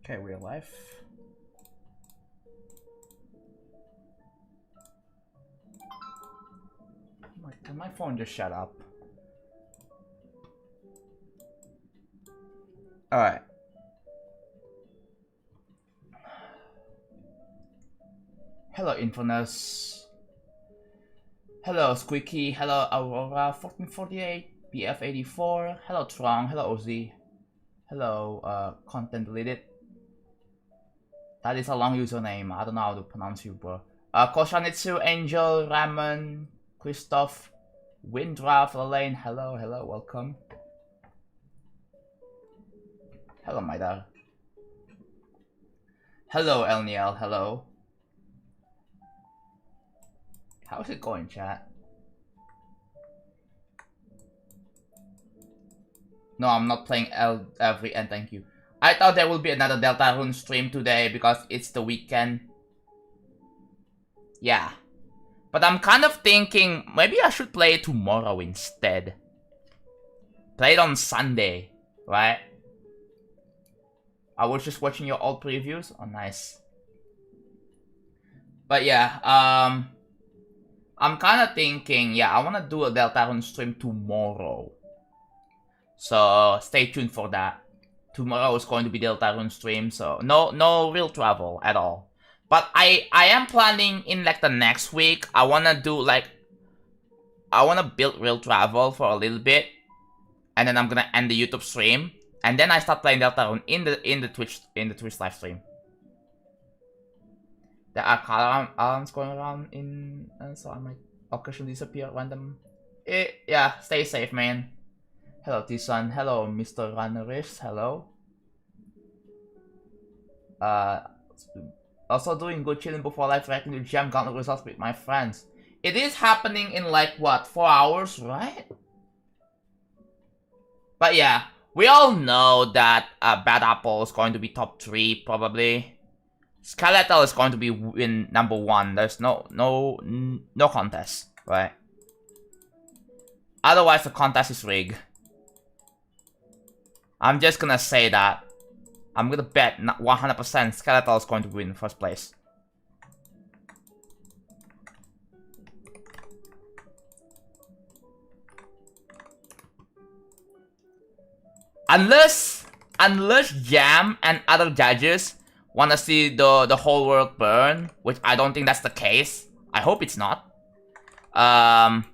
Okay, we're live. Can my phone just shut up? Alright. Hello, Infamous. Hello, Squeaky. Hello, Aurora 1448, BF84. Hello, Trong. Hello, Ozzy. Hello, content deleted. That is a long username. I don't know how to pronounce you, bro. Koshanitsu, Angel, Ramen, Christoph, Windraft, Elaine. Hello, hello, welcome. Hello, my dad. Hello, Elniel. Hello. How's it going, chat? No, I'm not playing every and thank you. I thought there will be another Deltarune stream today because it's the weekend. Yeah. But I'm kind of thinking maybe I should play it tomorrow instead. Play it on Sunday, right? I was just watching your old previews. Oh, nice. But yeah, I'm kind of thinking, yeah, I want to do a Deltarune stream tomorrow. So stay tuned for that. Tomorrow is going to be Deltarune stream, so no real travel at all. But I am planning in like the next week. I wanna build real travel for a little bit, and then I'm gonna end the YouTube stream, and then I start playing Deltarune in the Twitch live stream. There are car alarms going around so I might occasionally disappear random. Yeah, stay safe, man. Hello, T-Sun. Hello, Mr. Runneris. Hello. Also doing good, chilling before live reacting to Jam Gauntlet results with my friends. It is happening in like, what, 4 hours, right? But yeah, we all know that Bad Apple is going to be top 3, probably. Skeletal is going to be in number 1. There's no contest, right? Otherwise, the contest is rigged. I'm just gonna say that. I'm gonna bet 100% Skeletal is going to win first place. Unless Jam and other judges wanna see the whole world burn, which I don't think that's the case. I hope it's not. But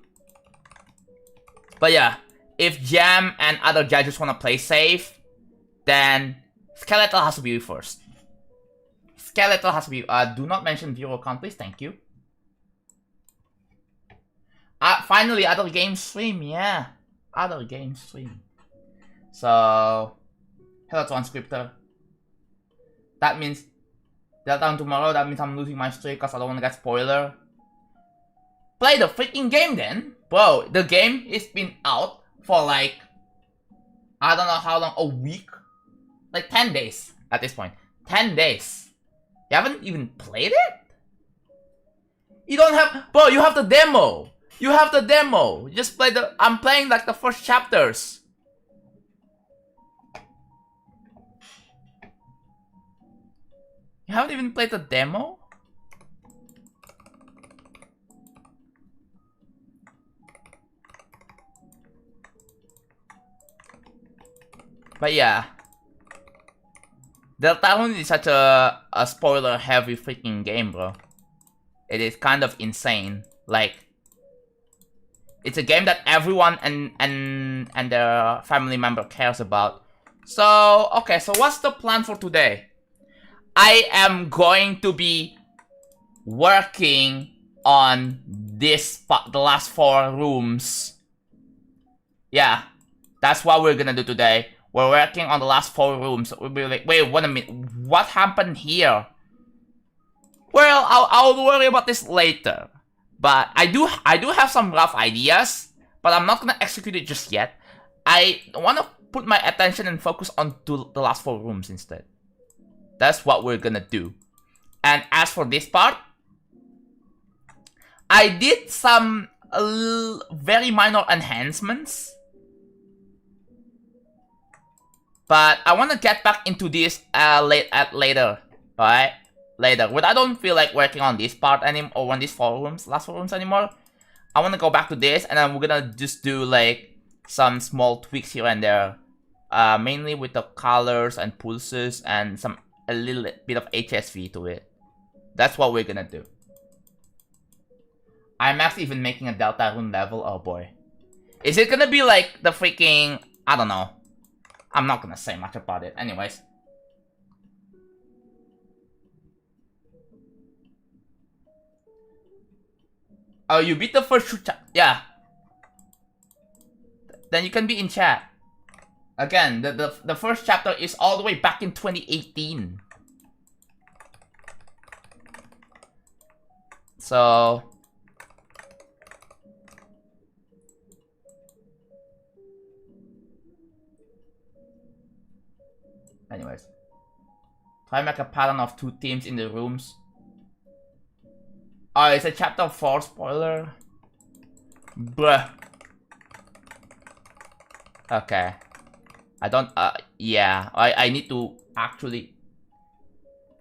yeah, if Jam and other judges wanna play safe, then Skeletal has to be first. Skeletal has to be. Do not mention viewer count, please. Thank you. Finally, other game stream. Yeah, other game stream. So, hello, Transcriptor. That means Deltarune tomorrow. That means I'm losing my streak because I don't want to get spoiler. Play the freaking game then, bro. The game has been out for like I don't know how long. A week, like 10 days at this point. 10 days. You haven't even played it? You don't have, bro. You have the demo. You have the demo. Just play the. I'm playing like the first chapters. You haven't even played the demo? But yeah. Deltarune is such a spoiler-heavy freaking game, bro. It is kind of insane. Like, it's a game that everyone and their family member cares about. So, okay, so what's the plan for today? I am going to be working on the last 4 rooms. Yeah, that's what we're gonna do today. We're working on the last 4 rooms. We'll be like, wait, wait a minute, what happened here? Well, I'll worry about this later. But I do have some rough ideas, but I'm not gonna execute it just yet. I wanna put my attention and focus on the last 4 rooms instead. That's what we're gonna do. And as for this part, I did some very minor enhancements. But I want to get back into this later, alright? Later. When I don't feel like working on this part anymore, or on these last forums anymore, I want to go back to this, and then we're gonna just do like some small tweaks here and there. Mainly with the colors and pulses and a little bit of HSV to it. That's what we're gonna do. I'm actually even making a Deltarune level. Oh boy. Is it gonna be like the freaking... I don't know. I'm not gonna say much about it. Anyways. Oh, you beat the first chapter. Yeah. Then you can be in chat. Again, the first chapter is all the way back in 2018. So... anyways. Try make a pattern of 2 teams in the rooms. Oh, it's a chapter 4 spoiler. Bruh. Okay. I don't, yeah. I need to actually...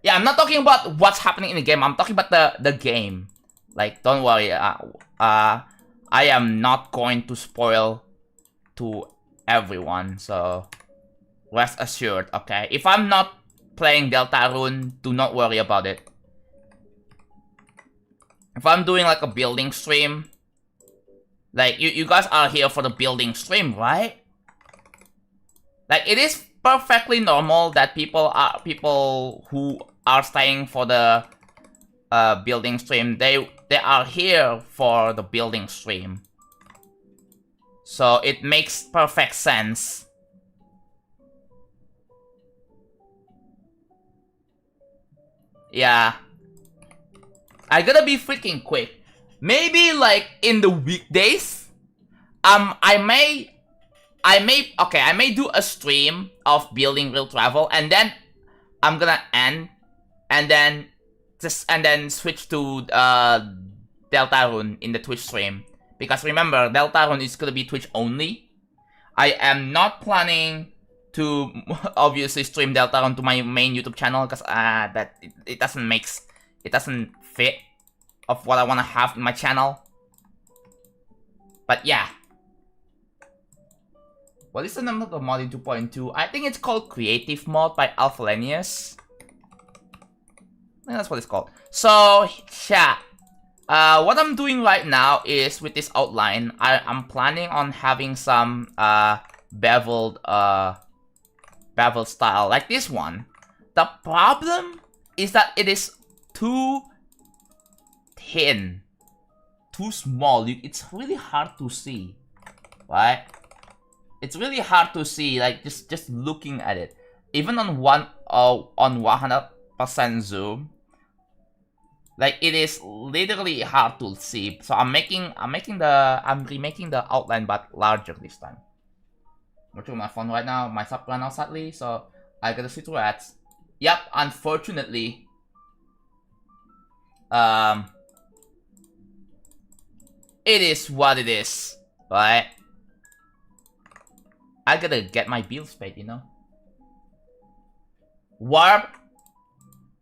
yeah, I'm not talking about what's happening in the game. I'm talking about the game. Like, don't worry. I am not going to spoil to everyone, so... rest assured, okay? If I'm not playing Deltarune, do not worry about it. If I'm doing like a building stream, like you guys are here for the building stream, right? Like it is perfectly normal that people who are staying for the building stream, they are here for the building stream. So it makes perfect sense. Yeah. I gotta be freaking quick. Maybe like in the weekdays, I may do a stream of building real travel, and then I'm gonna end, and then switch to Deltarune in the Twitch stream, because remember Deltarune is gonna be Twitch only. I am not planning to obviously stream Deltarune to my main YouTube channel, because it doesn't fit of what I want to have in my channel. But yeah. What is the name of the mod in 2.2? I think it's called Creative Mode by Alphalenius. I think that's what it's called. So, chat. What I'm doing right now is, with this outline, I'm planning on having some beveled style, like this one. The problem is that it is too thin, too small. It's really hard to see, right? It's really hard to see, like just looking at it. Even on 100% zoom, like it is literally hard to see. So I'm remaking the outline but larger this time. I'm watching my phone right now. My sub ran out sadly, so I gotta switch to ads. Yep, unfortunately. It is what it is, right? I gotta get my bills paid, you know? Warp?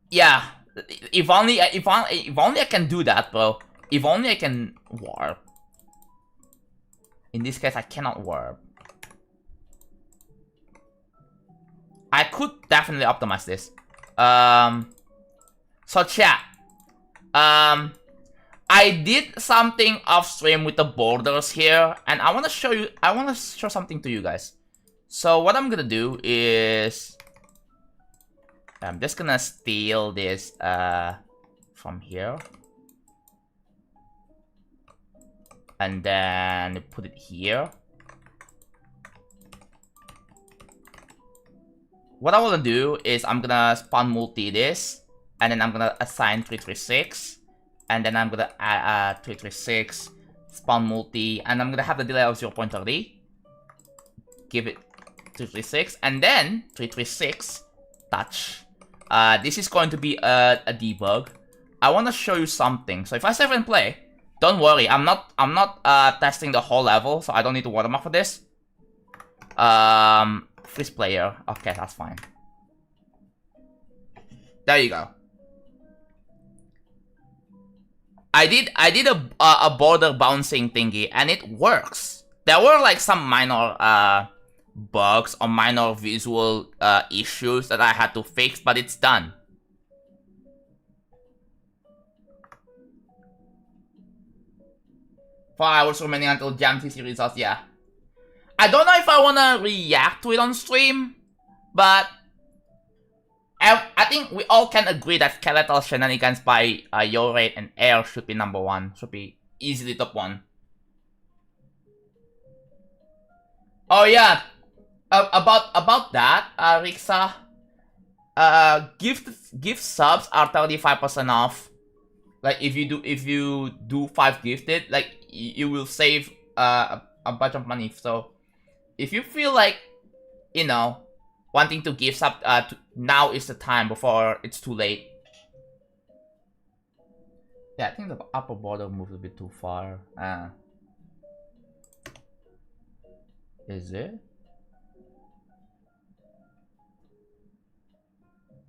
Yeah. If only I can do that, bro. If only I can warp. In this case, I cannot warp. I could definitely optimize this. So chat. I did something off stream with the borders here, and I wanna show something to you guys. So what I'm gonna do is, I'm just gonna steal this from here, and then put it here. What I wanna do is I'm gonna spawn multi this, and then I'm gonna assign 336. And then I'm gonna add 336, spawn multi, and I'm gonna have the delay of 0.30. Give it 336, and then 336 touch. This is going to be a debug. I want to show you something. So if I save and play, don't worry. I'm not testing the whole level, so I don't need to watermark for this. freeze player. Okay, that's fine. There you go. I did a border bouncing thingy, and it works. There were like some minor bugs or minor visual issues that I had to fix, but it's done. Four hours remaining until Jam TC results, yeah. I don't know if I wanna react to it on stream, but I think we all can agree that skeletal shenanigans by Yorate and Air should be number one. Should be easily top one. Oh yeah, about that, Rixa. Gift subs are 35% off. Like if you do 5 gifted, like you will save a bunch of money. So if you feel like, you know, wanting to give sub, now is the time before it's too late. Yeah, I think the upper border moved a bit too far. Is it?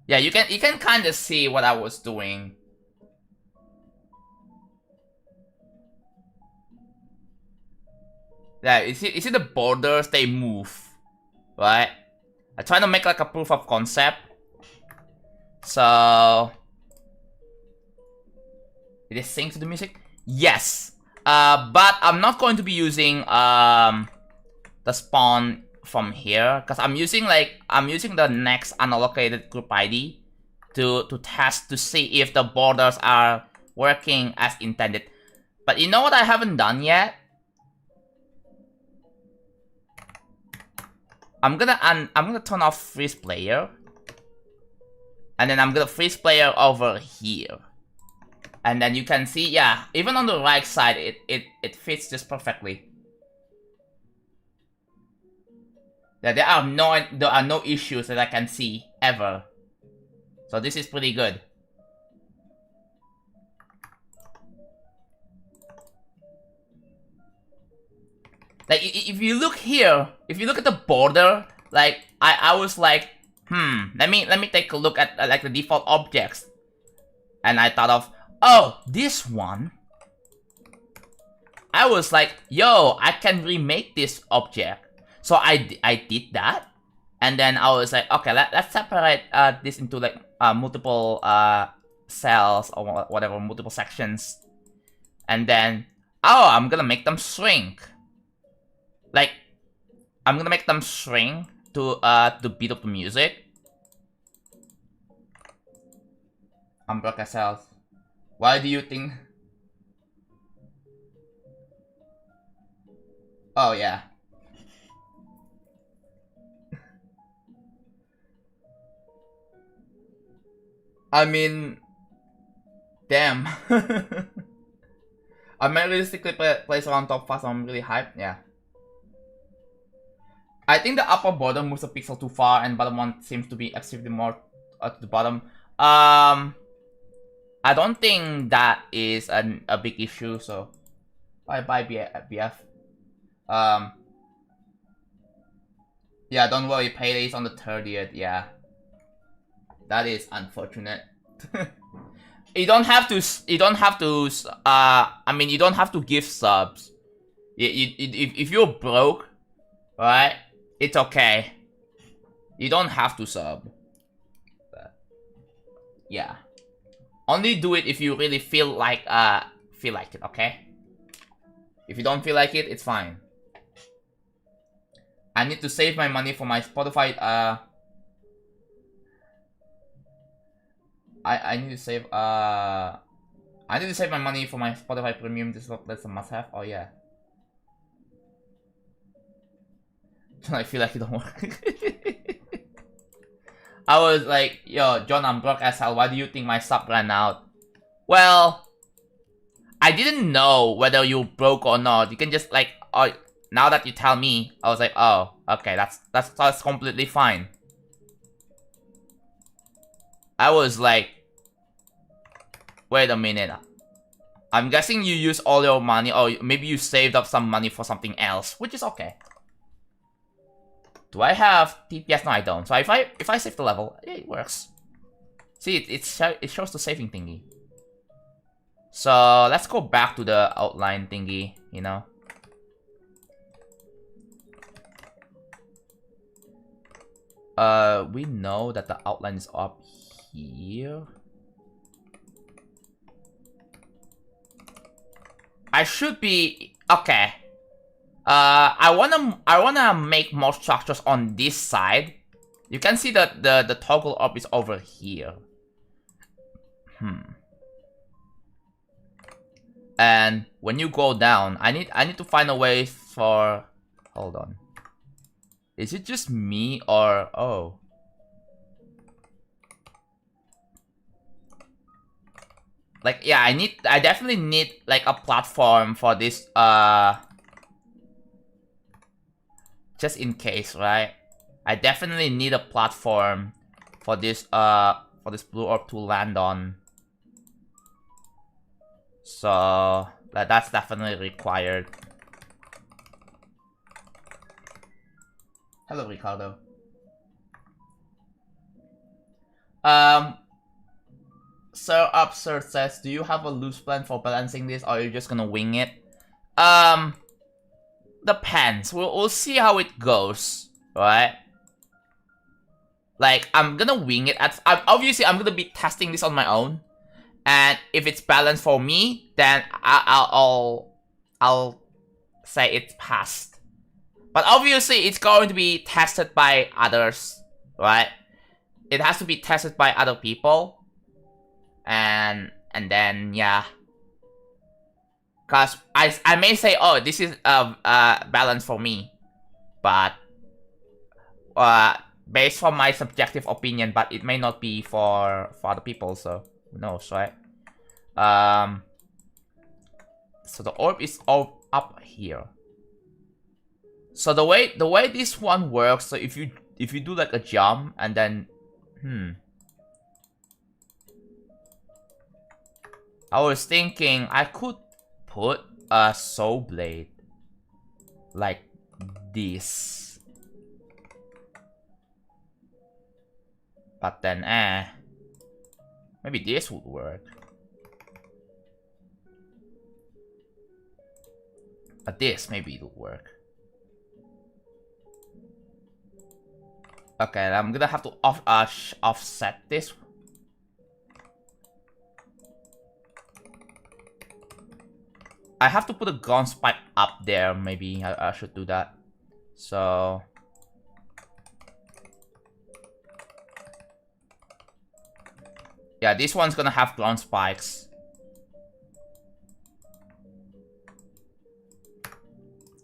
Yeah, you can kind of see what I was doing. Yeah, you see the borders, they move, right? I try to make like a proof of concept. So did it sync to the music? Yes. But I'm not going to be using the spawn from here, because I'm using the next unallocated group ID to test to see if the borders are working as intended. But you know what I haven't done yet? I'm gonna turn off freeze player, and then I'm gonna freeze player over here, and then you can see, yeah, even on the right side, it fits just perfectly. Yeah, there are no issues that I can see ever, so this is pretty good. Like, if you look here, if you look at the border, like, I was like, let me take a look at, like, the default objects. And I thought of, oh, this one. I was like, yo, I can remake this object. So I did that. And then I was like, okay, let's separate this into, like, multiple cells or whatever, multiple sections. And then, oh, I'm gonna make them shrink. Like, I'm gonna make them shrink to the beat of the music. Umbrella cells. Why do you think? Oh yeah. I mean, damn. I might realistically place around top 5, so I'm really hyped. Yeah. I think the upper border moves a pixel too far, and bottom one seems to be excessively more to the bottom. I don't think that is a big issue. So, bye BF. Yeah, don't worry. Payday is on the 30th. Yeah, that is unfortunate. You don't have to. You don't have to. I mean, you don't have to give subs. If you're broke, right? It's okay. You don't have to sub. But, yeah. Only do it if you really feel like it, okay? If you don't feel like it, it's fine. I need to save my money for my Spotify I need to save my money for my Spotify premium. That's a must have. Oh yeah. I feel like it don't work. I was like, yo, John, I'm broke as hell. Why do you think my sub ran out? Well, I didn't know whether you broke or not. You can just like, oh, now that you tell me, I was like, oh, okay, that's completely fine. I was like, wait a minute. I'm guessing you used all your money, or maybe you saved up some money for something else, which is okay. Do I have TPS? No, I don't. So if I save the level, it works. See, it shows the saving thingy. So let's go back to the outline thingy, you know. We know that the outline is up here. I should be okay. I wanna make more structures on this side. You can see that the toggle up is over here. And when you go down, I need to find a way for. Hold on. Is it just me or oh? Like yeah, I definitely need like a platform for this just in case, right? I definitely need a platform for this blue orb to land on. So that's definitely required. Hello, Ricardo. Sir Absurd says, do you have a loose plan for balancing this, or are you just gonna wing it? Depends. We'll see how it goes, right? Like, I'm gonna wing it. Obviously, I'm gonna be testing this on my own, and if it's balanced for me, then I'll say it's passed. But obviously, it's going to be tested by others, right? It has to be tested by other people. And then, yeah. Cause I may say, oh, this is balance for me. But, based on my subjective opinion, but it may not be for other people, so who knows, right? So the orb is all up here. So the way this one works, so if you do like a jump and then I was thinking I could put a soul blade like this. But then maybe this would work. But this maybe it would work. Okay, I'm gonna have to offset this. I have to put a gun spike up there. Maybe I should do that. So yeah, this one's gonna have ground spikes.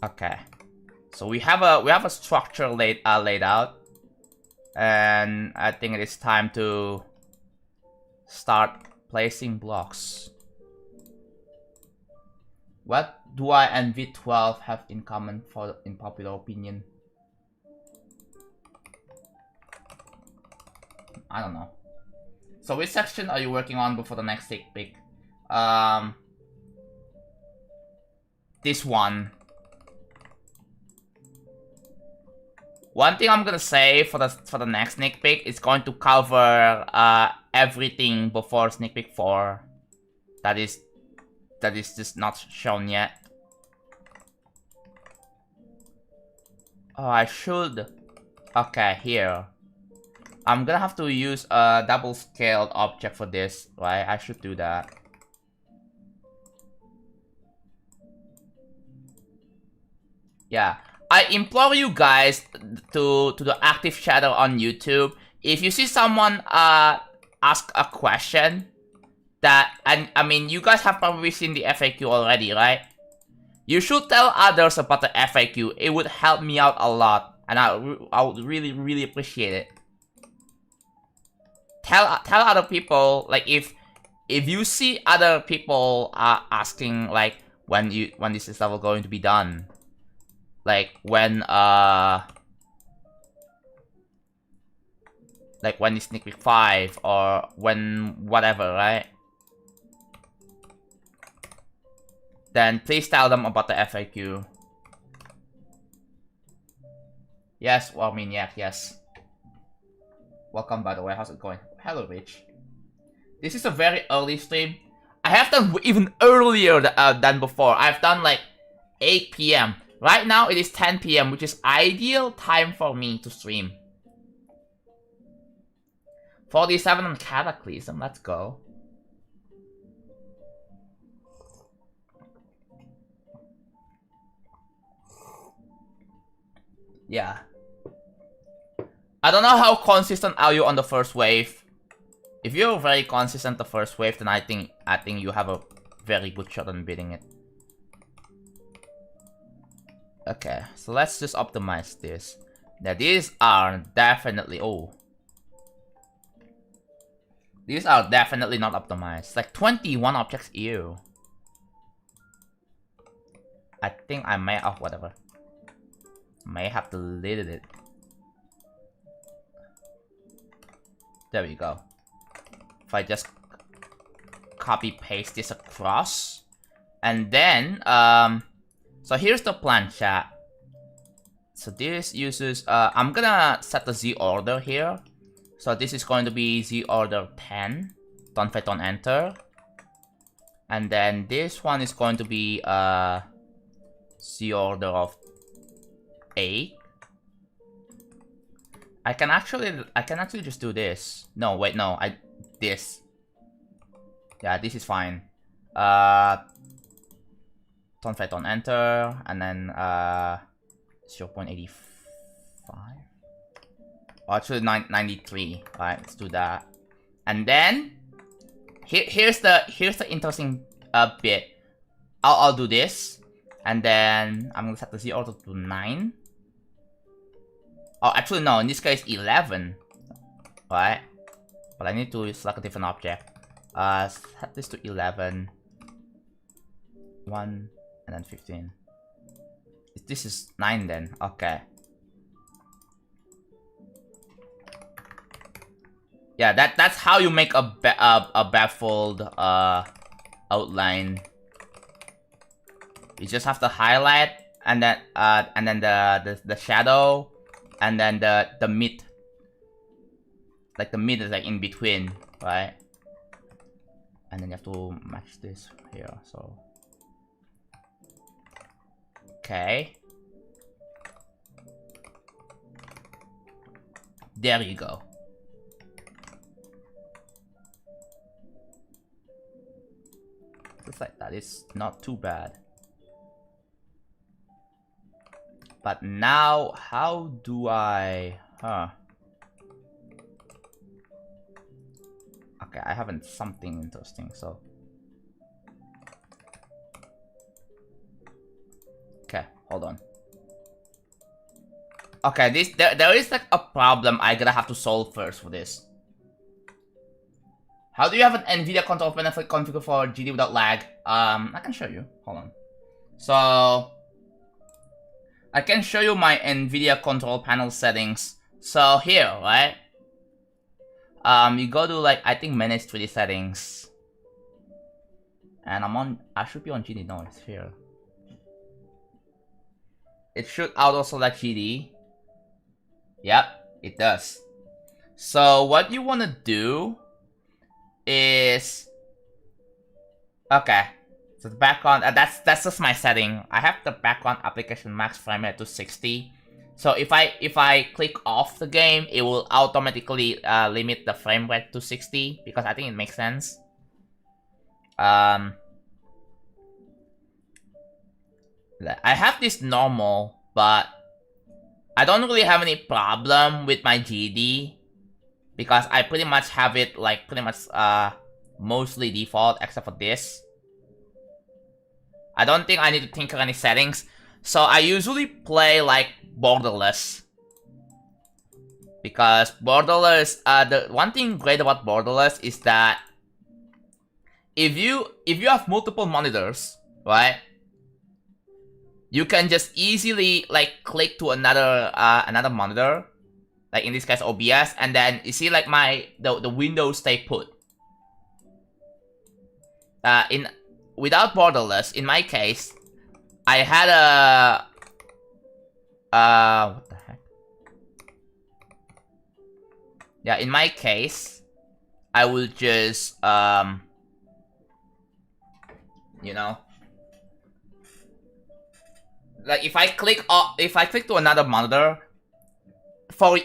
Okay, so we have a structure laid out. And I think it is time to start placing blocks. What do I and V12 have in common in popular opinion? I don't know. So which section are you working on before the next sneak peek? This one. One thing I'm gonna say for the next sneak peek is going to cover everything before sneak peek 4. That is just not shown yet. Oh, I should. Okay, here. I'm gonna have to use a double scaled object for this, right? I should do that. Yeah. I implore you guys to the active shadow on YouTube. If you see someone ask a question that, and I mean, you guys have probably seen the FAQ already, right? You should tell others about the FAQ. It would help me out a lot, and I would really appreciate it. Tell other people, like if you see other people asking like when this is level going to be done. Like when is sneak peek 5 or when whatever, right? Then please tell them about the FAQ. Yes, well, I mean, yeah, yes. Welcome, by the way. How's it going? Hello, Rich. This is a very early stream. I have done even earlier than before. I've done like 8 p.m. Right now, it is 10 p.m., which is ideal time for me to stream. 47 on Cataclysm. Let's go. Yeah. I don't know how consistent are you on the first wave. If you're very consistent the first wave, then I think you have a very good shot on beating it. Okay, so let's just optimize this. Now these are definitely these are definitely not optimized. Like 21 objects, ew. I think I may whatever. May have deleted it. There we go. If I just copy paste this across, and then so here's the plan, chat. So this uses I'm gonna set the Z order here. So this is going to be Z order 10. Don't fit on enter. And then this one is going to be Z order of 8. I can actually just do this. No, wait, no, this. Yeah, this is fine. Don't fit on enter, and then 0.85. Oh, actually 93. Alright, let's do that. And then here's the interesting bit. I'll do this, and then I'm gonna set the Z order to 9. Oh, actually no, in this case 11. Right? But I need to select a different object. Set this to 11. 1 and then 15. This is 9 then. Okay. Yeah, that's how you make a baffled outline. You just have to highlight, and then the shadow, and then the mid. Like the mid is like in between, right? And then you have to match this here. So okay, there you go. Just like that. It's not too bad. But now, how do I... Okay, I haven't something interesting, so... Okay, hold on. Okay, there is like a problem I gotta have to solve first for this. How do you have an NVIDIA control panel configured for GD without lag? I can show you. Hold on. So I can show you my NVIDIA control panel settings. So here, right? You go to like, I think manage 3D settings. And I should be on GD. No, it's here. It should auto select GD. Yep, it does. So what you wanna do is, okay, so the background, that's just my setting. I have the background application max frame rate to 60. So if I click off the game, it will automatically limit the frame rate to 60, because I think it makes sense. I have this normal, but I don't really have any problem with my GD, because I pretty much have it like pretty much mostly default except for this. I don't think I need to tinker any settings. So I usually play like borderless, because borderless, the one thing great about borderless is that if you have multiple monitors, right, you can just easily like click to another monitor, like in this case OBS, and then you see like the windows stay put. Without borderless, in my case, I had a what the heck? Yeah, in my case, I will just you know, like if I click to another monitor, for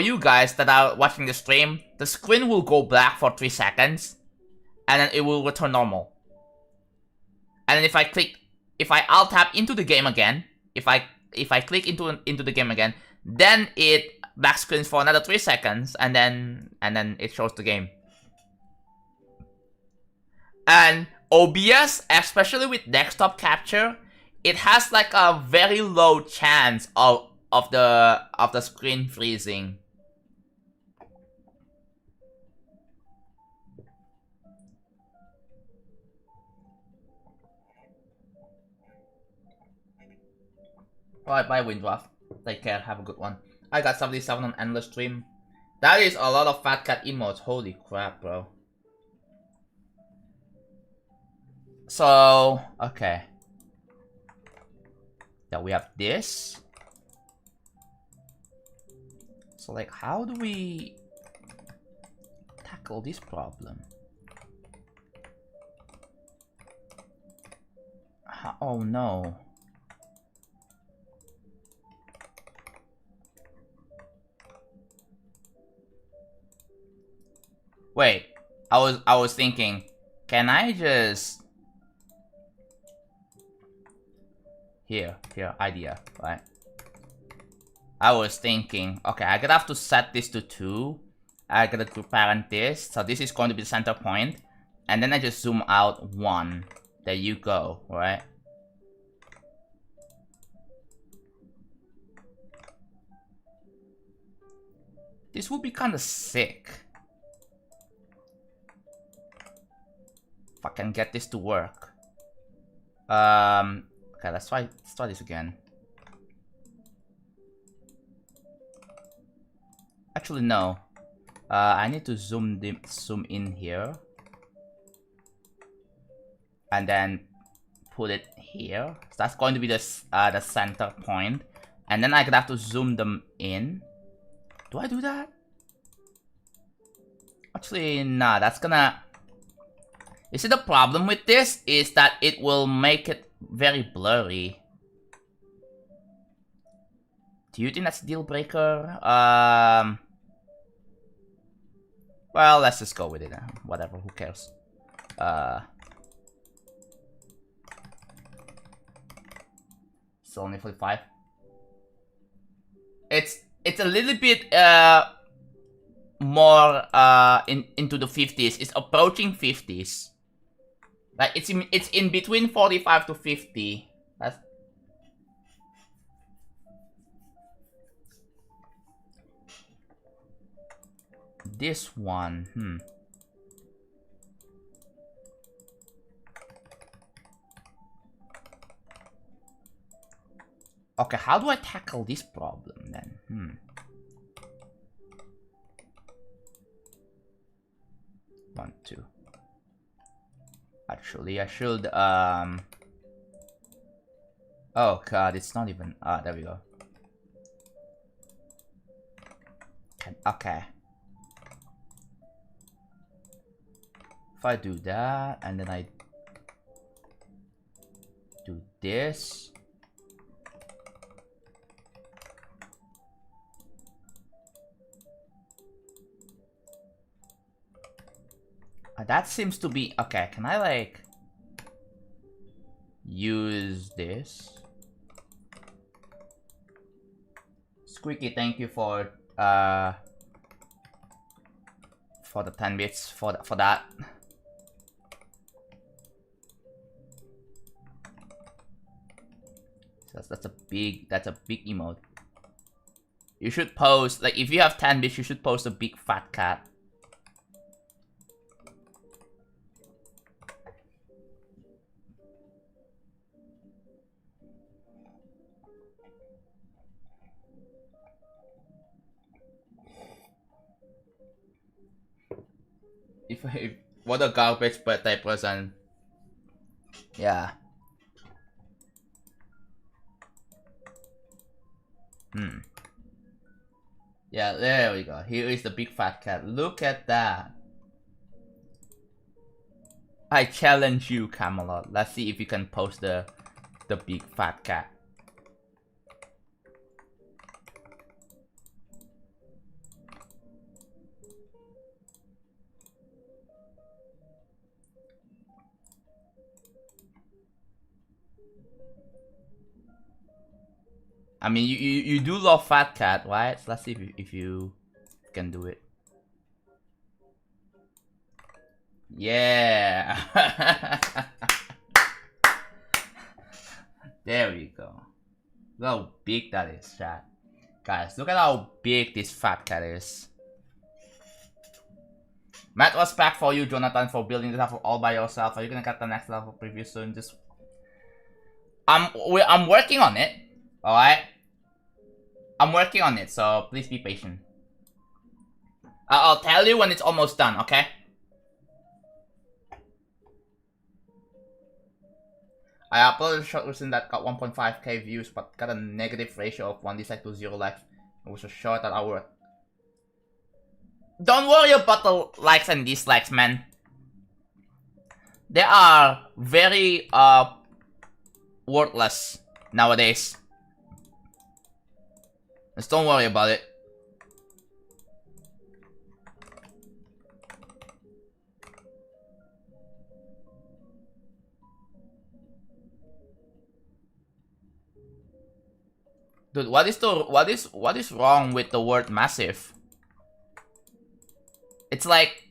you guys that are watching the stream, the screen will go black for 3 seconds, and then it will return normal. And then if I alt tab into the game again, if I click into the game again, then it black screens for another 3 seconds, and then it shows the game. And OBS, especially with desktop capture, it has like a very low chance of the screen freezing. Alright, bye Windruff. Take care, have a good one. I got 77 on endless stream. That is a lot of fat cat emotes. Holy crap, bro. So, okay. Yeah, we have this. So, like, how do we tackle this problem? Oh no. Wait, I was thinking, can I just here idea, right? I was thinking, okay, I gotta have to set this to 2. I gotta group parent this, so this is going to be the center point, and then I just zoom out 1. There you go, right? This would be kind of sick. If I can get this to work. Okay, let's try this again. Actually, no. I need to zoom in here. And then put it here. So that's going to be the center point. And then I could have to zoom them in. Do I do that? Actually, nah, that's gonna... You see, the problem with this is that it will make it very blurry. Do you think that's a deal breaker? Well, let's just go with it. Whatever, who cares? It's only 45. It's a little bit more into the 50s. It's approaching 50s. Like it's in between 45 to 50. That's this one. Okay, how do I tackle this problem then? 1, 2. Actually, I should oh god, it's not even there we go. Okay. If I do that and then I do this, that seems to be okay. Can I like use this? Squeaky, thank you for the 10 bits for that. So that's a big emote. You should post, like, if you have 10 bits, you should post a big fat cat. If what a garbage birthday present. Yeah. Yeah, there we go. Here is the big fat cat. Look at that. I challenge you, Camelot. Let's see if you can post the big fat cat. I mean, you do love fat cat, right? So let's see if you can do it. Yeah. There we go. Look how big that is, chat. Guys, look at how big this fat cat is. Matt was back for you, Jonathan, for building this up all by yourself. Are you gonna get the next level preview soon? Just I'm working on it. Alright? I'm working on it, so please be patient. I'll tell you when it's almost done, okay? I uploaded a short recently that got 1.5k views, but got a negative ratio of 1 dislike to 0 likes. It was a short that I worked. Don't worry about the likes and dislikes, man. They are very worthless nowadays. Just don't worry about it. Dude, what is wrong with the word massive? It's like,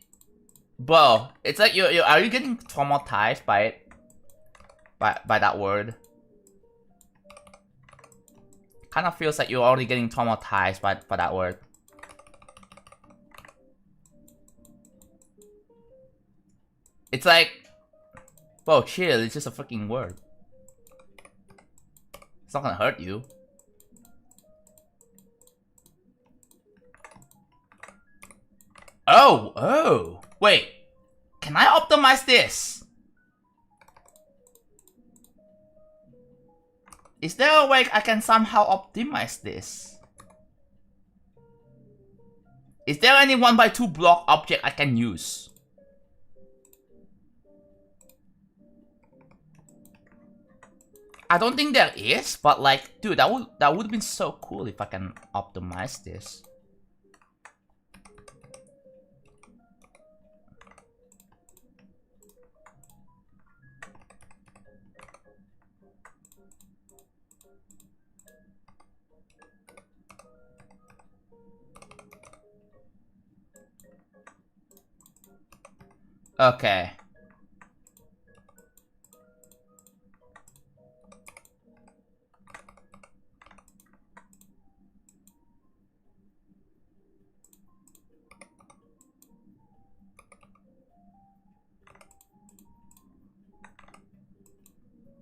bro, it's like are you getting traumatized by it? By that word? Kind of feels like you're already getting traumatized by that word. It's like, bro, chill, it's just a freaking word. It's not gonna hurt you. Oh, wait. Can I optimize this? Is there a way I can somehow optimize this? Is there any 1x2 block object I can use? I don't think there is, but like, dude, that would have been so cool if I can optimize this. Okay.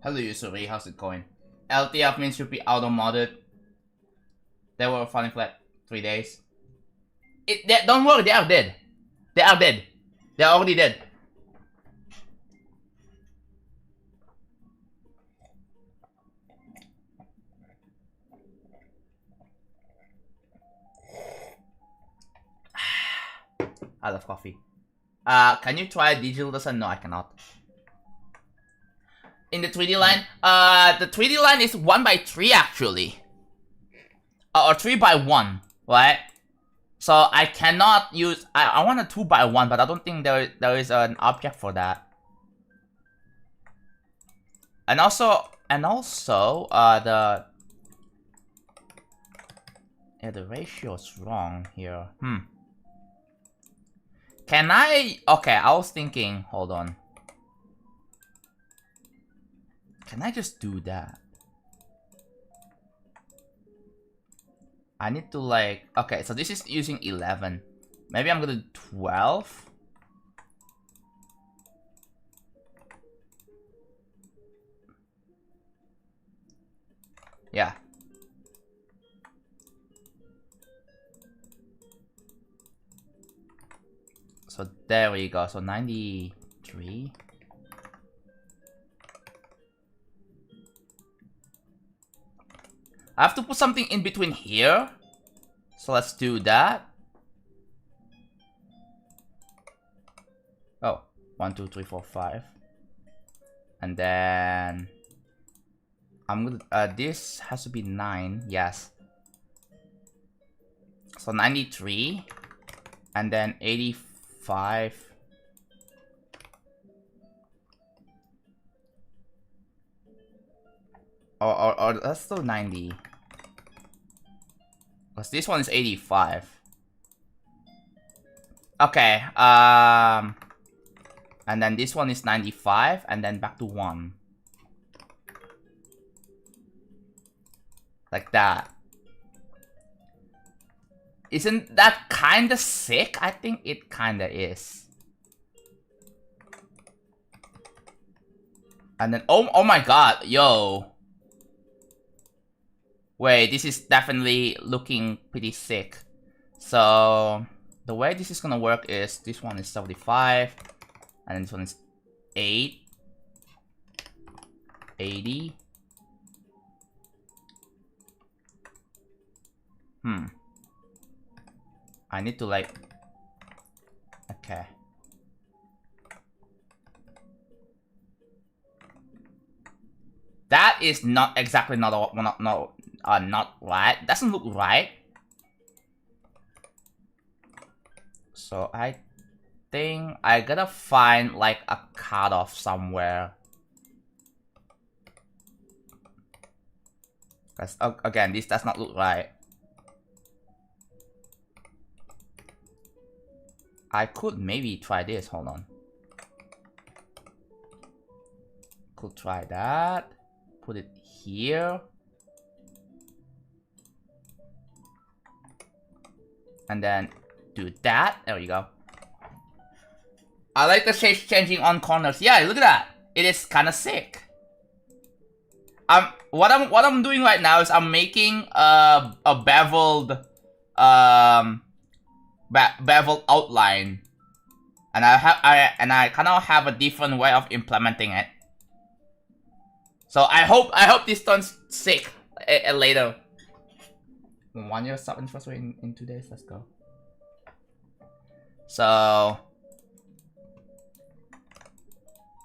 Hello Yusuri, how's it going? LTF means should be auto-modded. They were funny for like 3 days. Don't worry, they are dead. They are dead. They are already dead. I love coffee. Can you try digital design? No, I cannot. In the 3D line, the 3D line is 1x3 actually. Or 3x1, right? So I cannot use, I want a 2x1, but I don't think there is an object for that. And also, the ratio is wrong here. Can I, okay, I was thinking, hold on. Can I just do that? I need to like, okay, so this is using 11. Maybe I'm gonna do 12. Yeah. So there we go, so 93. I have to put something in between here. So let's do that. Oh, 1, 2, 3, 4, 5. And then I'm gonna this has to be 9, yes. So 93 and then 85. Or that's still 90. Because this one is 85. Okay, and then this one is 95, and then back to 1. Like that. Isn't that kinda sick? I think it kinda is. And then, oh my god, yo. Wait, this is definitely looking pretty sick. So, the way this is gonna work is, this one is 75, and then this one is 8, 80. I need to like, okay. That is not exactly not right. Doesn't look right. So I think I gotta find like a cutoff somewhere. Cause again, this does not look right. I could maybe try this. Hold on. Could try that. Put it here. And then do that. There you go. I like the shape changing on corners. Yeah, look at that. It is kind of sick. What I'm doing right now is I'm making a beveled beveled outline, and I kind of have a different way of implementing it. So I hope this turns sick later. 1 year sub anniversary in 2 days. Let's go. So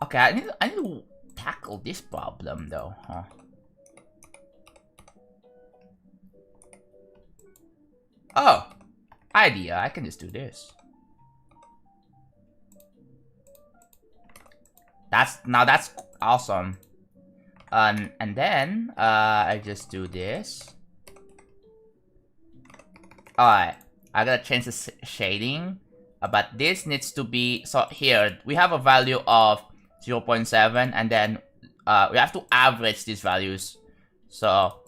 okay, I need to tackle this problem though, huh? Oh, idea! I can just do this. That's awesome. And then I just do this. Alright, I gotta change the shading, but this needs to be, so here we have a value of 0.7, and then we have to average these values. So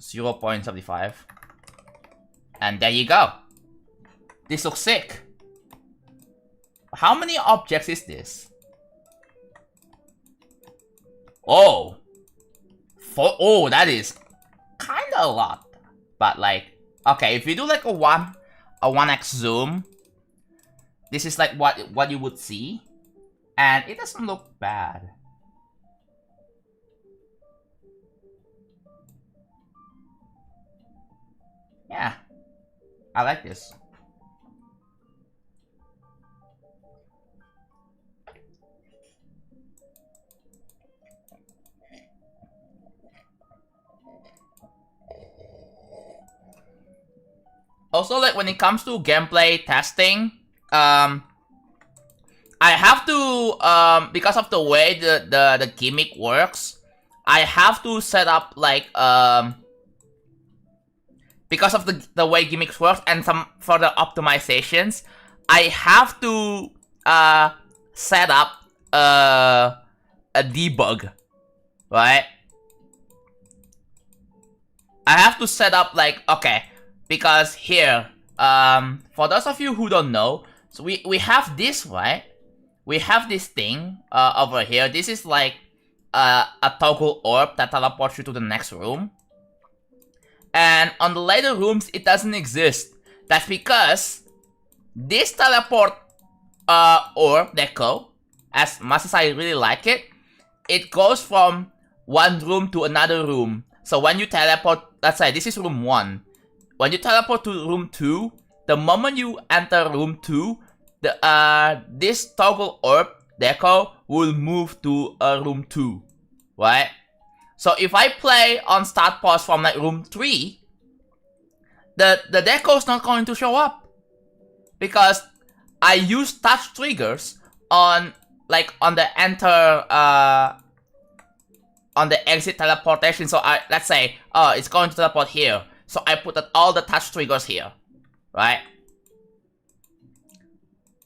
0.75, and there you go. This looks sick. How many objects is this? Oh, oh, that is kinda a lot. But like, okay, if you do like a 1x zoom, this is like what you would see, and it doesn't look bad. Yeah, I like this. Also, like when it comes to gameplay testing, I have to because of the way the gimmick works, I have to set up like because of the way gimmicks works and some further optimizations, I have to set up a debug, right? I have to set up like, okay, because here, for those of you who don't know, so we have this, right? We have this thing over here. This is like a toggle orb that teleports you to the next room. And on the later rooms, it doesn't exist. That's because this teleport orb deco, as much as I really like it, it goes from one room to another room. So when you teleport, let's say this is room 1. when you teleport to room 2, the moment you enter room 2, this toggle orb deco will move to room 2, right? So if I play on start pause from like room 3, the deco is not going to show up because I use touch triggers on the enter on the exit teleportation. So let's say it's going to teleport here, so I put all the touch triggers here, right?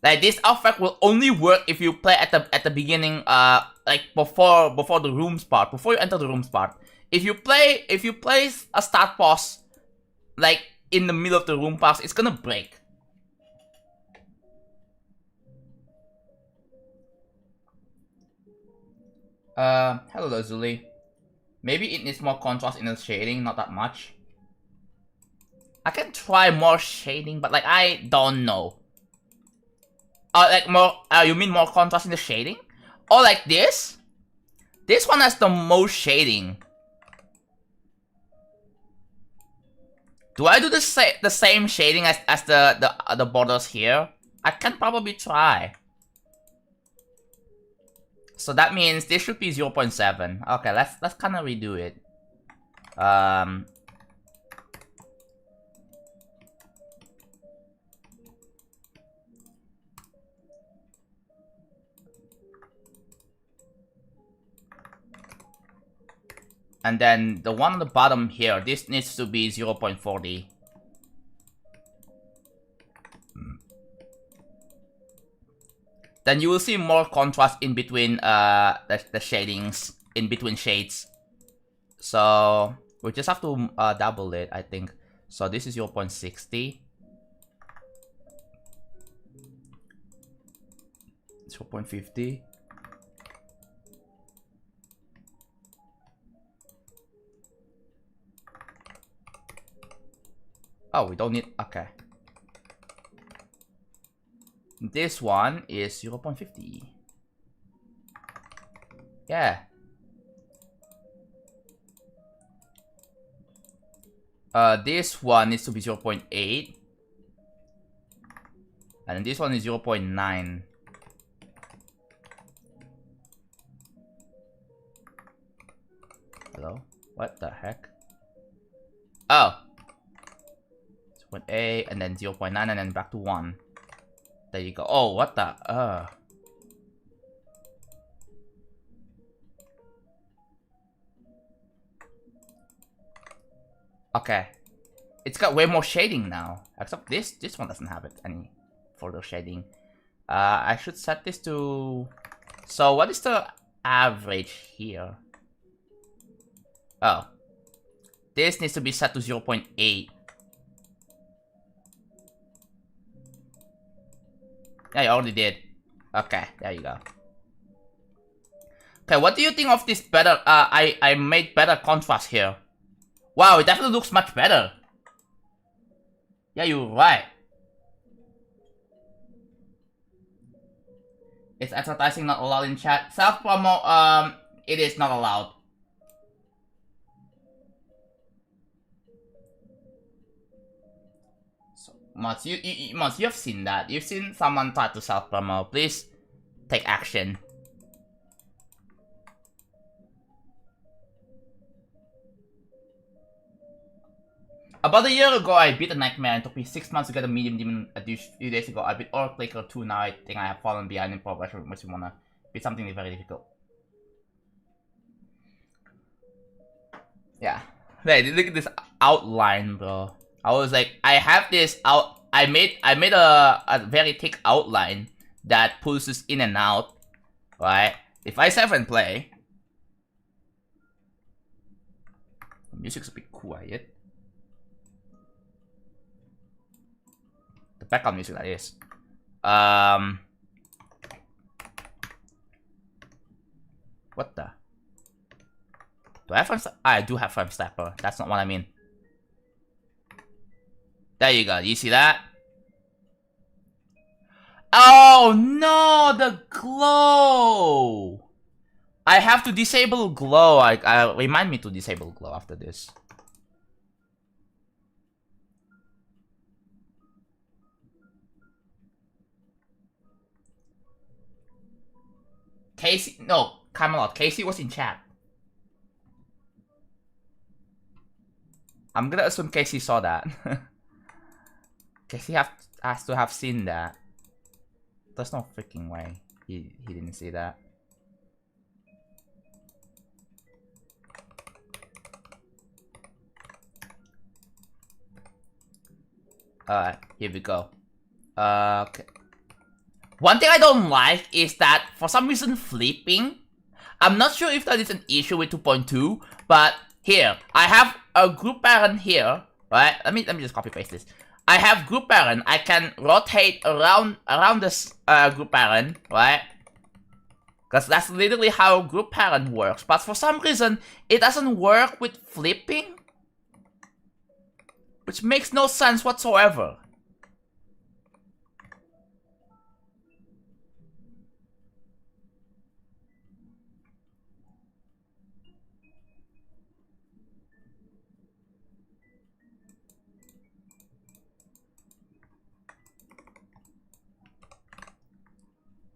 Like this effect will only work if you play at the beginning, like before the rooms part, before you enter the rooms part. If you place a start pause like in the middle of the room pass, it's gonna break. Hello Lazuli. Maybe it needs more contrast in the shading, not that much. I can try more shading, but like I don't know. Like more, you mean more contrast in the shading? Or like this? This one has the most shading. Do I do the same shading as the borders here? I can probably try. So that means this should be 0.7. Okay, let's kind of redo it. And then the one on the bottom here, this needs to be 0.40. Then you will see more contrast in between the shadings, in between shades. So we just have to double it, I think. So this is 0.60. 0.50. Oh, we don't need, okay. This one is 0.50. Yeah. This one needs to be 0.8. And this one is 0.9. Hello? What the heck? Oh. 0.8 and then 0.9 and then back to 1. There you go. Oh, what the? Okay. It's got way more shading now. Except this one doesn't have it any further shading. I should set this to... So what is the average here? Oh. This needs to be set to 0.8. Yeah, you already did. Okay, there you go. Okay, what do you think of this better? I made better contrast here. Wow, it definitely looks much better. Yeah, you're right. Is advertising not allowed in chat? Self-promo, it is not allowed. Mods, Mods, you have seen that. You've seen someone try to self-promo. Please take action. About a year ago, I beat a nightmare and it took me 6 months to get a medium demon. A few days ago, I beat Oracle 2. Now I think I have fallen behind in progression. Makes me wanna beat something very difficult. Yeah. Hey, look at this outline, bro. I was like, I have this out. I made a very thick outline that pulses in and out, right? If I save and play, the music's a bit quiet. The background music, that is. What the? Do I have frame? I do have frame stepper. That's not what I mean. There you go. You see that? Oh no, the glow. I have to disable glow. I remind me to disable glow after this. Casey, no, Camelot. Casey was in chat. I'm gonna assume Casey saw that. Casey has to have seen that. There's no freaking way he didn't see that. Alright, here we go. Okay. One thing I don't like is that for some reason flipping. I'm not sure if that is an issue with 2.2, but here I have a group parent here, right? Let me just copy paste this. I have group parent. I can rotate around this group parent, right? Because that's literally how group parent works. But for some reason, it doesn't work with flipping, which makes no sense whatsoever.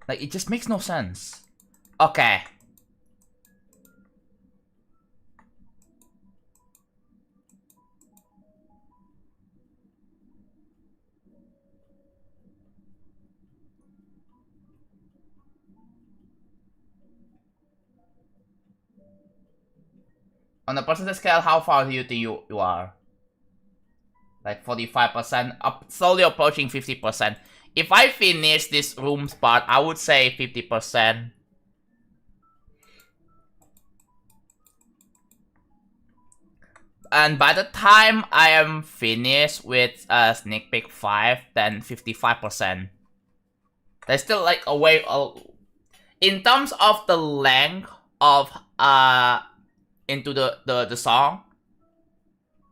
Like, it just makes no sense. Okay. On the percentage scale, how far do you think you are? Like 45%, up, slowly approaching 50%. If I finish this room spot, I would say 50%. And by the time I am finished with Sneak Peek 5, then 55%. There's still like a way. In terms of the length of into the song,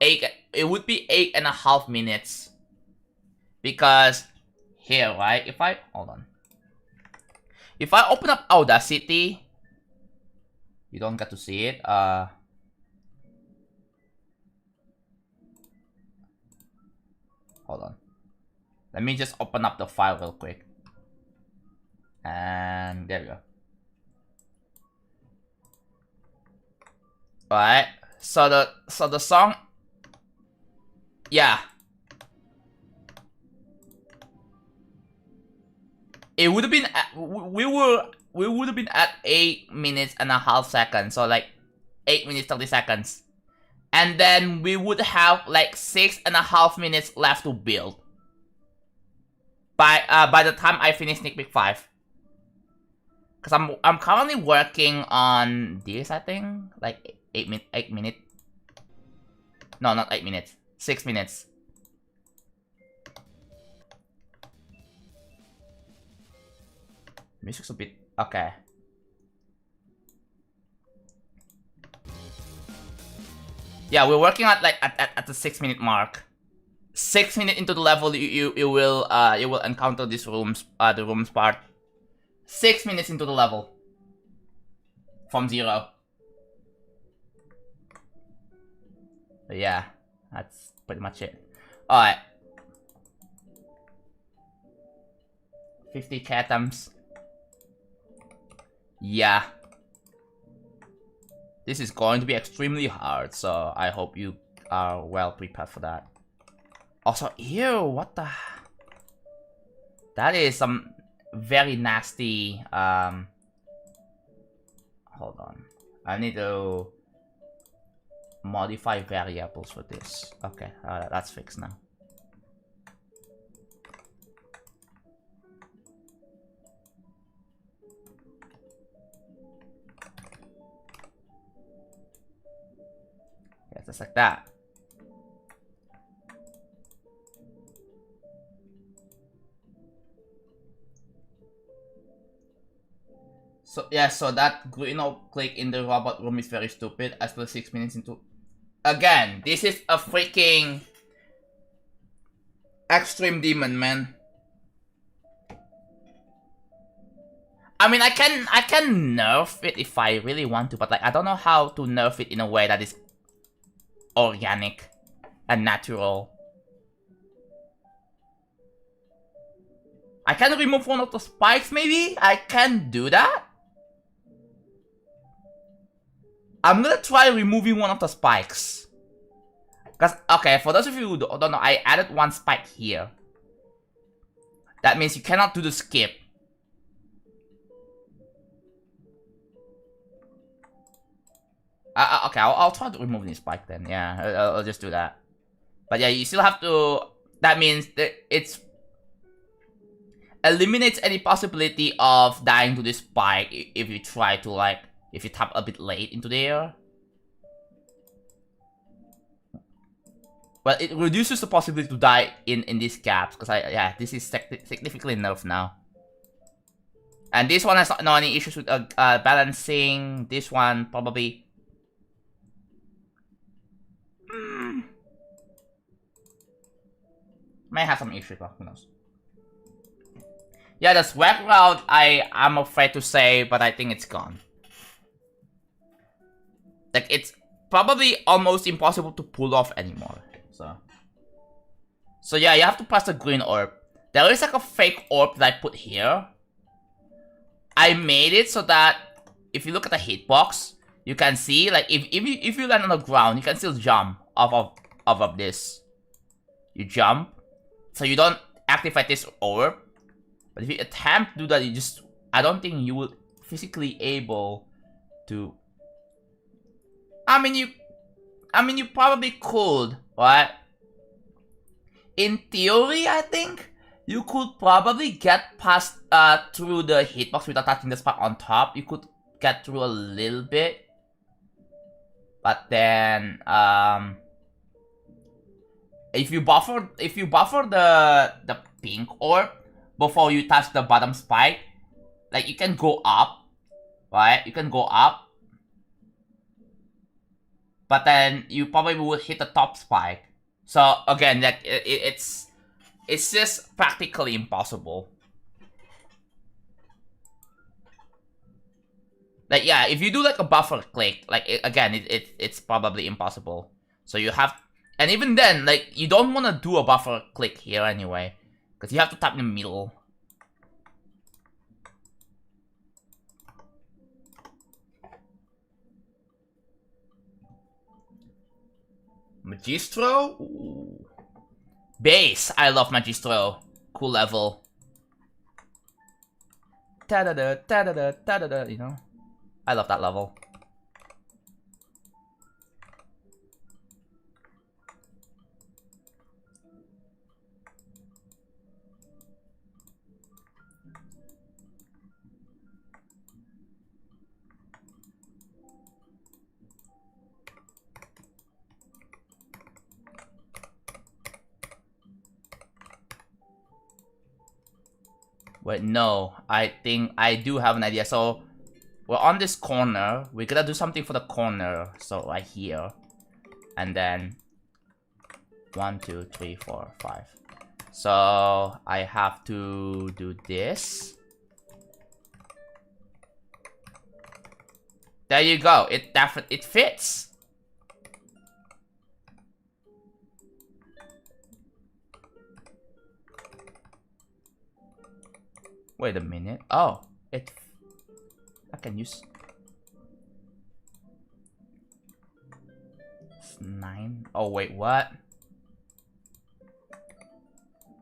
it would be 8.5 minutes. Because here, right? If I open up Audacity, you don't get to see it. Hold on. Let me just open up the file real quick. And there we go. Alright. So the song, yeah. It would have been we would have been at 8.5 seconds, so like 8 minutes 30 seconds, and then we would have like 6.5 minutes left to build by the time I finish Sneak Peek 5. Cause I'm currently working on this, I think like 8 minutes. No, not 8 minutes. 6 minutes. Music's a bit okay. Yeah, we're working at like at the 6-minute mark. 6 minutes into the level, you will encounter this rooms the rooms part. 6 minutes into the level from 0. But yeah, that's pretty much it. All right, 50 atoms. Yeah. This is going to be extremely hard, so I hope you are well prepared for that. Also, ew, what the... That is some very nasty, hold on. I need to modify variables for this. Okay, that's fixed now. Just like that. So yeah, so that click in the robot room is very stupid. I still 6 minutes into. Again, this is a freaking extreme demon, man. I mean, I can nerf it if I really want to, but like I don't know how to nerf it in a way that is organic and natural. I can remove one of the spikes, maybe? I can do that? I'm gonna try removing one of the spikes. Cause, okay, for those of you who don't know, I added one spike here. That means you cannot do the skip. Okay, I'll try to remove this spike then. Yeah, I'll just do that. But yeah, you still have to... That means that it's... eliminates any possibility of dying to this spike if you try to, like... If you tap a bit late into there. But it reduces the possibility to die in these gaps. Because yeah, this is significantly nerfed now. And this one has no any issues with balancing. This one probably... May have some issues, but who knows. Yeah, the swag route, I'm afraid to say, but I think it's gone. Like, it's probably almost impossible to pull off anymore. So yeah, you have to press the green orb. There is like a fake orb that I put here. I made it so that if you look at the hitbox, you can see, like, if you land on the ground, you can still jump off of this. You jump. So you don't activate this orb. But if you attempt to do that, you just... I don't think you will physically able to... I mean, you probably could, right? In theory, I think you could probably get past through the hitbox without touching the spot on top. You could get through a little bit. But then, if you buffer the pink orb before you touch the bottom spike, like, you can go up, right? You can go up. But then you probably would hit the top spike. So again, like, it's just practically impossible. Like, yeah, if you do like a buffer click, like, it's probably impossible. So you have, and even then, like, you don't want to do a buffer click here anyway, because you have to tap in the middle. Magistro? Ooh. Base. I love Magistro. Cool level. Ta-da-da, ta-da-da, ta-da-da, you know? I love that level. Wait, no. I think I do have an idea. So, we're on this corner. We're gonna do something for the corner. So, right here. And then... 1, 2, 3, 4, 5. So, I have to do this. There you go. It fits. Wait a minute. Oh, I can use 9. Oh wait, what?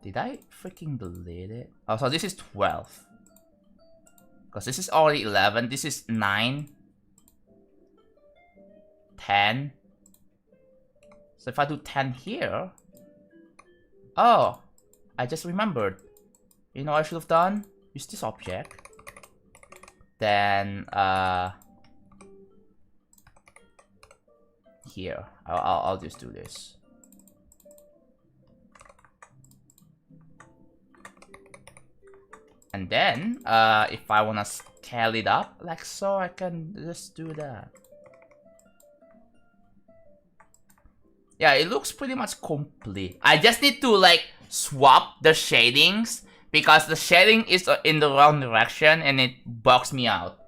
Did I freaking delete it? Oh, so this is 12. Because this is already 11. This is 9. 10. So if I do 10 here... Oh, I just remembered. You know what I should have done? Use this object. Then, here. I'll just do this. And then, if I wanna scale it up like so, I can just do that. Yeah, it looks pretty much complete. I just need to, like, swap the shadings because the shading is in the wrong direction and it bugs me out.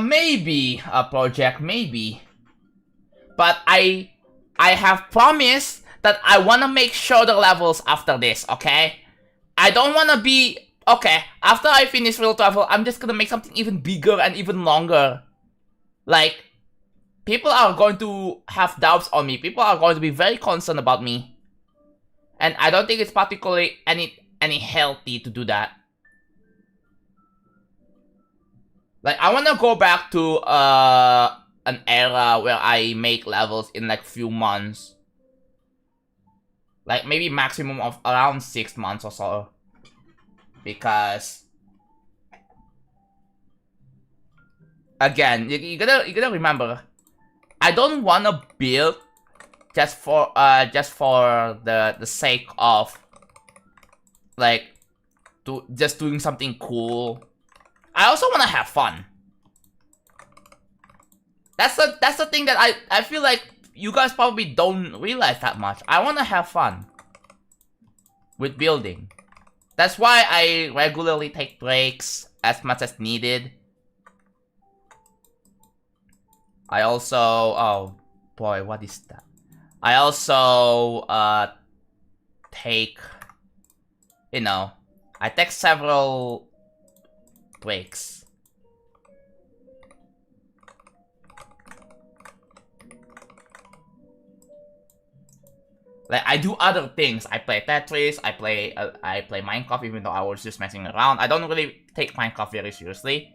Maybe a project, maybe. But I have promised that I want to make sure the levels after this, okay? I don't want to be Okay, after I finish Real Travel, I'm just gonna make something even bigger and even longer. Like, people are going to have doubts on me. People are going to be very concerned about me. And I don't think it's particularly any healthy to do that. Like, I wanna go back to an era where I make levels in like few months. Like maybe maximum of around 6 months or so. Because again, you gotta remember, I don't wanna build just for the sake of like just doing something cool. I also wanna have fun. That's the thing that I feel like you guys probably don't realize that much. I wanna have fun with building. That's why I regularly take breaks as much as needed. I also, oh boy, what is that? I also take, you know, I take several breaks. Like, I do other things. I play Tetris, I play Minecraft, even though I was just messing around. I don't really take Minecraft very seriously.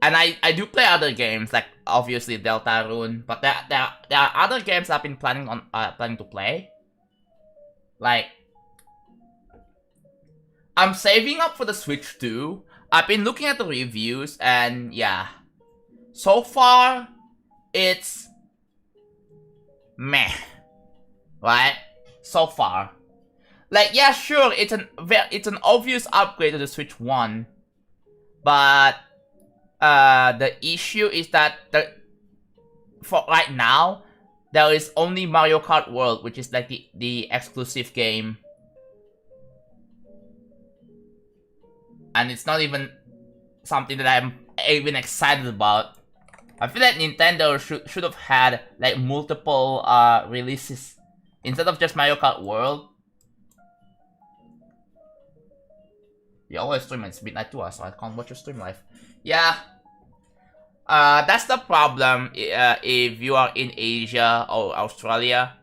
And I do play other games, like obviously Deltarune, but there are other games I've been planning to play. Like, I'm saving up for the Switch too. I've been looking at the reviews, and yeah, so far it's meh. Right? So far. Like, yeah, sure, it's an obvious upgrade to the Switch 1. But the issue is that for right now, there is only Mario Kart World, which is like the exclusive game. And it's not even something that I'm even excited about. I feel like Nintendo should have had like multiple releases instead of just Mario Kart World. You always stream at midnight to us, so I can't watch your stream live. Yeah. That's the problem if you are in Asia or Australia.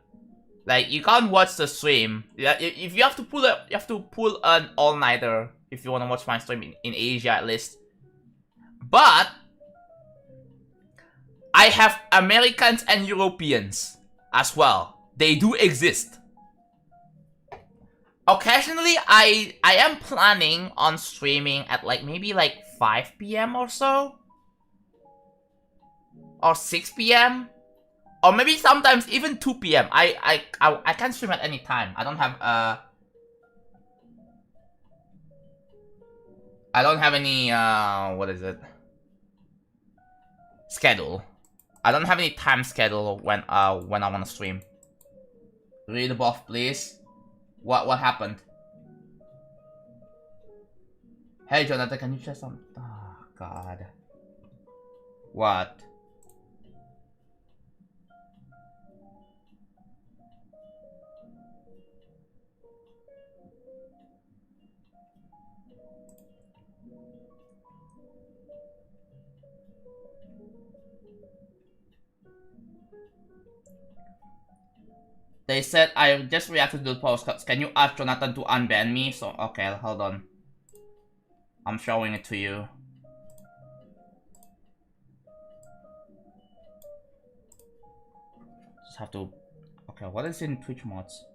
Like, you can't watch the stream. If you have to pull an all-nighter if you want to watch my stream in Asia at least. But I have Americans and Europeans as well. They do exist. Occasionally, I am planning on streaming at like maybe like 5 PM or so. Or 6 PM. Or maybe sometimes even 2 PM. I can stream at any time. I don't have any what is it? Schedule. I don't have any time schedule when I wanna stream. Read above, please. What happened? Hey Jonathan, can you share some? Oh God. What? They said I just reacted to the postcards. Can you ask Jonathan to unban me? So, okay, hold on. I'm showing it to you. Just have to... Okay, what is in Twitch mods?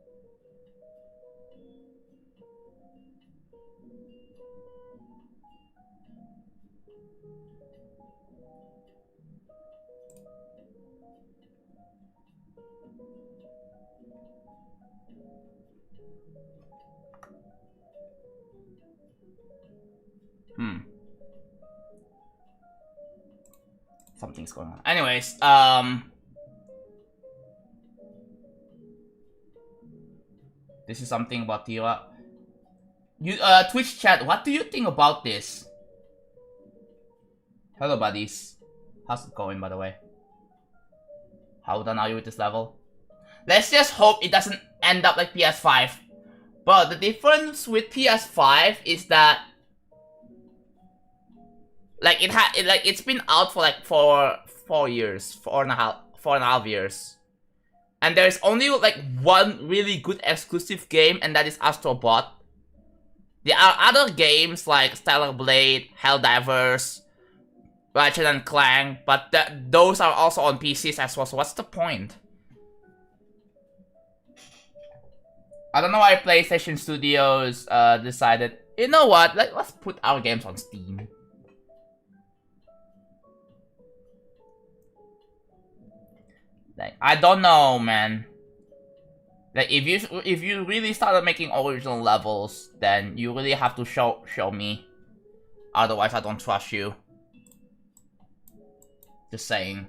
Something's going on. Anyways, this is something about Tira. You, Twitch chat, what do you think about this? Hello, buddies. How's it going, by the way? How done are you with this level? Let's just hope it doesn't end up like PS5. But the difference with PS5 is that like it's been out for like 4 years, 4.5 years. And there's only like one really good exclusive game, and that is Astro Bot. There are other games like Stellar Blade, Helldivers, Ratchet and Clank, but those are also on PCs as well, so what's the point? I don't know why PlayStation Studios decided, you know what, let's put our games on Steam. Like, I don't know, man. Like, if you really started making original levels, then you really have to show me. Otherwise, I don't trust you. Just saying.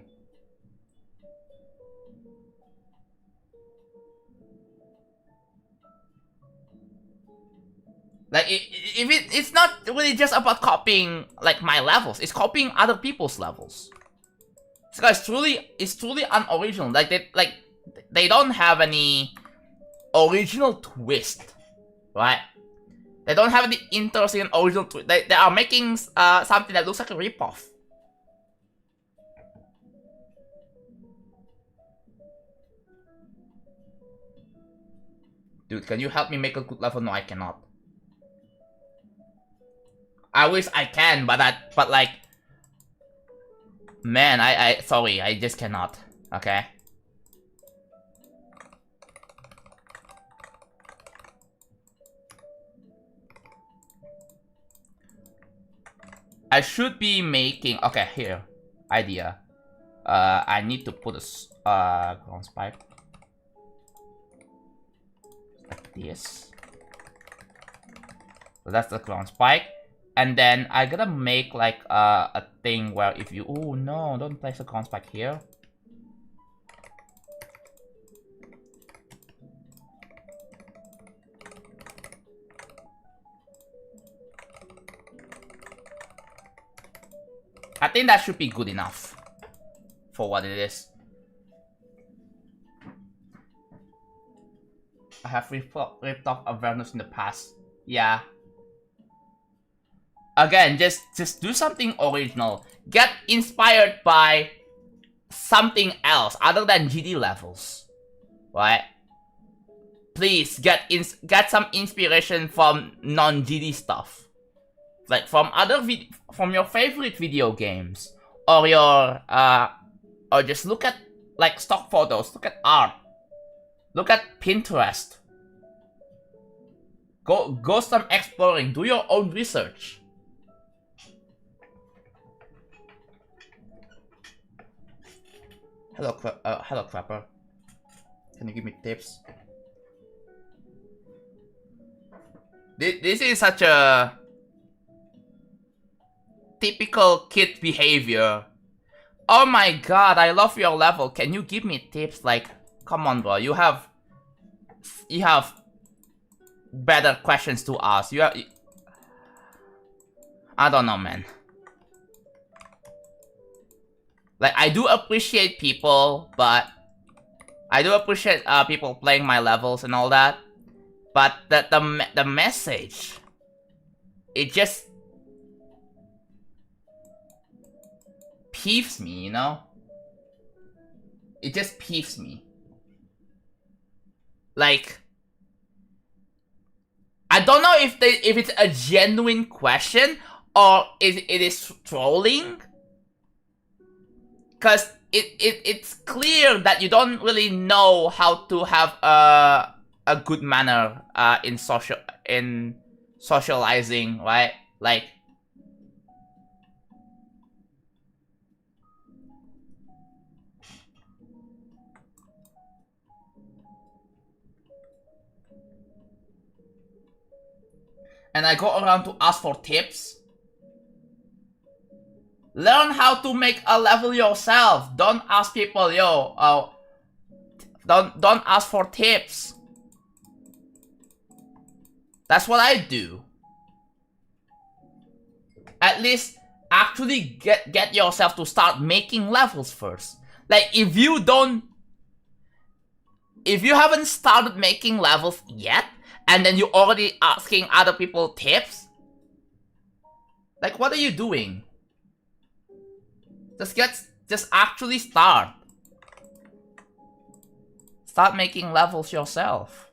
Like, it's not really just about copying like my levels. It's copying other people's levels. It's truly unoriginal. Like they don't have any original twist, right? They don't have any interesting original twist. They are making something that looks like a ripoff. Dude, can you help me make a good level? No, I cannot. I wish I can, but like, man, sorry, I just cannot. Okay. I should be making, okay, here, idea. I need to put a ground spike like this. So that's the ground spike. And then I gotta make like a thing where if you, oh no, don't place a ground spike here. I think that should be good enough for what it is. I have ripped off Avernus in the past. Yeah. Again, just do something original. Get inspired by something else other than GD levels, right? Please get some inspiration from non-GD stuff, like from from your favorite video games, or your or just look at like stock photos, look at art, look at Pinterest. Go some exploring, do your own research. Hello, hello, Crapper. Can you give me tips? This is such a typical kid behavior. Oh my god, I love your level. Can you give me tips? Like, come on, bro. You have better questions to ask. I don't know, man. Like, I do appreciate people, but I do appreciate people playing my levels and all that. But the message, it just peeves me, you know? It just peeves me. Like, I don't know if it's a genuine question or it is trolling. Cause it's clear that you don't really know how to have a good manner in socializing, right? Like, and I go around to ask for tips. Learn how to make a level yourself. Don't ask people, yo, don't ask for tips. That's what I do. At least actually get yourself to start making levels first. Like, if you haven't started making levels yet, and then you're already asking other people tips? Like, what are you doing? Just actually start. Start making levels yourself.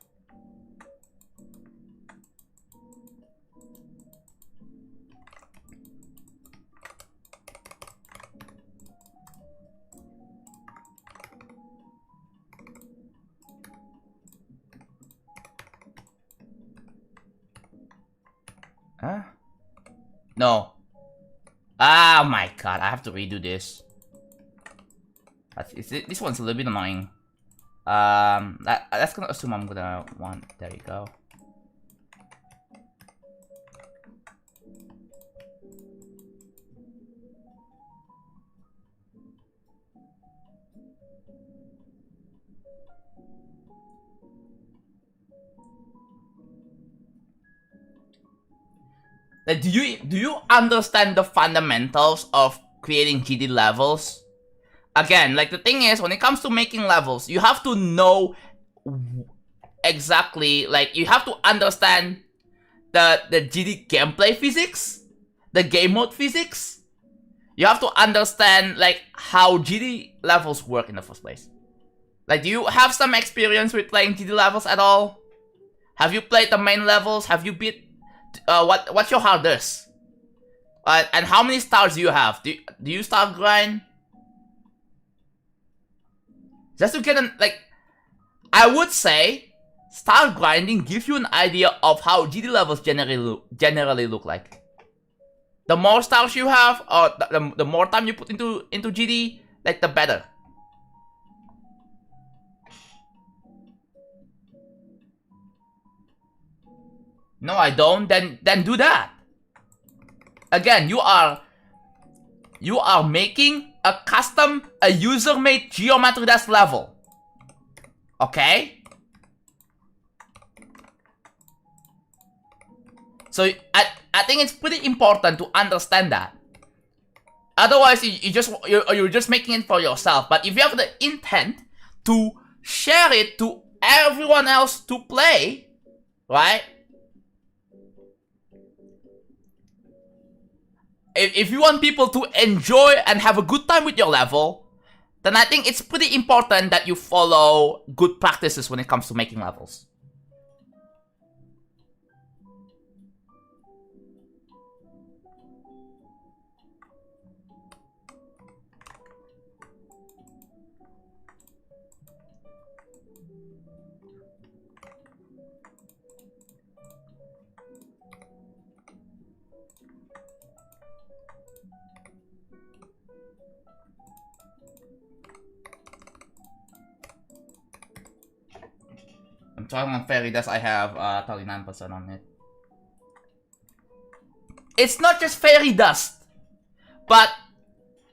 Huh? No. Oh my god, I have to redo this. This one's a little bit annoying. That's gonna assume I'm gonna want. There you go. Like, do you understand the fundamentals of creating GD levels? Again, like, the thing is, when it comes to making levels, you have to know exactly, like, you have to understand the GD gameplay physics, the game mode physics. You have to understand, like, how GD levels work in the first place. Like, do you have some experience with playing GD levels at all? Have you played the main levels? Have you beat... what's your hardest? And how many stars do you have? Do you start grind? Just to get an, like, I would say star grinding gives you an idea of how GD levels generally look like. The more stars you have, or the more time you put into GD, like, the better. No, I don't. Then do that. Again, you are making a custom, a user-made geometry dash level. Okay? So I think it's pretty important to understand that. Otherwise, you're just making it for yourself. But if you have the intent to share it to everyone else to play, right? If you want people to enjoy and have a good time with your level, then I think it's pretty important that you follow good practices when it comes to making levels. I'm talking on Fairy Dust, I have 39% on it. It's not just Fairy Dust, but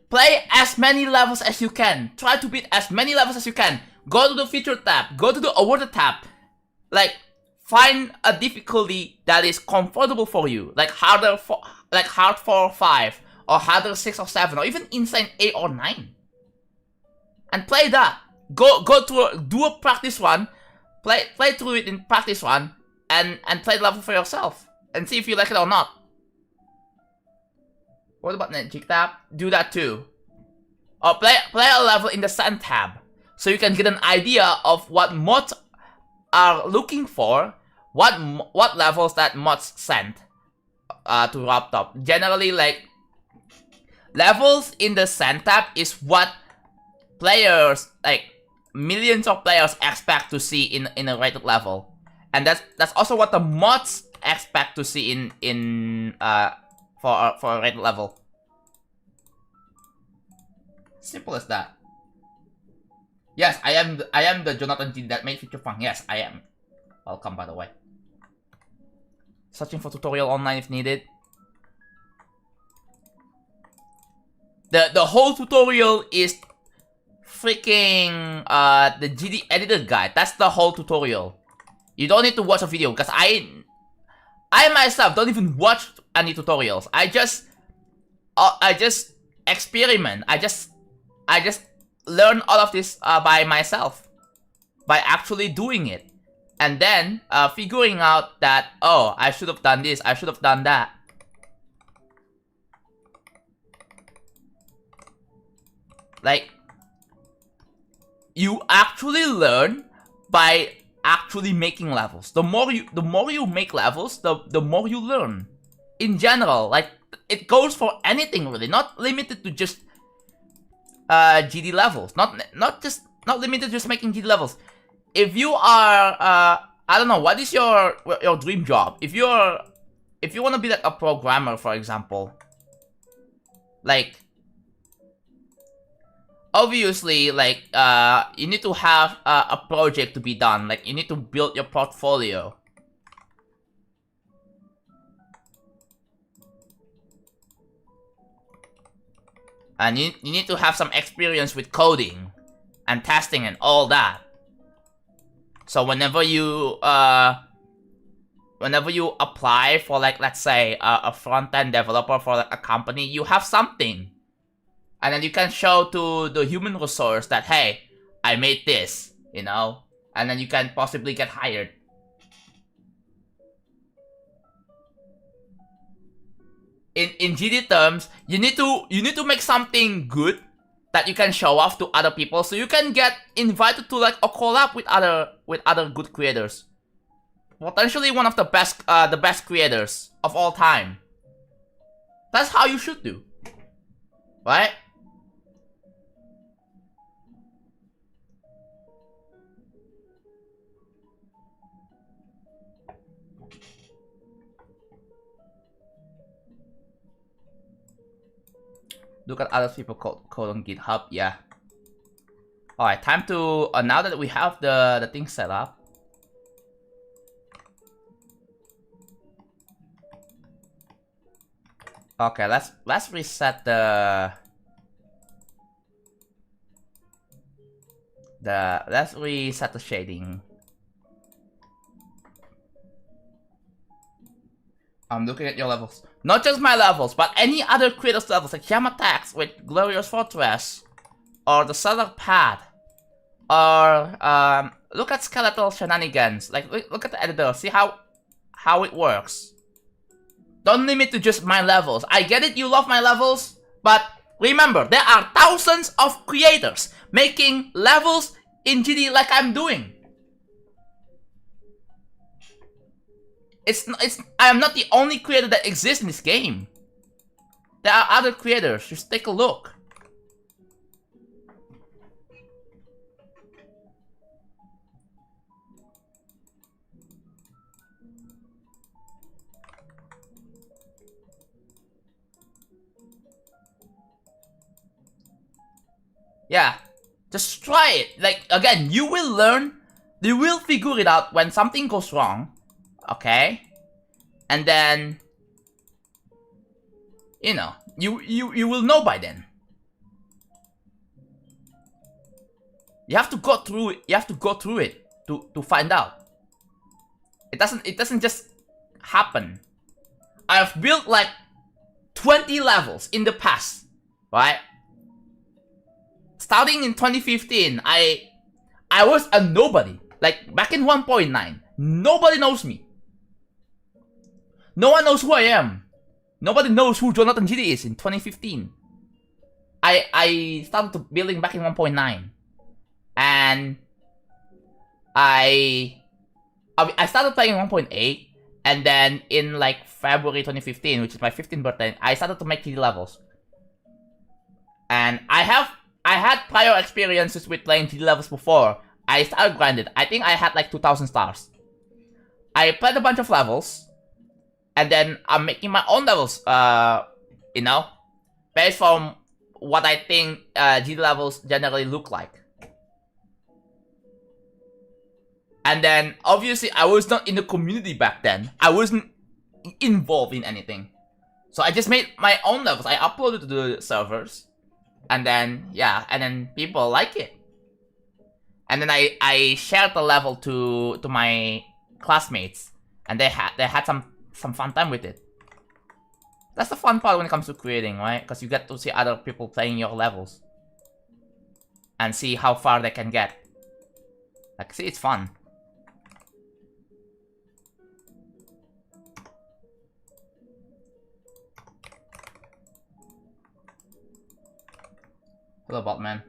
play as many levels as you can. Try to beat as many levels as you can. Go to the feature tab, go to the awarded tab. Like, find a difficulty that is comfortable for you. Like hard 4 or 5, or harder 6 or 7, or even insane 8 or 9. And play that. Go to do a practice run. Play through it in practice run, and play the level for yourself, and see if you like it or not. What about the jig tab? Do that too. Or play a level in the sand tab, so you can get an idea of what mods are looking for, what levels that mods send to laptop. Generally, like, levels in the sand tab is what players, like, millions of players expect to see in a rated level, and that's also what the mods expect to see for a rated level. Simple as that. Yes, I am the JonathanGD that made feature fun. Yes, I am. Welcome, by the way. Searching for tutorial online if needed. The whole tutorial is freaking the GD editor guide. That's the whole tutorial. You don't need to watch a video, because I myself don't even watch any tutorials. I just experiment. I just learn all of this by myself, by actually doing it. And then figuring out that, oh, I should have done this, I should have done that. Like, you actually learn by actually making levels. The more you make levels, the more you learn. In general, like, it goes for anything really, not limited to just GD levels. Not limited to just making GD levels. If you are I don't know, what is your dream job? If you want to be like a programmer, for example, like, obviously, like, you need to have a project to be done. Like, you need to build your portfolio. And you need to have some experience with coding and testing and all that. So whenever you apply for, like, let's say a front-end developer for like a company, you have something. And then you can show to the human resource that, hey, I made this, you know? And then you can possibly get hired. In GD terms, you need to make something good that you can show off to other people, so you can get invited to like a collab with other good creators. Potentially one of the best creators of all time. That's how you should do, right? Look at other people code on GitHub, yeah. Alright, time to, now that we have the thing set up. Okay, let's reset let's reset the shading. I'm looking at your levels. Not just my levels, but any other creators' levels, like Yamatax with Glorious Fortress, or the Solar Pad, or look at Skeletal Shenanigans. Like, look at the editor, see how it works. Don't limit to just my levels. I get it, you love my levels, but remember, there are thousands of creators making levels in GD like I'm doing. I am not the only creator that exists in this game. There are other creators, just take a look. Yeah, just try it. Like, again, you will learn, you will figure it out when something goes wrong. Okay, and then, you know, you will know by then. You have to go through it. You have to go through it to find out. It doesn't just happen. I've built like 20 levels in the past, right? Starting in 2015, I was a nobody. Like, back in 1.9, nobody knows me. No one knows who I am. Nobody knows who JonathanGD is in 2015. I started building back in 1.9. And I started playing 1.8. And then in like February 2015, which is my 15th birthday, I started to make GD levels. And I had prior experiences with playing GD levels before. I started grinding. I think I had like 2,000 stars. I played a bunch of levels. And then I'm making my own levels, you know, based on what I think GD levels generally look like. And then, obviously, I was not in the community back then. I wasn't involved in anything. So I just made my own levels. I uploaded to the servers. And then, yeah, and then people like it. And then I shared the level to my classmates. And they had some fun time with it. That's the fun part when it comes to creating, right? Because you get to see other people playing your levels. And see how far they can get. Like, see, it's fun. Hello, Botman.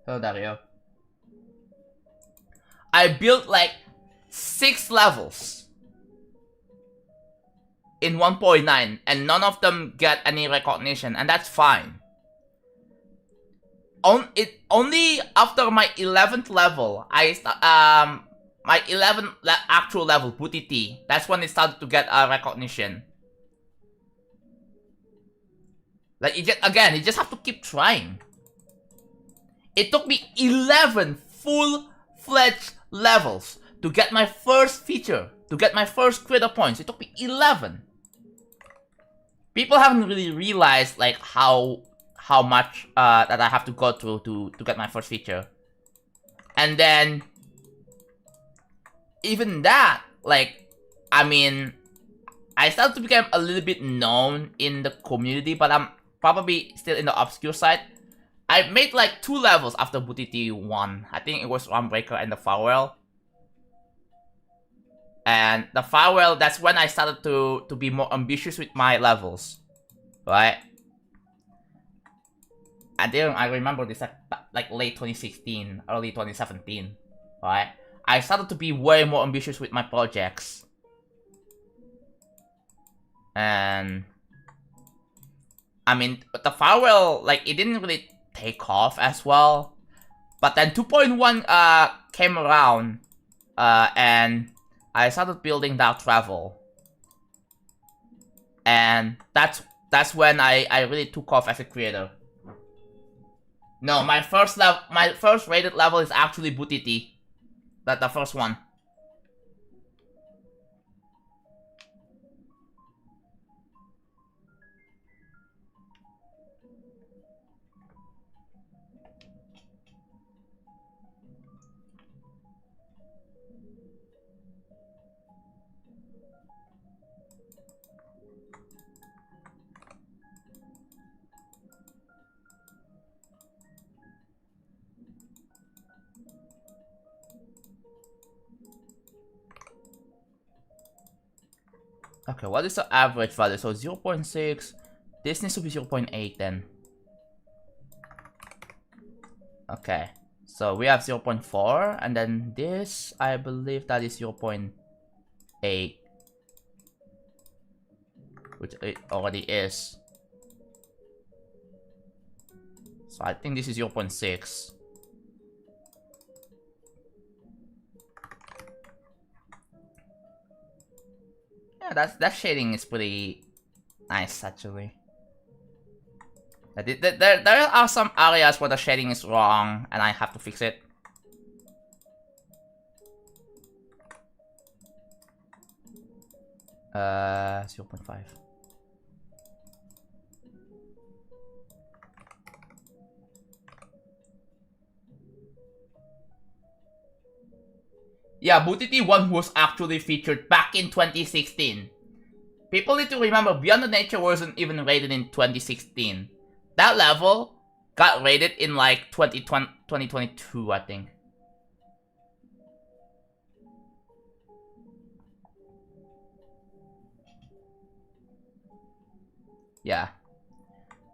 Hello, Dario. I built like 6 levels in 1.9 and none of them get any recognition, and that's fine. Only after my 11th level, my 11th actual level, Booty T, that's when it started to get recognition. Like, you just have to keep trying. It took me 11 full-fledged levels to get my first feature, to get my first creator points. It took me 11. People haven't really realized like how much that I have to go through to get my first feature. And then even that, like, I mean, I started to become a little bit known in the community, but I'm probably still in the obscure side. I made like 2 levels after Booty T 1. I think it was Runbreaker and the Farewell. And the Farewell, that's when I started to be more ambitious with my levels. Right? I remember this like late 2016, early 2017. Right? I started to be way more ambitious with my projects. And I mean, the Farewell, like, it didn't really take off as well. But then 2.1 came around, and I started building Dark Travel. And that's when I really took off as a creator. No, my first rated level is actually Booty T. That's the first one. Okay, what is the average value? So 0.6. This needs to be 0.8 then. Okay. So we have 0.4, and then this, I believe that is 0.8. Which it already is. So I think this is 0.6. Yeah, that shading is pretty nice actually. There are some areas where the shading is wrong and I have to fix it. Uh, 0.5. Yeah, Booty T 1 was actually featured back in 2016. People need to remember, Beyond the Nature wasn't even rated in 2016. That level got rated in like 2022, I think. Yeah.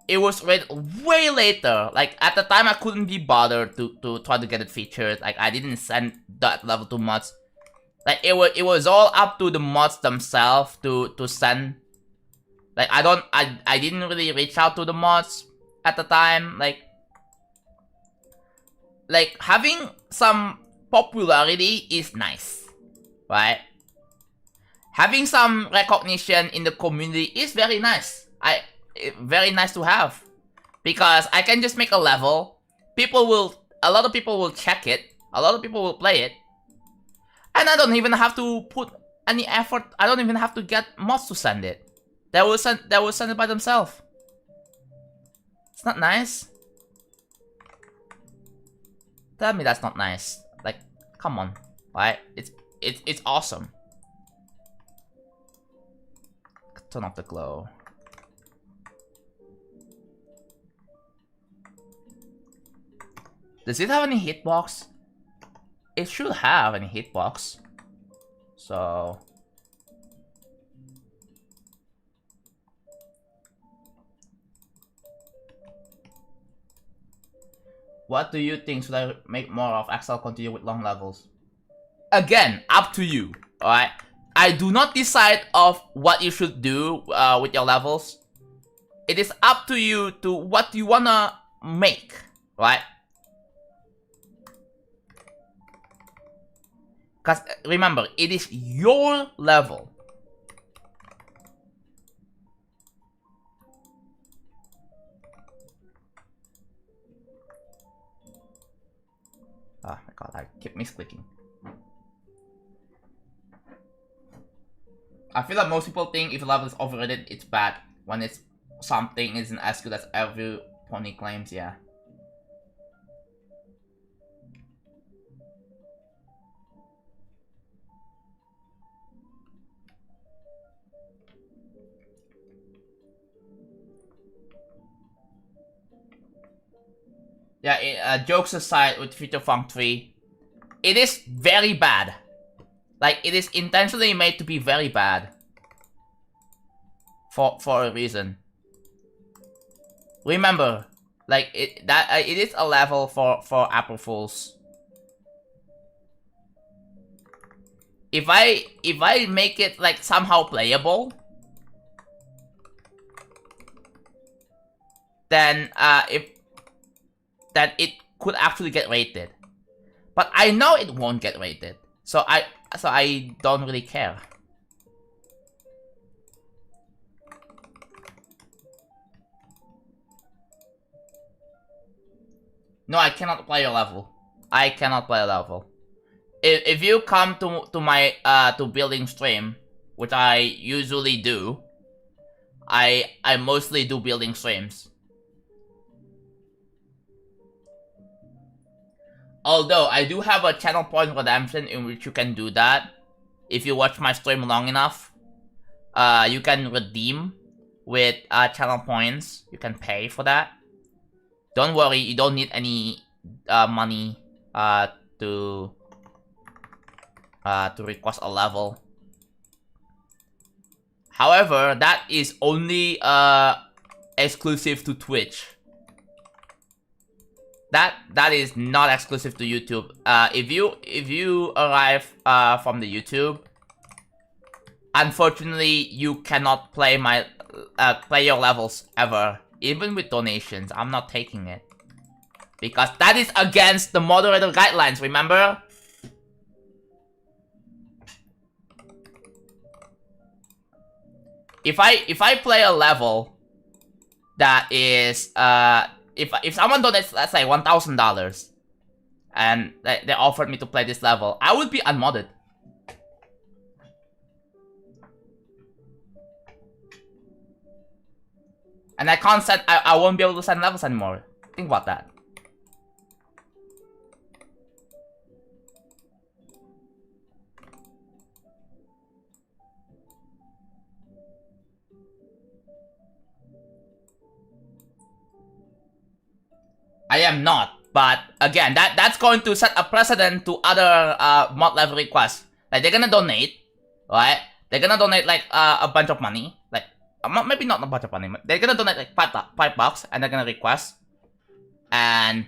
It was rated way later. Like, at the time, I couldn't be bothered to try to get it featured. Like, I didn't send that level to mods. Like, it was all up to the mods themselves to send. Like, I didn't really reach out to the mods at the time. Like, having some popularity is nice, right? Having some recognition in the community is very nice. Very nice to have, because I can just make a level. A lot of people will check it. A lot of people will play it, and I don't even have to put any effort. I don't even have to get mods to send it. They will send it by themselves. It's not nice. Tell me that's not nice. Like, come on, right? It's awesome. Turn off the glow. Does it have any hitbox? It should have any hitbox. So What do you think? Should I make more of Excel continue with long levels? Again, up to you. Alright? I do not decide of what you should do with your levels. It is up to you to what you wanna make. Right? Because remember, it is your level. Oh my god, I keep misclicking. I feel like most people think if a level is overrated, it's bad. When it's something isn't as good as every pony claims, yeah. Yeah, jokes aside with Future Funk 3, it is very bad. Like, it is intentionally made to be very bad. For a reason. Remember, like, it is a level for April Fools. If I make it, like, somehow playable, then, that it could actually get rated. But I know it won't get rated. So I don't really care. No, I cannot play a level. I cannot play a level. If you come to my to building stream, which I usually do, I mostly do building streams. Although, I do have a channel point redemption in which you can do that. If you watch my stream long enough, you can redeem with channel points. You can pay for that. Don't worry, you don't need any money to request a level. However, that is only exclusive to Twitch. That is not exclusive to YouTube. If you arrive from the YouTube, unfortunately you cannot play my play your levels ever, even with donations. I'm not taking it because that is against the moderator guidelines. Remember? If I play a level that is if someone donates, let's say $1,000, and they offered me to play this level, I would be unmodded. And I can't set. I won't be able to send levels anymore. Think about that. I am not, but again, that's going to set a precedent to other mod level requests. Like, they're gonna donate, right? They're gonna donate like a bunch of money, like maybe not a bunch of money. They're gonna donate like $5, and they're gonna request. And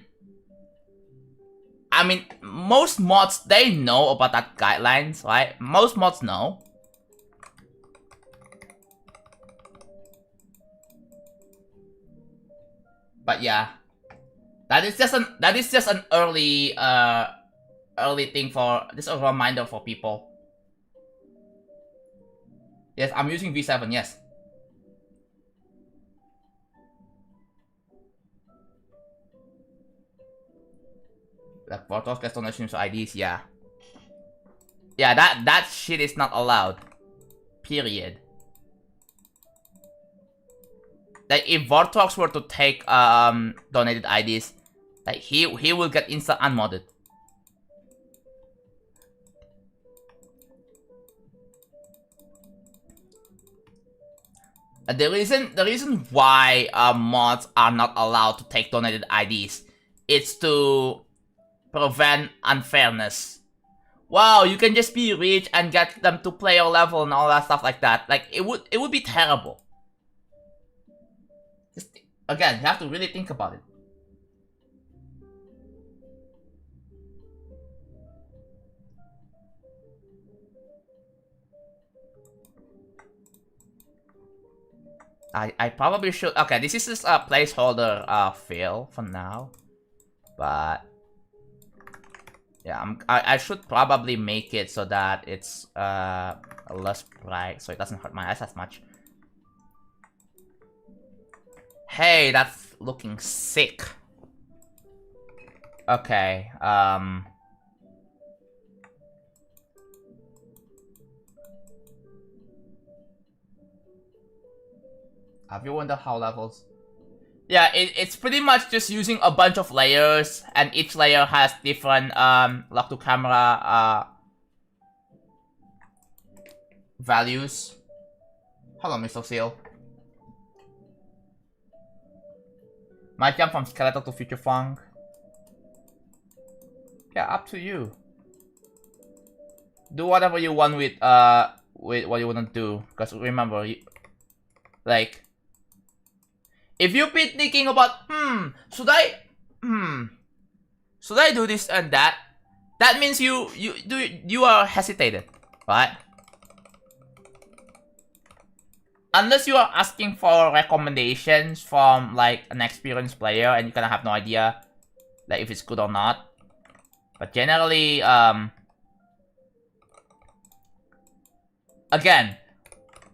I mean, most mods, they know about that guidelines, right? Most mods know. But yeah. That is just an early thing for just a reminder for people. Yes, I'm using V7, yes. Like photos, guest donations, IDs, yeah. Yeah, that shit is not allowed. Period. Like if Vortox were to take donated IDs, like he will get instant unmodded. The reason why mods are not allowed to take donated IDs, it's to prevent unfairness. Wow, you can just be rich and get them to play your level and all that stuff like that. Like it would be terrible. Just again, you have to really think about it. I probably should. Okay, this is just a placeholder fill for now, but yeah, I should probably make it so that it's less bright, so it doesn't hurt my eyes as much. Hey, that's looking sick. Okay, have you wondered how levels? Yeah, it's pretty much just using a bunch of layers, and each layer has different lock to camera values. Hello, Mr. Seal. Might jump from skeletal to future funk. Yeah, up to you. Do whatever you want with what you wanna do. Cause remember, like, if you've been thinking about, should I do this and that? That means you are hesitated, right? Unless you are asking for recommendations from like an experienced player and you kind of have no idea like if it's good or not. But generally, again,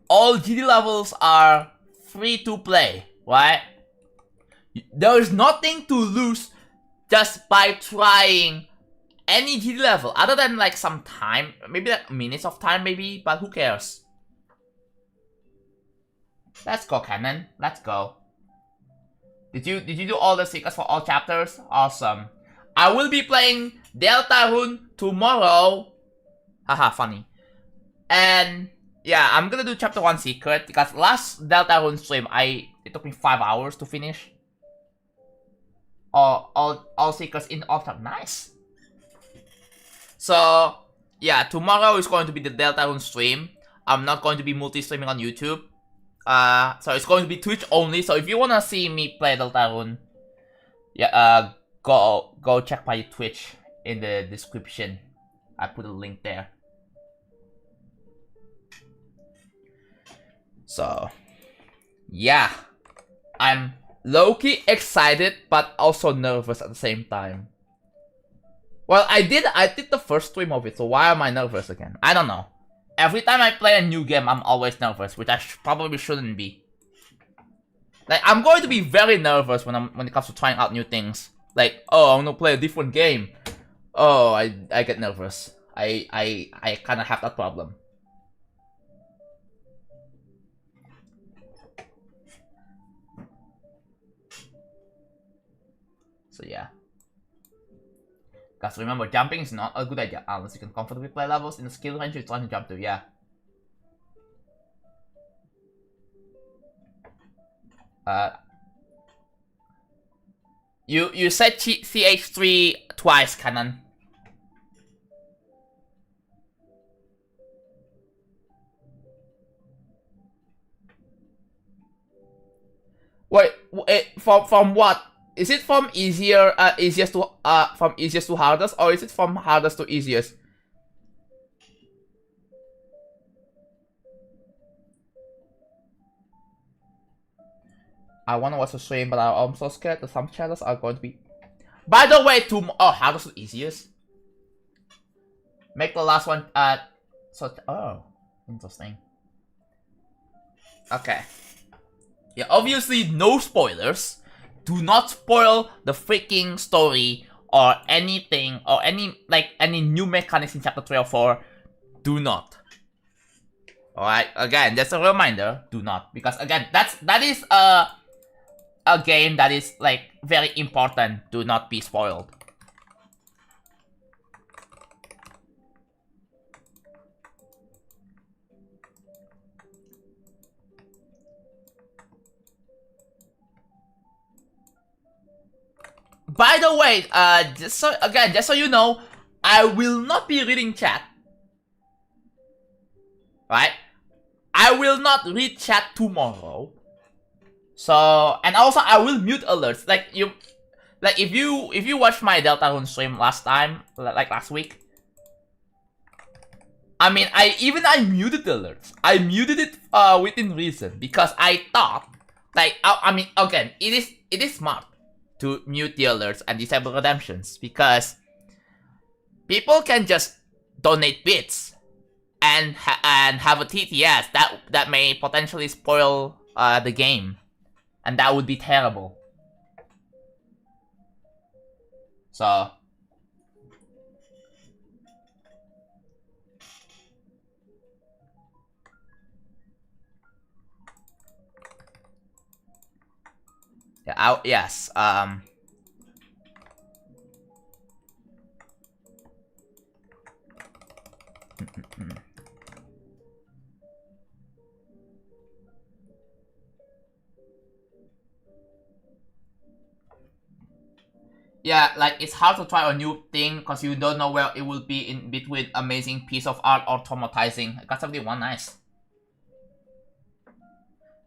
all GD levels are free to play, right? There is nothing to lose just by trying any GD level, other than like some time, maybe like minutes of time, maybe. But who cares? Let's go, Canon. Let's go. Did you do all the secrets for all chapters? Awesome. I will be playing Deltarune tomorrow. Haha, funny. And yeah, I'm gonna do chapter 1 secret because last Deltarune stream it took me 5 hours to finish. All secrets in autumn. Nice. So yeah, tomorrow is going to be the Deltarune stream. I'm not going to be multi-streaming on YouTube. So it's going to be Twitch only. So if you wanna see me play Deltarune, yeah, go check my Twitch in the description. I put a link there. So yeah, I'm low-key excited but also nervous at the same time. Well, I did the first stream of it, so why am I nervous again? I don't know. Every time I play a new game, I'm always nervous, which I probably shouldn't be. Like, I'm going to be very nervous when it comes to trying out new things. Like, oh, I'm gonna play a different game. Oh, I get nervous. I kind of have that problem. So yeah. Because remember, jumping is not a good idea unless you can comfortably play levels in the skill range you're trying to jump to, yeah. You said CH3 twice, Canon. Wait, from what? Is it from easiest to hardest, or is it from hardest to easiest? I wanna watch the stream, but I'm so scared that some channels are going to be. By the way, hardest to easiest. Make the last one interesting. Okay. Yeah, obviously no spoilers. Do not spoil the freaking story or anything or any new mechanics in chapter 3 or 4. Do not. Alright, again, just a reminder, do not. Because again, that is a game that is like very important to not be spoiled. By the way, just so you know, I will not be reading chat. Right? I will not read chat tomorrow. So, and also I will mute alerts. Like if you watched my Deltarune stream last time, like last week, I mean, I muted the alerts. I muted it within reason because I thought, like, I mean, again, it is smart to mute the alerts and disable redemptions because people can just donate bits and have a TTS that may potentially spoil the game, and that would be terrible. So. Yeah, yes, yeah, like, it's hard to try a new thing because you don't know where it will be in between amazing piece of art or traumatizing. I got something one nice.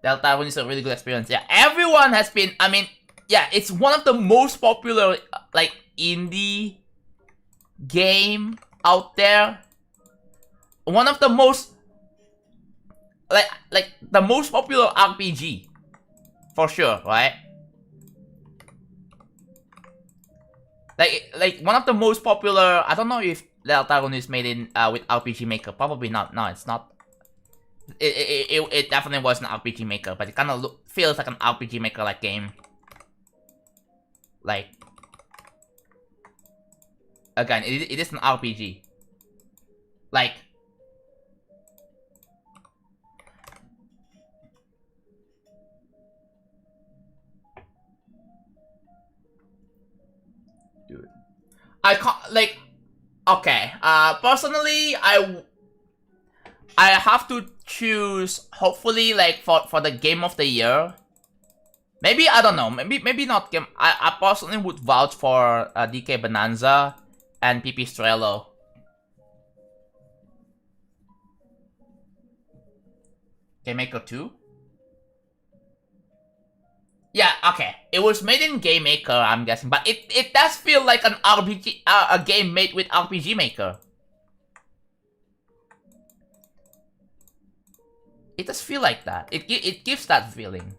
Deltarune is a really good experience. Yeah, everyone has been, I mean, yeah, it's one of the most popular, like, indie game out there. One of the most, like the most popular RPG. For sure, right? Like one of the most popular. I don't know if Deltarune is made in with RPG Maker. Probably not. No, it's not. It definitely was an RPG Maker, but it kind of feels like an RPG Maker like game. Like, again, it is an RPG. Like, dude, I can't, like, okay. Personally, I have to choose, hopefully, like, for the game of the year. Maybe, I don't know, maybe not game. I personally would vouch for DK Bonanza and Pipistrello. Game Maker 2? Yeah, okay. It was made in Game Maker, I'm guessing, but it does feel like an RPG, a game made with RPG Maker. It does feel like that. It gives that feeling.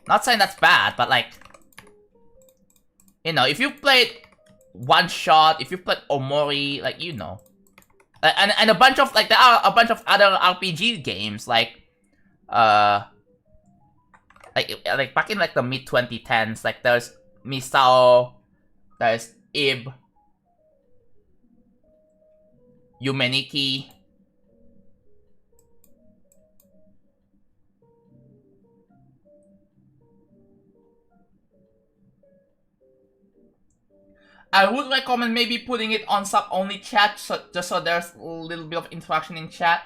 Not saying that's bad, but like, you know, if you played One Shot, if you played Omori, like, you know, and a bunch of, like, there are a bunch of other RPG games like back in, like, the mid 2010s, like, there's Misao, there's Ib, Yumeniki. I would recommend maybe putting it on sub-only chat, just so there's a little bit of interaction in chat.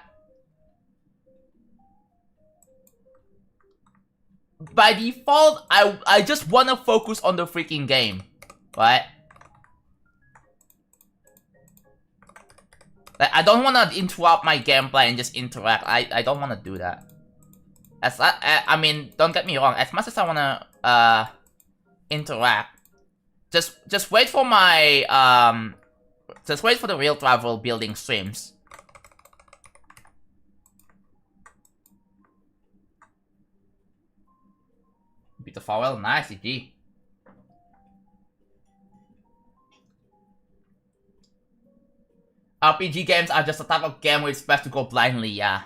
By default, I just want to focus on the freaking game, right? Like, I don't want to interrupt my gameplay and just interact. I don't want to do that. I mean, don't get me wrong. As much as I want to interact, just wait for my just wait for the real travel building streams. Bit of farewell, nice, GG. RPG games are just a type of game where it's best to go blindly, yeah.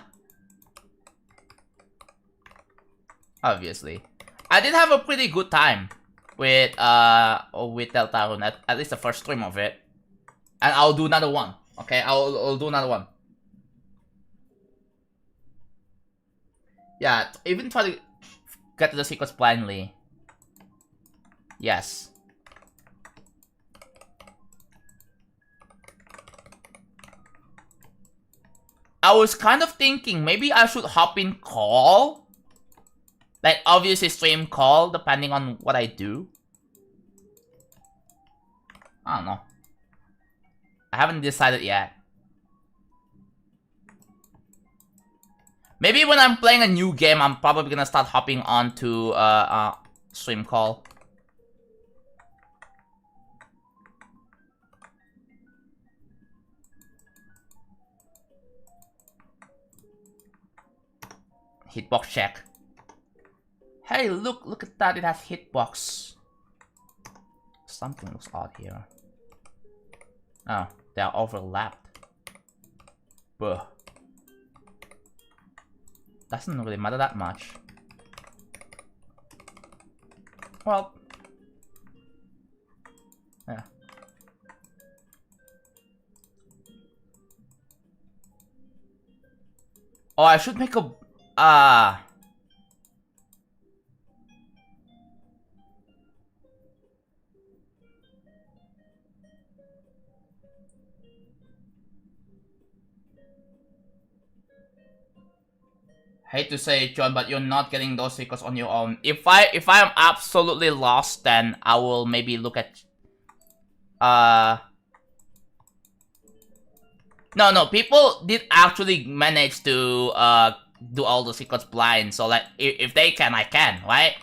Obviously. I did have a pretty good time with Deltarune, at least the first stream of it. And I'll do another one. Okay, I'll do another one. Yeah, even try to get to the secrets blindly. Yes. I was kind of thinking maybe I should hop in call. Like, obviously stream call, depending on what I do. I don't know. I haven't decided yet. Maybe when I'm playing a new game, I'm probably gonna start hopping on to stream call. hitbox check. Hey, look at that, it has hitbox. Something looks odd here. Oh, they are overlapped. Buh. Doesn't really matter that much. Well, yeah. Oh, I should make a hate to say it, John, but you're not getting those secrets on your own. If I am absolutely lost, then I will maybe look at no, people did actually manage to do all the secrets blind, so like if they can, I can, right?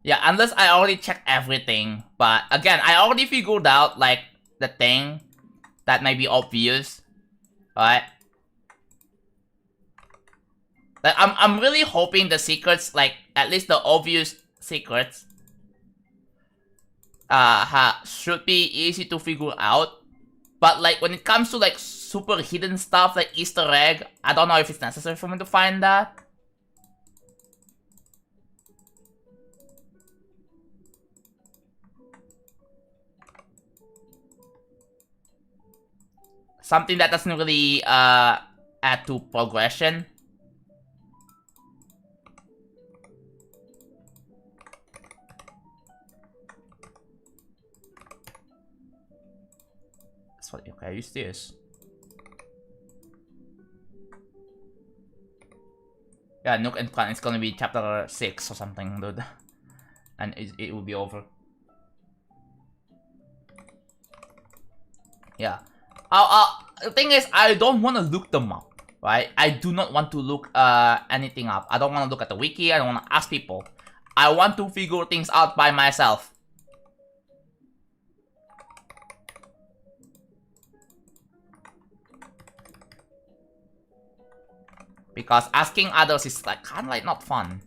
Yeah, unless I already checked everything. But again, I already figured out like the thing that may be obvious, right? Like I'm really hoping the secrets, like at least the obvious secrets, should be easy to figure out. But like when it comes to like super hidden stuff like Easter egg, I don't know if it's necessary for me to find that. Something that doesn't really add to progression. That's what, okay, I use this. Yeah, Nook and Clan is gonna be chapter 6 or something, dude. And it will be over. Yeah. The thing is, I don't want to look them up, right? I do not want to look anything up. I don't want to look at the wiki. I don't want to ask people. I want to figure things out by myself. Because asking others is like kind of like not fun.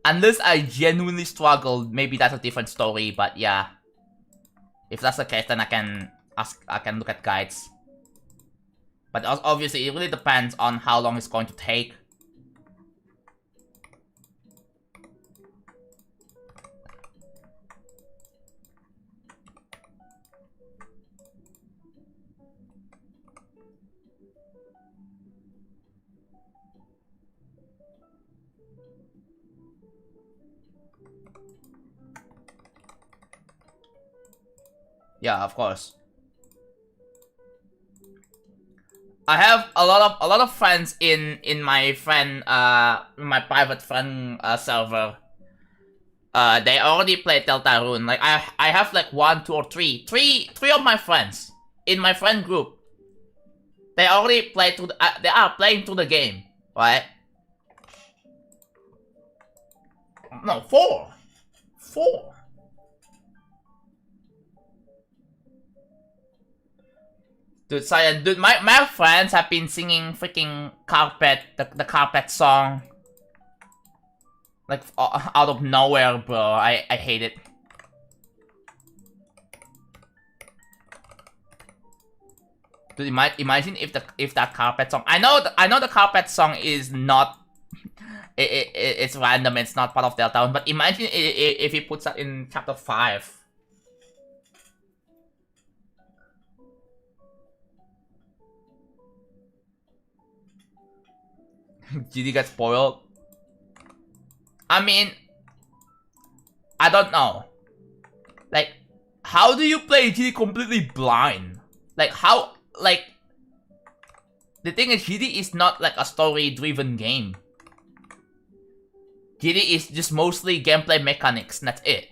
Unless I genuinely struggle, maybe that's a different story. But yeah, if that's the case, then I can look at guides. But obviously, it really depends on how long it's going to take. Yeah, of course. I have a lot of friends in my friend my private friend server. They already played Deltarune. Like I have like 1, 2, or 3 of my friends in my friend group. They already played through. They are playing through the game, right? No, 4. Dude, sorry, dude, my friends have been singing freaking Carpet, the Carpet song. Like, out of nowhere, bro. I hate it. Dude, imagine if that Carpet song... I know the Carpet song is not... it's random, it's not part of Deltarune, but imagine if he puts that in chapter 5. GD gets spoiled. I mean, I don't know. Like, how do you play GD completely blind? Like, how, like, the thing is, GD is not like a story-driven game. GD is just mostly gameplay mechanics, and that's it.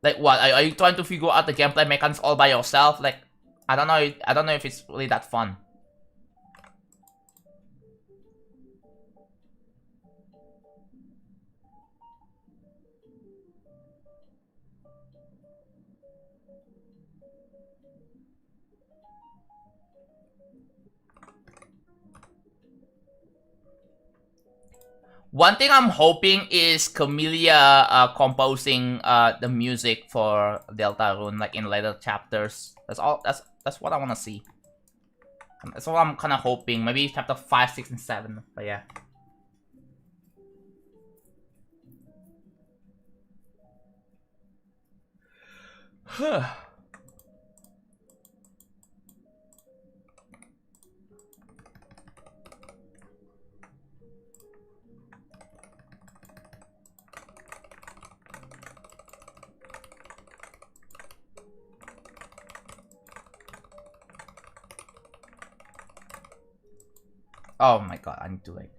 Like, what? Are you trying to figure out the gameplay mechanics all by yourself? Like, I don't know. I don't know if it's really that fun. One thing I'm hoping is Camellia composing the music for Deltarune, like in later chapters. That's all. That's what I want to see. That's what I'm kind of hoping. Maybe chapter 5, 6, and 7. But yeah. Oh my god, I need to like.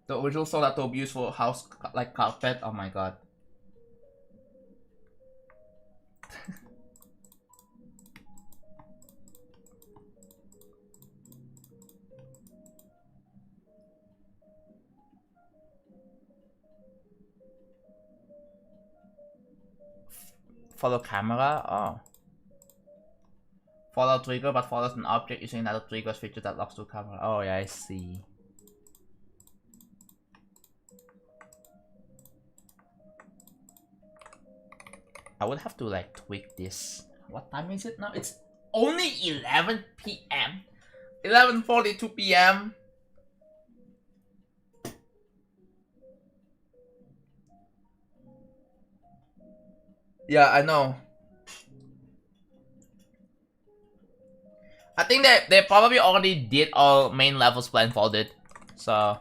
The original saw that to be used for house like carpet. Oh my god. Follow camera? Oh. Follow trigger, but follows an object using another trigger feature that locks to camera. Oh yeah, I see. I would have to like tweak this. What time is it now? It's only 11 p.m. 11:42 p.m. Yeah, I know. I think they probably already did all main levels blindfolded, so.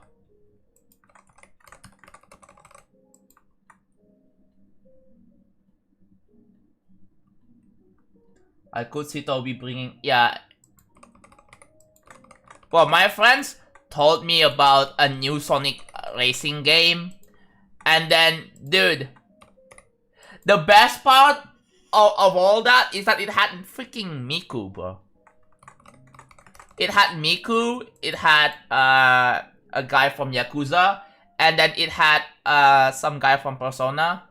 I could see Toby bringing, yeah. Well, my friends told me about a new Sonic racing game, and then, dude, the best part of all that is that it had freaking Miku, bro. It had Miku, it had a guy from Yakuza, and then it had some guy from Persona.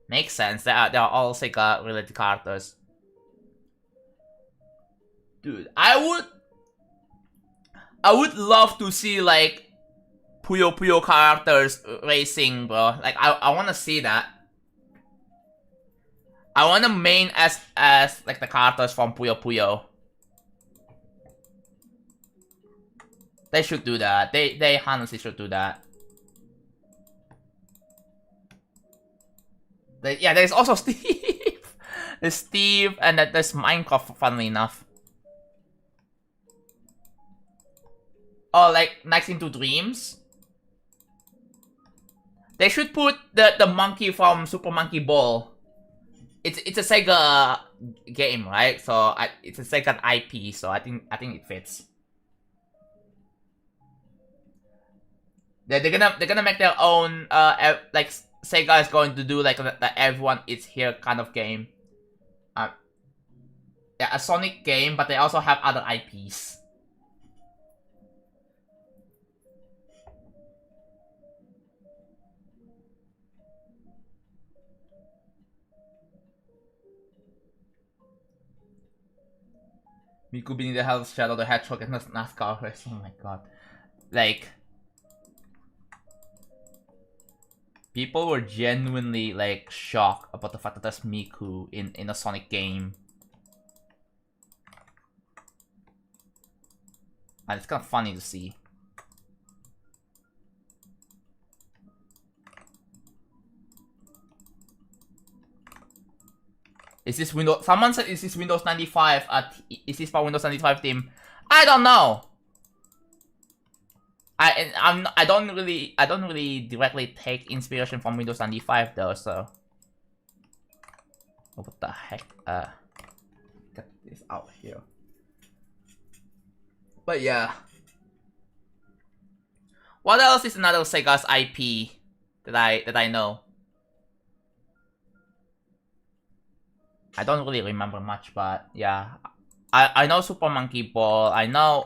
Makes sense. They are all Sega related characters. Dude, I would love to see like Puyo Puyo characters racing, bro. Like I wanna see that. I wanna main as like the characters from Puyo Puyo. They should do that. They honestly should do that. Yeah, there's also Steve. There's Steve, and there's Minecraft, funnily enough. Oh, like Nights into Dreams? They should put the monkey from Super Monkey Ball. It's a Sega game, right? So it's a Sega IP, so I think it fits. They're gonna make their own like Sega is going to do like the everyone is here kind of game. Yeah, a Sonic game, but they also have other IPs. Miku being the Hell's Shadow the Hedgehog and NASCAR race. Oh my god. Like, people were genuinely like shocked about the fact that there's Miku in a Sonic game. And it's kind of funny to see. Is this Windows? Someone said, "Is this Windows 95?" Is this for Windows 95 team? I don't know. I don't really directly take inspiration from Windows 95 though. So, oh, what the heck? Get this out here. But yeah. What else is another Sega's IP that I know? I don't really remember much, but yeah. I know Super Monkey Ball. I know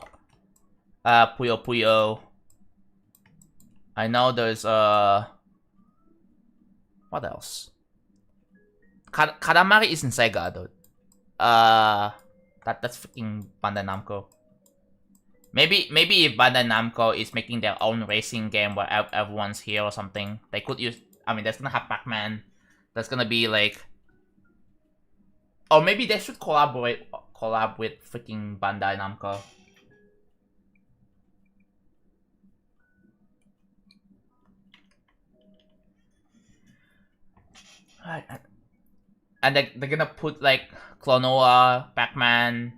Puyo Puyo. I know there's what else? Katamari isn't Sega though. That's freaking Bandai Namco. Maybe if Bandai Namco is making their own racing game where everyone's here or something, they could use. I mean, that's gonna have Pac-Man. That's gonna be like, or maybe they should collab with freaking Bandai Namco. And they're gonna put like Klonoa, Pac-Man.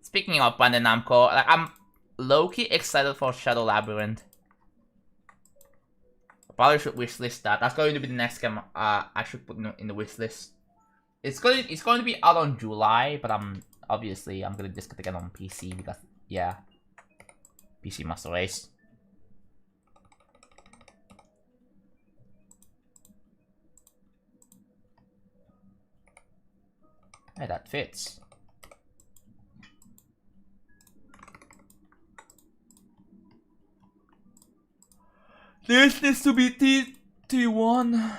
Speaking of Bandai Namco, like, I'm low-key excited for Shadow Labyrinth. I probably should wishlist that. That's going to be the next game I should put in the wishlist. It's going to be out on July, but obviously I'm gonna disc it again on PC because yeah, PC Master Race. Hey, that fits. This needs to be T1.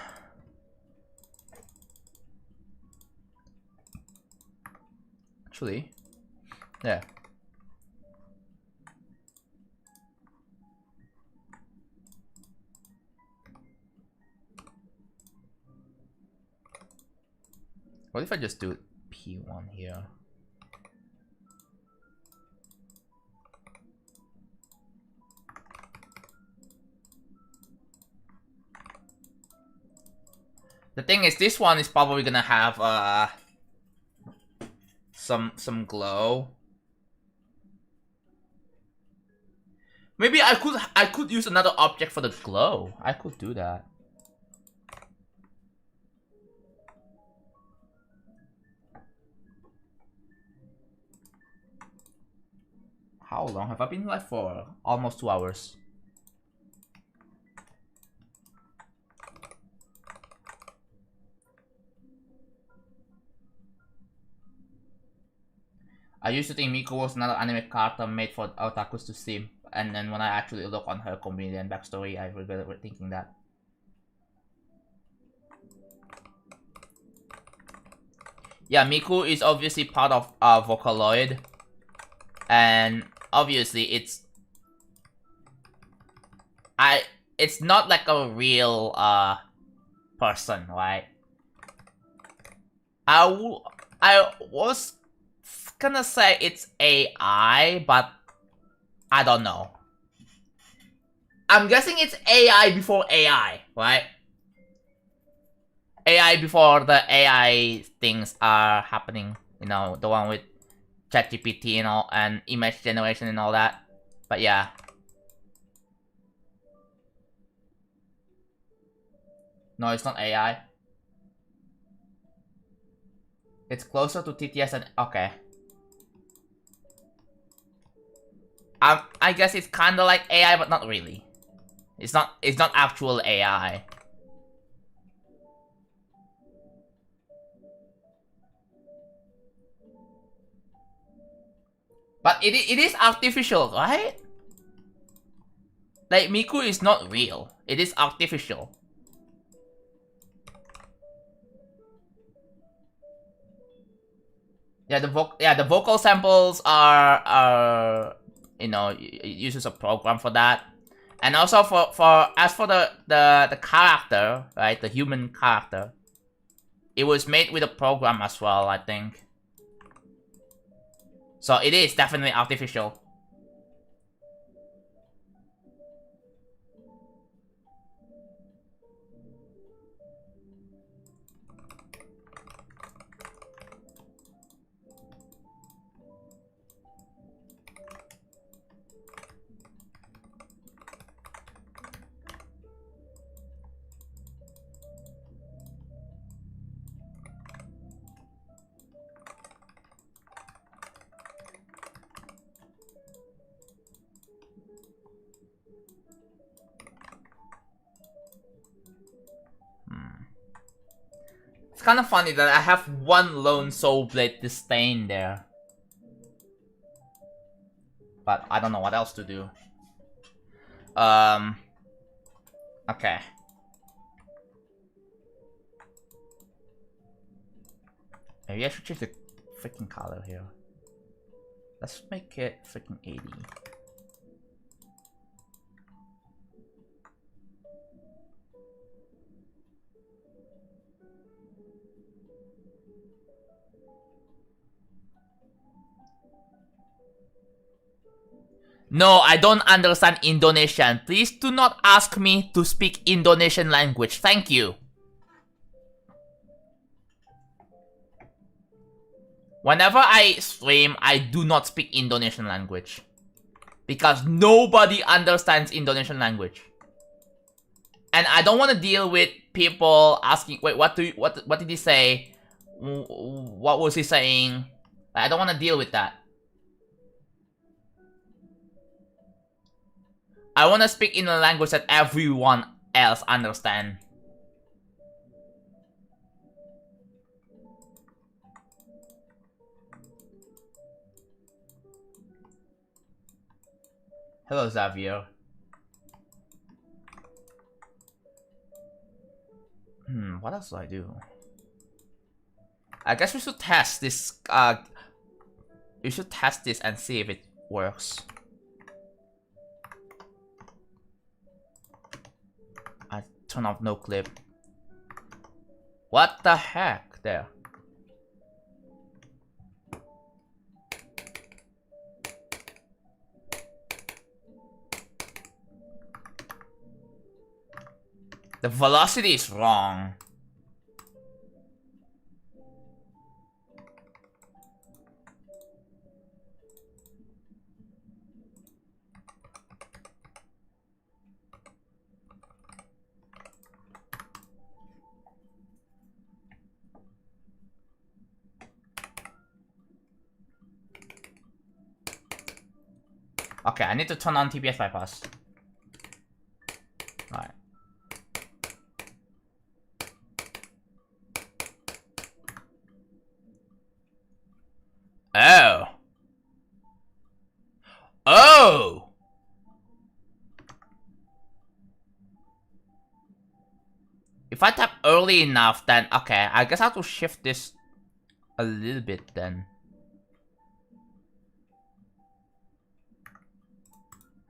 Actually, yeah. What if I just do P1 here? The thing is, this one is probably gonna have some glow. Maybe I could use another object for the glow. I could do that. How long have I been live for? Almost 2 hours. I used to think Miku was another anime character made for otakus to sim, and then when I actually look on her community and backstory, I regret thinking that. Yeah, Miku is obviously part of Vocaloid, and obviously it's not like a real person, right? I was gonna say it's AI, but I don't know. I'm guessing it's AI before AI, right? AI before the AI things are happening. You know, the one with ChatGPT and all, and image generation and all that. But yeah. No, it's not AI. It's closer to TTS and okay. I guess it's kinda like AI, but not really. It's not actual AI. But it is artificial, right? Like, Miku is not real. It is artificial. Yeah, the vocal samples are you know, it uses a program for that. And also as for the character, right, the human character, it was made with a program as well, I think. So it is definitely artificial. kind of funny that I have one lone soul blade disdain there. But I don't know what else to do. Okay. Maybe I should change the freaking color here. Let's make it freaking 80. No, I don't understand Indonesian. Please do not ask me to speak Indonesian language. Thank you. Whenever I stream, I do not speak Indonesian language. Because nobody understands Indonesian language. And I don't want to deal with people asking, wait, what did he say? What was he saying? I don't want to deal with that. I want to speak in a language that everyone else understands. Hello, Xavier. What else do I do? I guess we should test this, we should test this and see if it works. I turn off no clip. What the heck? There. The velocity is wrong. Okay, I need to turn on TPS bypass. Alright. Oh. Oh! If I tap early enough, then okay, I guess I have to shift this a little bit then.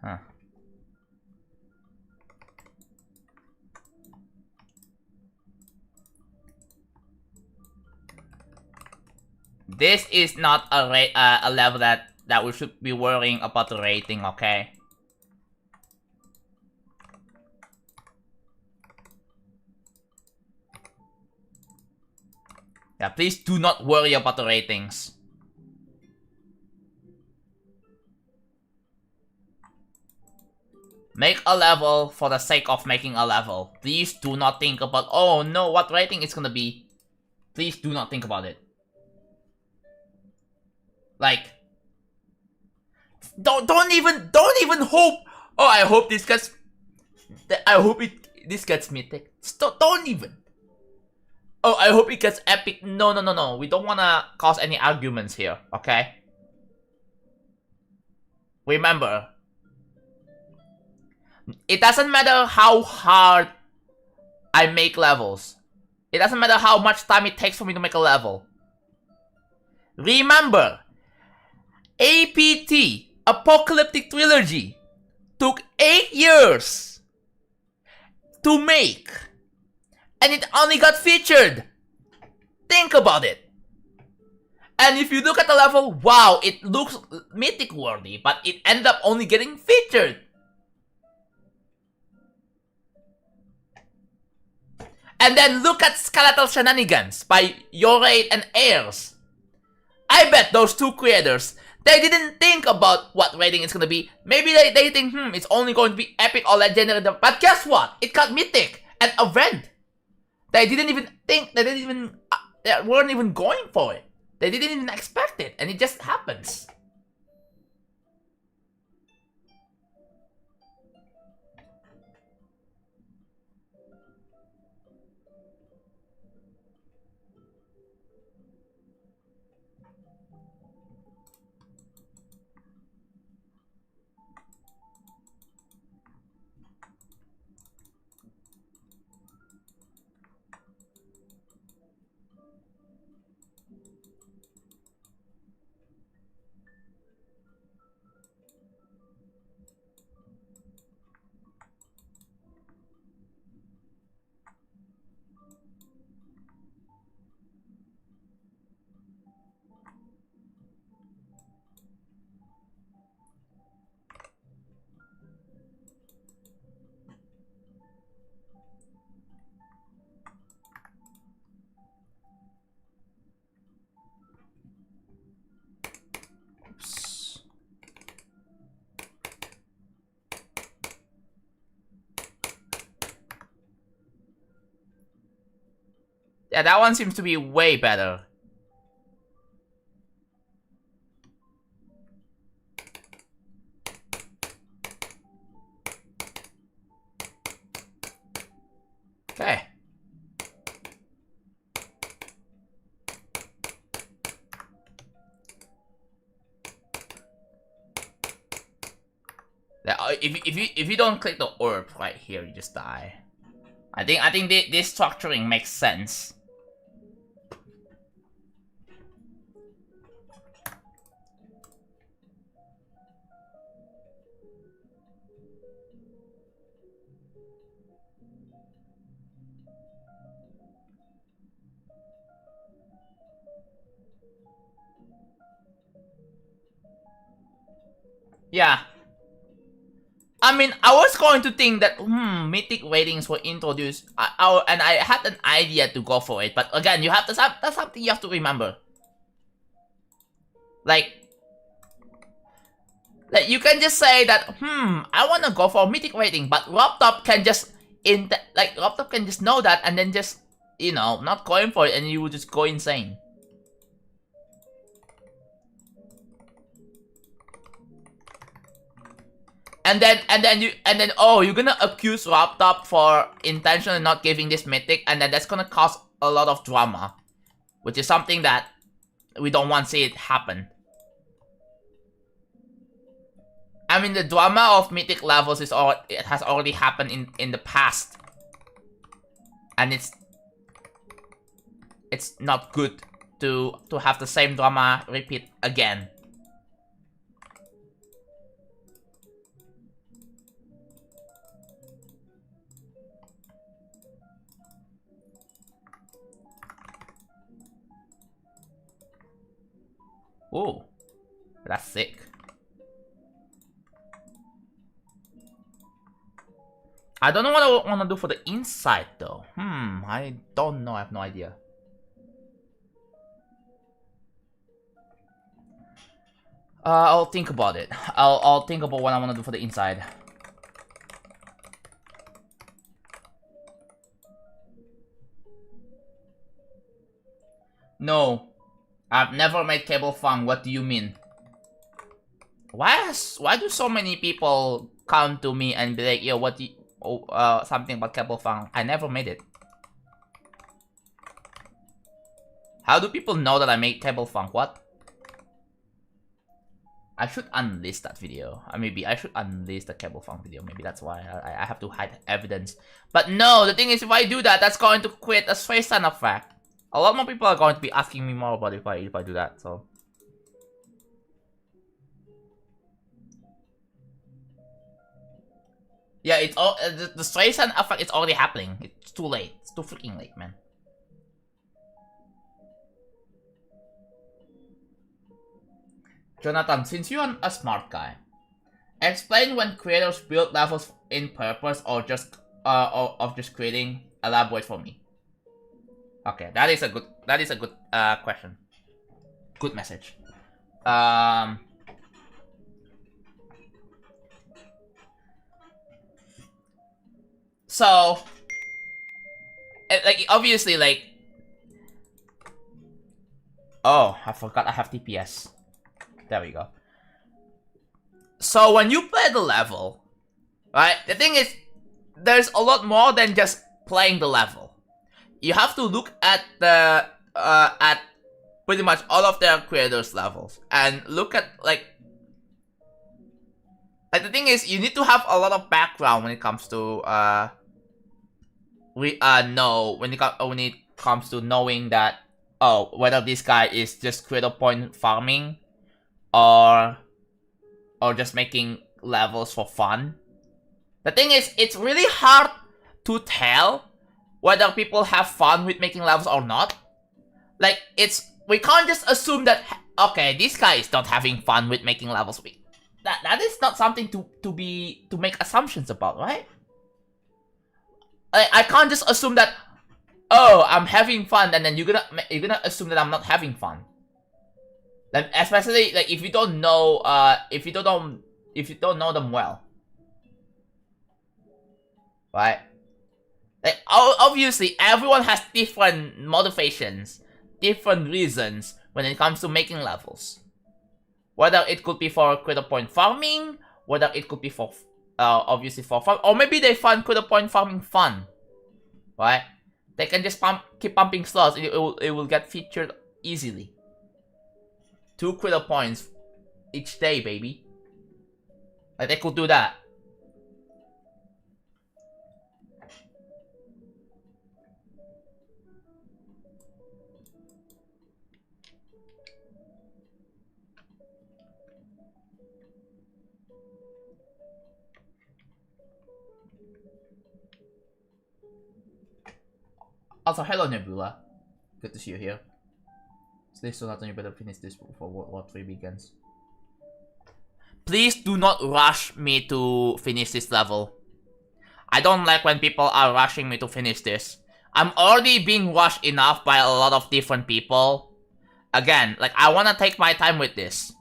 Huh. This is not a level that we should be worrying about the rating, okay? Yeah, please do not worry about the ratings. Make a level for the sake of making a level. Please do not think about, oh no, what rating it's gonna be. Please do not think about it. Like, don't even hope. Oh, I hope this gets. This gets mythic. Don't even. Oh, I hope it gets epic. No. We don't wanna cause any arguments here, okay? Remember, it doesn't matter how hard I make levels. It doesn't matter how much time it takes for me to make a level. Remember, APT, Apocalyptic Trilogy, took 8 years to make. And it only got featured. Think about it. And if you look at the level, wow, it looks mythic worthy, but it ended up only getting featured. And then look at Skeletal Shenanigans by Yorade and Ayers. I bet those two creators, they didn't think about what rating it's gonna be. Maybe they think, it's only going to be epic or legendary. But guess what? It got mythic and event. They didn't even think, they weren't even going for it. They didn't even expect it, and it just happens. Yeah, that one seems to be way better. Okay. If you don't click the orb right here, you just die. I think this structuring makes sense. Yeah. I mean, I was going to think that, mythic ratings were introduced, and I had an idea to go for it, but again, you have to, that's something you have to remember. Like, you can just say that, I want to go for a mythic rating, but Laptop can just, Laptop can just know that, and then just, you know, not going for it, and you will just go insane. And then oh, you're gonna accuse Laptop for intentionally not giving this mythic, and then that's gonna cause a lot of drama, which is something that we don't want to see it happen. I mean, the drama of mythic levels it has already happened in the past, and it's not good to have the same drama repeat again. Ooh, that's sick. I don't know what I want to do for the inside though. I don't know. I have no idea. I'll think about it. I'll think about what I want to do for the inside. No, I've never made cable fun. What do you mean? Why do so many people come to me and be like, yo, what do you, something about cable fun? I never made it. How do people know that I made cable fun? What? I should unlist that video. Maybe I should unlist the cable fun video. Maybe that's why I have to hide evidence. But no, the thing is, if I do that, that's going to create a Streisand effect. A lot more people are going to be asking me more about it if I do that. So. Yeah, it's all the Streisand effect is already happening. It's too late. It's too freaking late, man. Jonathan, since you're a smart guy, explain when creators build levels in purpose or just of just creating. Elaborate for me. Okay, that is a good question. Good message. So, like, obviously, like, oh, I forgot I have TPS. There we go. So when you play the level, right, the thing is, there's a lot more than just playing the level. You have to look at the, at pretty much all of their creators' levels, and look at, like, the thing is, you need to have a lot of background when it comes to, when it comes to knowing that, oh, whether this guy is just creator point farming, or just making levels for fun. The thing is, it's really hard to tell whether people have fun with making levels or not. Like, we can't just assume that, okay, this guy is not having fun with making levels. That is not something to make assumptions about, right? I can't just assume that, oh, I'm having fun, and then you're gonna assume that I'm not having fun. Like, especially, like, if you don't know, if you don't know them well, right? Like, obviously, everyone has different motivations, different reasons when it comes to making levels. Whether it could be for credit point farming, whether it could be for, obviously for fun, or maybe they find credit point farming fun, right? They can just keep pumping slots, and it will get featured easily. 2 credit points each day, baby. Like, they could do that. Also, hello Nebula. Good to see you here. Stay so Jonathan, you better finish this before World War 3 begins. Please do not rush me to finish this level. I don't like when people are rushing me to finish this. I'm already being rushed enough by a lot of different people. Again, like, I wanna take my time with this.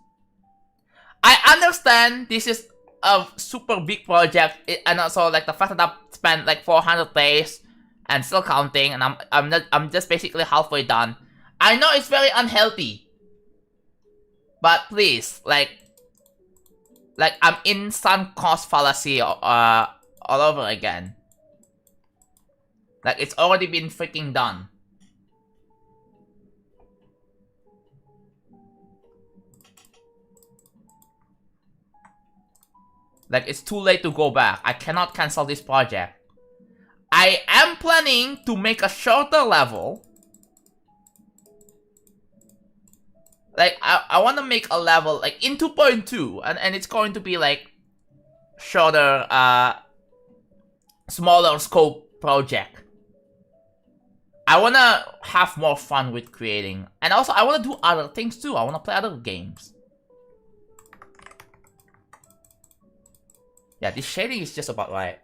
I understand this is a super big project, and also like the fact that I've spent like 400 days and still counting, and I'm just basically halfway done. I know it's very unhealthy, but please, like I'm in sunk cost fallacy all over again. Like, it's already been freaking done. Like, it's too late to go back. I cannot cancel this project. I am planning to make a shorter level. Like, I want to make a level, like, in 2.2, and it's going to be, like, shorter, smaller scope project. I want to have more fun with creating. And also, I want to do other things, too. I want to play other games. Yeah, this shading is just about right.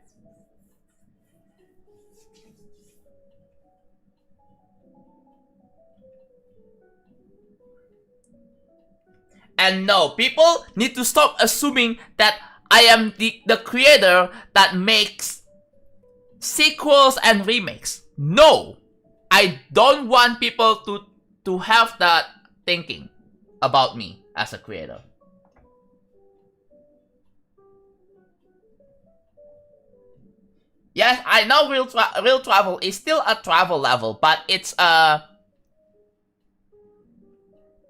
And no, people need to stop assuming that I am the creator that makes sequels and remakes. No! I don't want people to have that thinking about me as a creator. Yes, I know real travel is still a travel level, but it's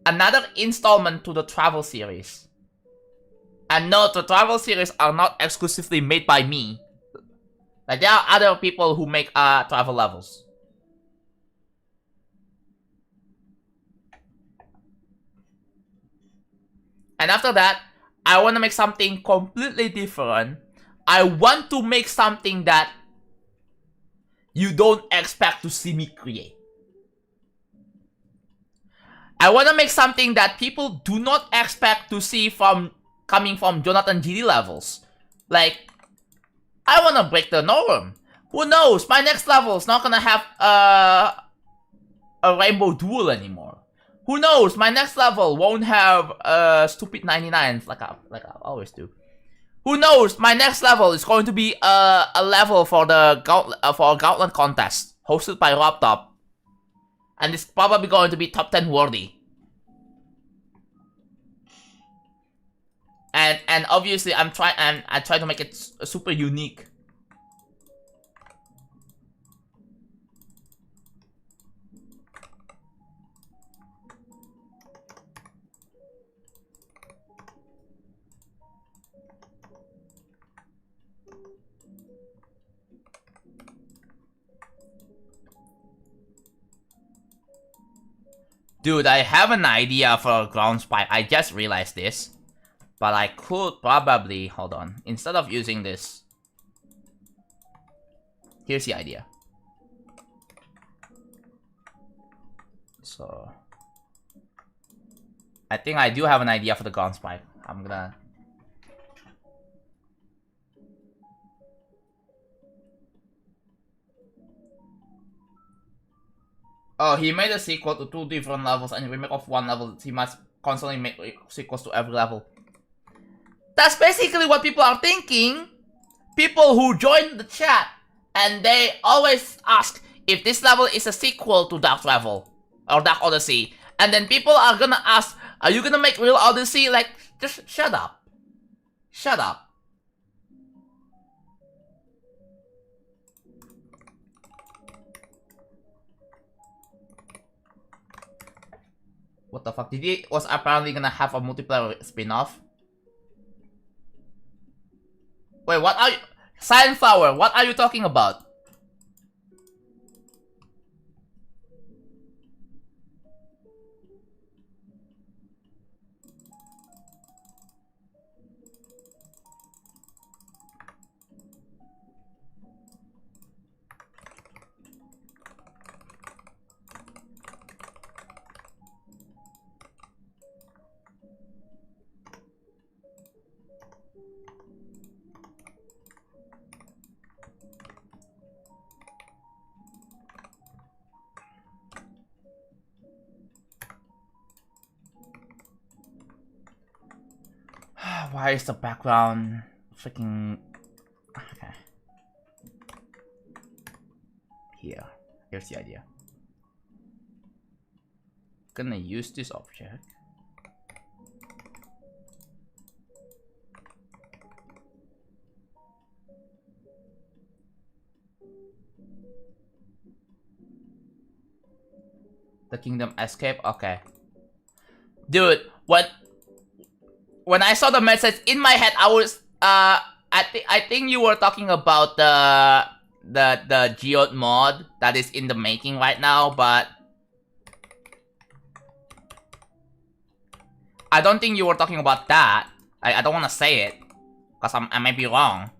another installment to the travel series. And no, the travel series are not exclusively made by me. Like, there are other people who make travel levels. And after that, I want to make something completely different. I want to make something that you don't expect to see me create. I want to make something that people do not expect to see coming from JonathanGD levels. Like, I want to break the norm. Who knows? My next level is not gonna have a rainbow duel anymore. Who knows? My next level won't have stupid 99s like I always do. Who knows? My next level is going to be a level for the Gauntlet contest hosted by Robtop, and it's probably going to be top 10 worthy. And obviously I try to make it super unique. Dude, I have an idea for a ground spike. I just realized this. But I could probably... Hold on. Instead of using this... Here's the idea. So... I think I do have an idea for the ground spike. I'm gonna... Oh, he made a sequel to 2 different levels and a remake of 1 level. He must constantly make sequels to every level. That's basically what people are thinking. People who join the chat And they always ask if this level is a sequel to Dark Level or Dark Odyssey. And then people are gonna ask, are you gonna make Real Odyssey? Like, just shut up. Shut up. What the fuck? Did he was apparently gonna have a multiplayer spin-off? Wait, what are you? Silent Flower, what are you talking about? Why is the background freaking... Okay. Here's the idea. Gonna use this object. The Kingdom Escape? Okay. Dude, when I saw the message in my head, I was I think you were talking about the Geode mod that is in the making right now, but I don't think you were talking about that. I don't want to say it because I might be wrong.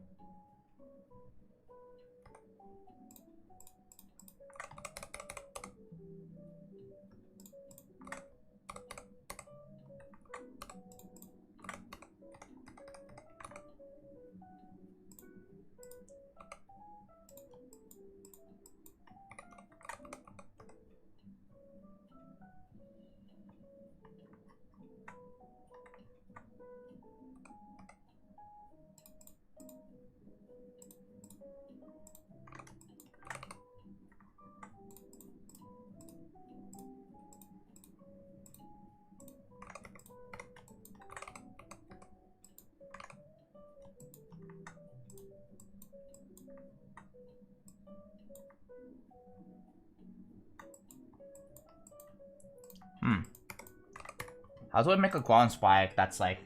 How do I make a ground spike that's like...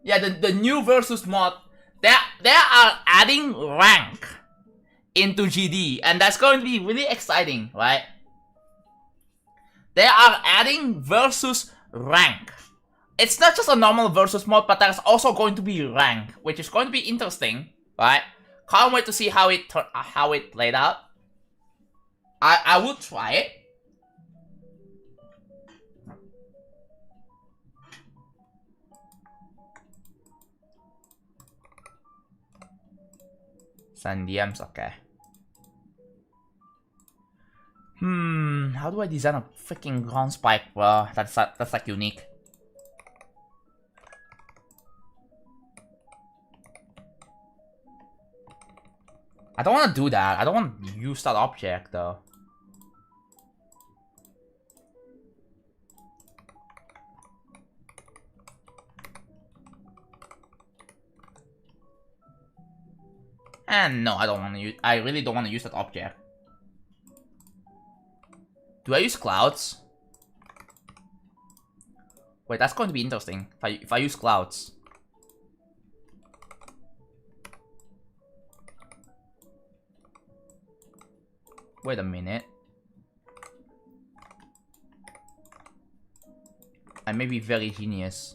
Yeah, the new versus mod, they are adding rank into GD, and that's going to be really exciting, right? They are adding versus rank. It's not just a normal versus mod, but there's also going to be rank, which is going to be interesting, right? Can't wait to see how it played out. I would try it. Sandiams, okay. How do I design a freaking ground spike, bro? That's like unique. I don't want to do that. I don't want to use that object though. And no, I don't want to use. I really don't want to use that object. Do I use clouds? Wait, that's going to be interesting. If I use clouds. Wait a minute. I may be very genius.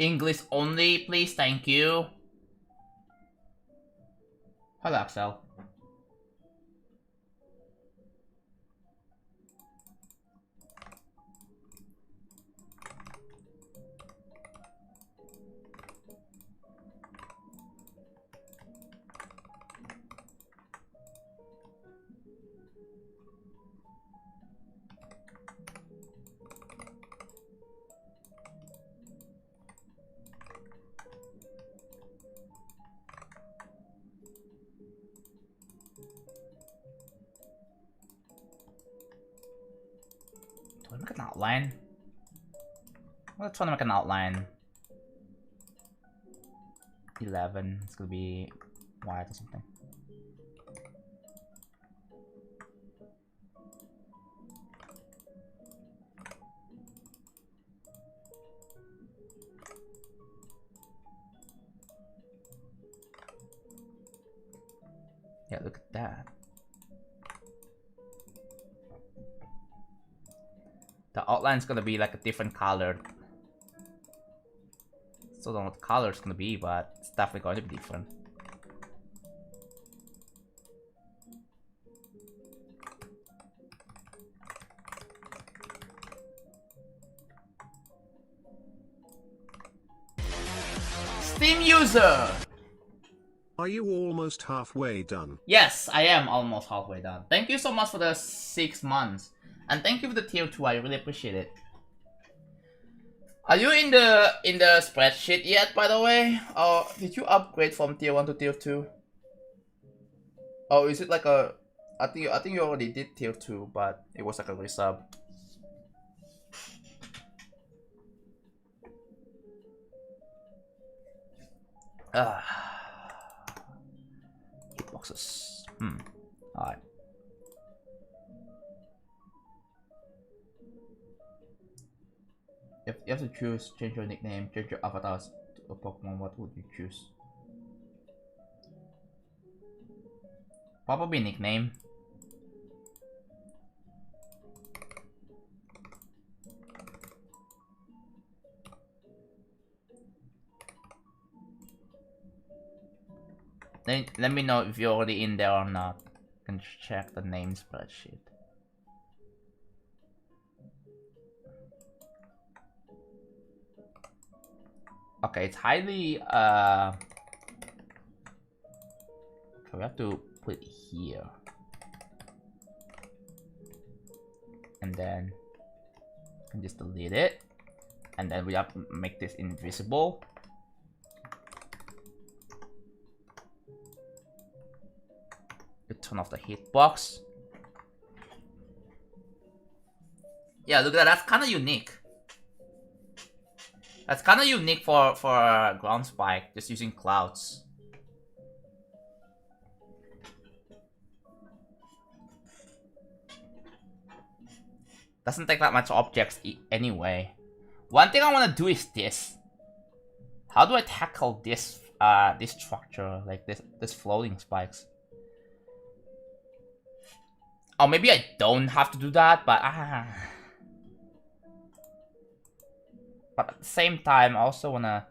English only, please. Thank you. Hello, Axel. Do I make an outline? Let's try to make an outline. 11. It's gonna be white or something. Yeah, look at that. The outline's gonna be like a different color. Still don't know what the color is gonna be, but it's definitely going to be different. Steam user! Are you almost halfway done? Yes, I am almost halfway done. Thank you so much for the 6 months. And thank you for the tier 2, I really appreciate it. Are you in the spreadsheet yet, by the way? Or did you upgrade from tier 1 to tier 2? Oh, is it like a... I think you already did tier 2, but it was like a resub. Hitboxes. Alright. If you have to choose, change your nickname, change your avatars to a Pokemon, what would you choose? Probably nickname. Then let me know if you're already in there or not. I can check the name spreadsheet. Okay, it's highly okay, we have to put it here. And then you can just delete it. And then we have to make this invisible. You turn off the hitbox. Yeah, look at that, that's kinda unique. That's kind of unique for ground spike, just using clouds. Doesn't take that much objects anyway. One thing I want to do is this. How do I tackle this this structure, like this floating spikes? Oh, maybe I don't have to do that, but at the same time, I also wanna...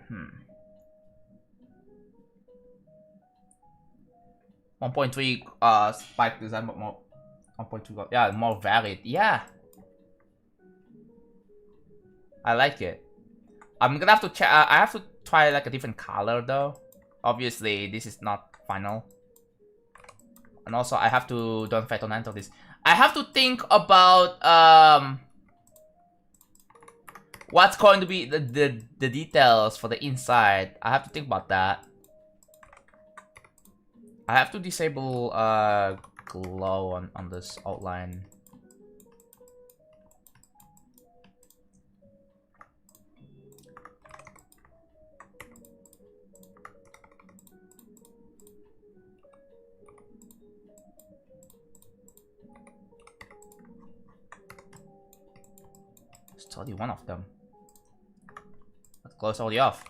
Hmm. 1.3 spike design, but more 1.2. Yeah, more varied. Yeah, I like it. I'm gonna have to check. I have to try like a different color though. Obviously, this is not final. And also, I have to don't enter this. I have to think about what's going to be the details for the inside. I have to think about that. I have to disable glow on this outline. Study one of them. Let's close all the off.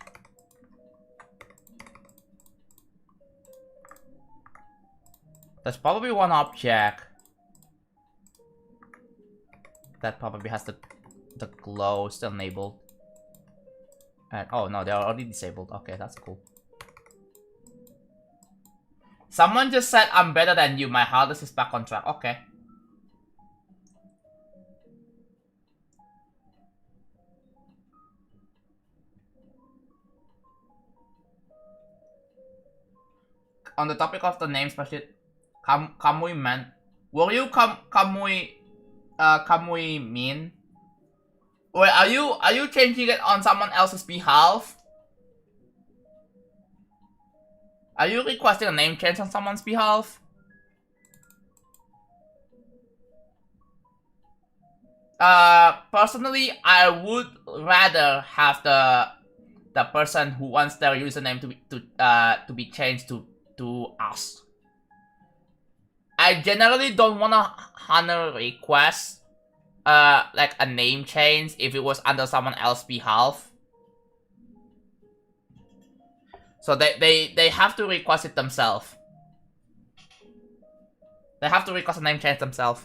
There's probably one object that probably has the glow still enabled. And oh no, they're already disabled. Okay, that's cool. Someone just said I'm better than you. My hardest is back on track. Okay. On the topic of the name special, Kamui man, were you Kamui Min? Wait, are you changing it on someone else's behalf? Are you requesting a name change on someone's behalf? Personally, I would rather have the person who wants their username to be changed to us. I generally don't wanna honor requests like a name change if it was under someone else's behalf. So they have to request it themselves. They have to request a name change themselves.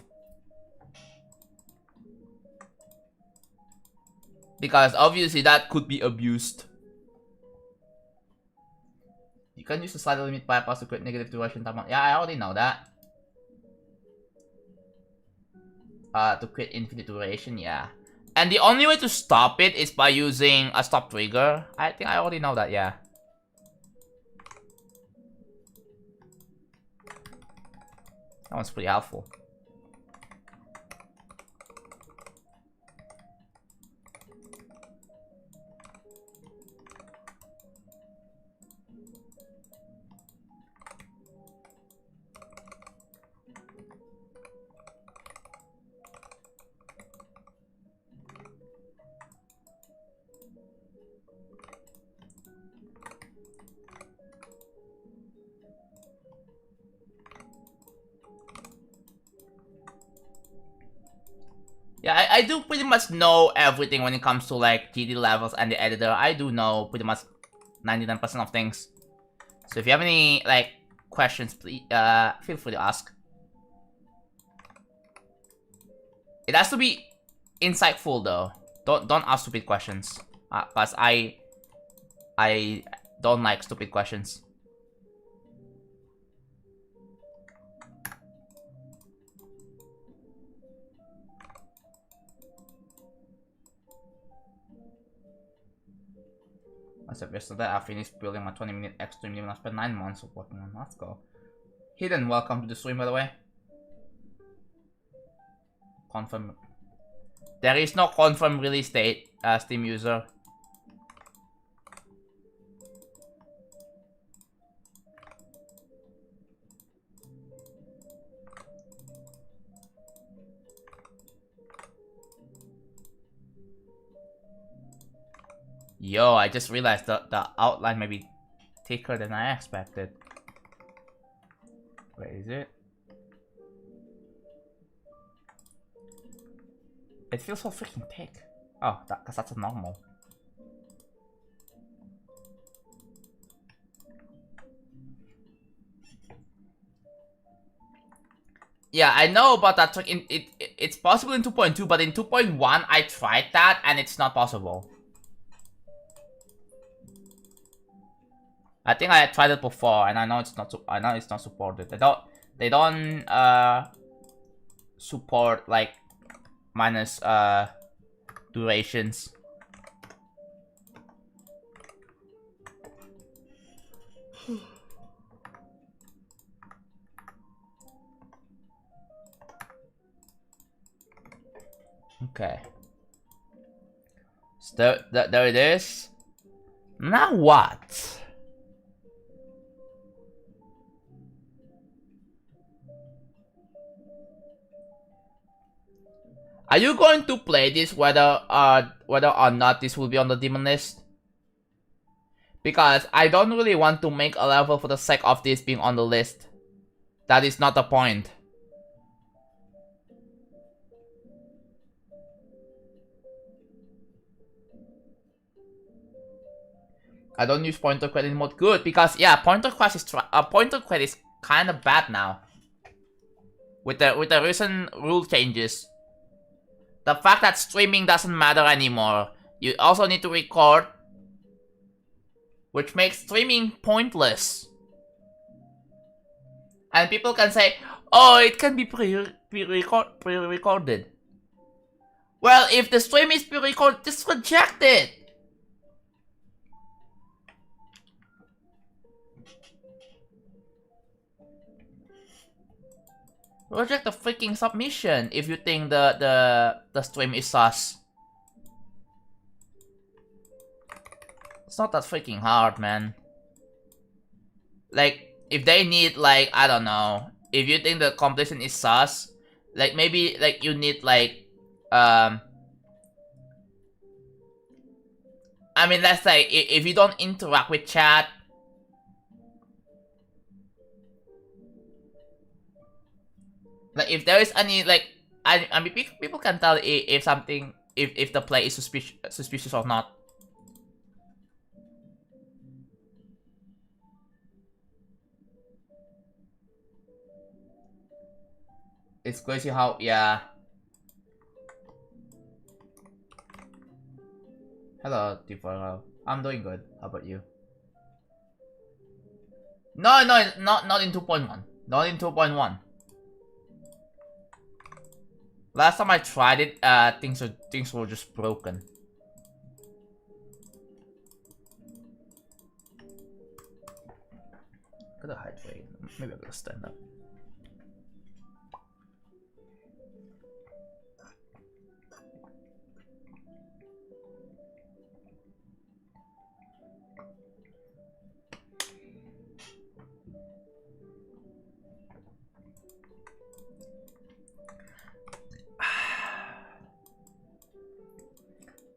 Because obviously that could be abused. You can use the slider limit bypass to create negative duration time. Yeah, I already know that. To create infinite duration, yeah. And the only way to stop it is by using a stop trigger. I think I already know that, yeah. That one's pretty helpful. Yeah, I do pretty much know everything when it comes to like GD levels and the editor. I do know pretty much 99% of things. So if you have any like questions, please feel free to ask. It has to be insightful though. Don't ask stupid questions. Cause I don't like stupid questions. As of yesterday, I finished building my 20-minute extreme limit. I spent 9 months working on. Let's go. Hidden, welcome to the stream, by the way. Confirm. There is no confirm release date, Steam user. Yo, I just realized the outline may be thicker than I expected. Where is it? It feels so freaking thick. Oh, cause that's a normal. Yeah, I know about that trick. It's possible in 2.2, but in 2.1 I tried that and it's not possible. I think I had tried it before, and I know it's not. I know it's not supported. They don't support like minus durations. Okay. So there it is. Now what? Are you going to play this whether or not this will be on the demon list? Because I don't really want to make a level for the sake of this being on the list. That is not the point. I don't use pointer credit mode. Good, because yeah, pointer credit is kind of bad now. with the recent rule changes, the fact that streaming doesn't matter anymore. You also need to record, which makes streaming pointless. And people can say, "Oh, it can be pre-recorded." Well, if the stream is pre-recorded, just reject it. Reject the freaking submission if you think the stream is sus. It's not that freaking hard, man. Like, if they need, like, I don't know, if you think the completion is sus, like, maybe, like, you need, like, I mean, let's say, if you don't interact with chat, like, if there is any, like, I mean, people can tell if something, if the play is suspicious or not. It's crazy how, yeah. Hello, Tiforo. I'm doing good. How about you? No, not in 2.1. Not in 2.1. Last time I tried it, things were just broken. Gotta hydrate. Maybe I'm gonna stand up.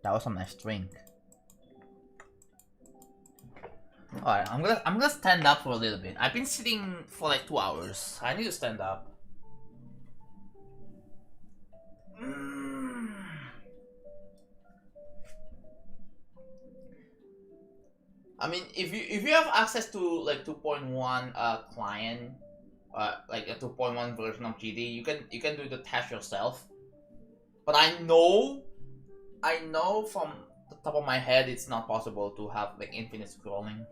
That was a nice drink. Alright, I'm gonna stand up for a little bit. I've been sitting for like 2 hours. I need to stand up. I mean, if you have access to like 2.1 client, like a 2.1 version of GD, you can do the test yourself. But I know from the top of my head it's not possible to have like infinite scrolling.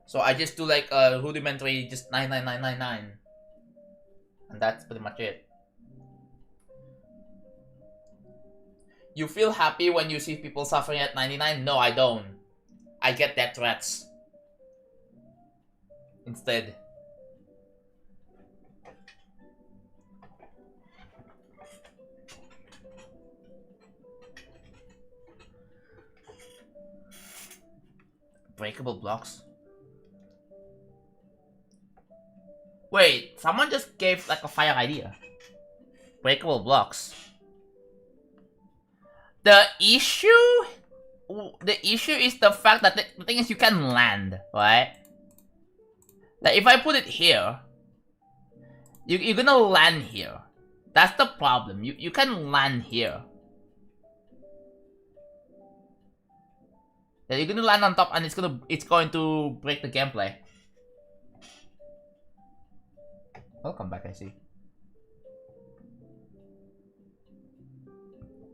So I just do like a rudimentary just 99999. And that's pretty much it. You feel happy when you see people suffering at 99? No, I don't. I get death threats instead. Breakable blocks? Wait, someone just gave like a fire idea. Breakable blocks. The issue is the fact that the thing is you can land, right? Like if I put it here, you're gonna land here. That's the problem. You can land here. Yeah, you're gonna land on top and it's going to break the gameplay. Welcome back, I see.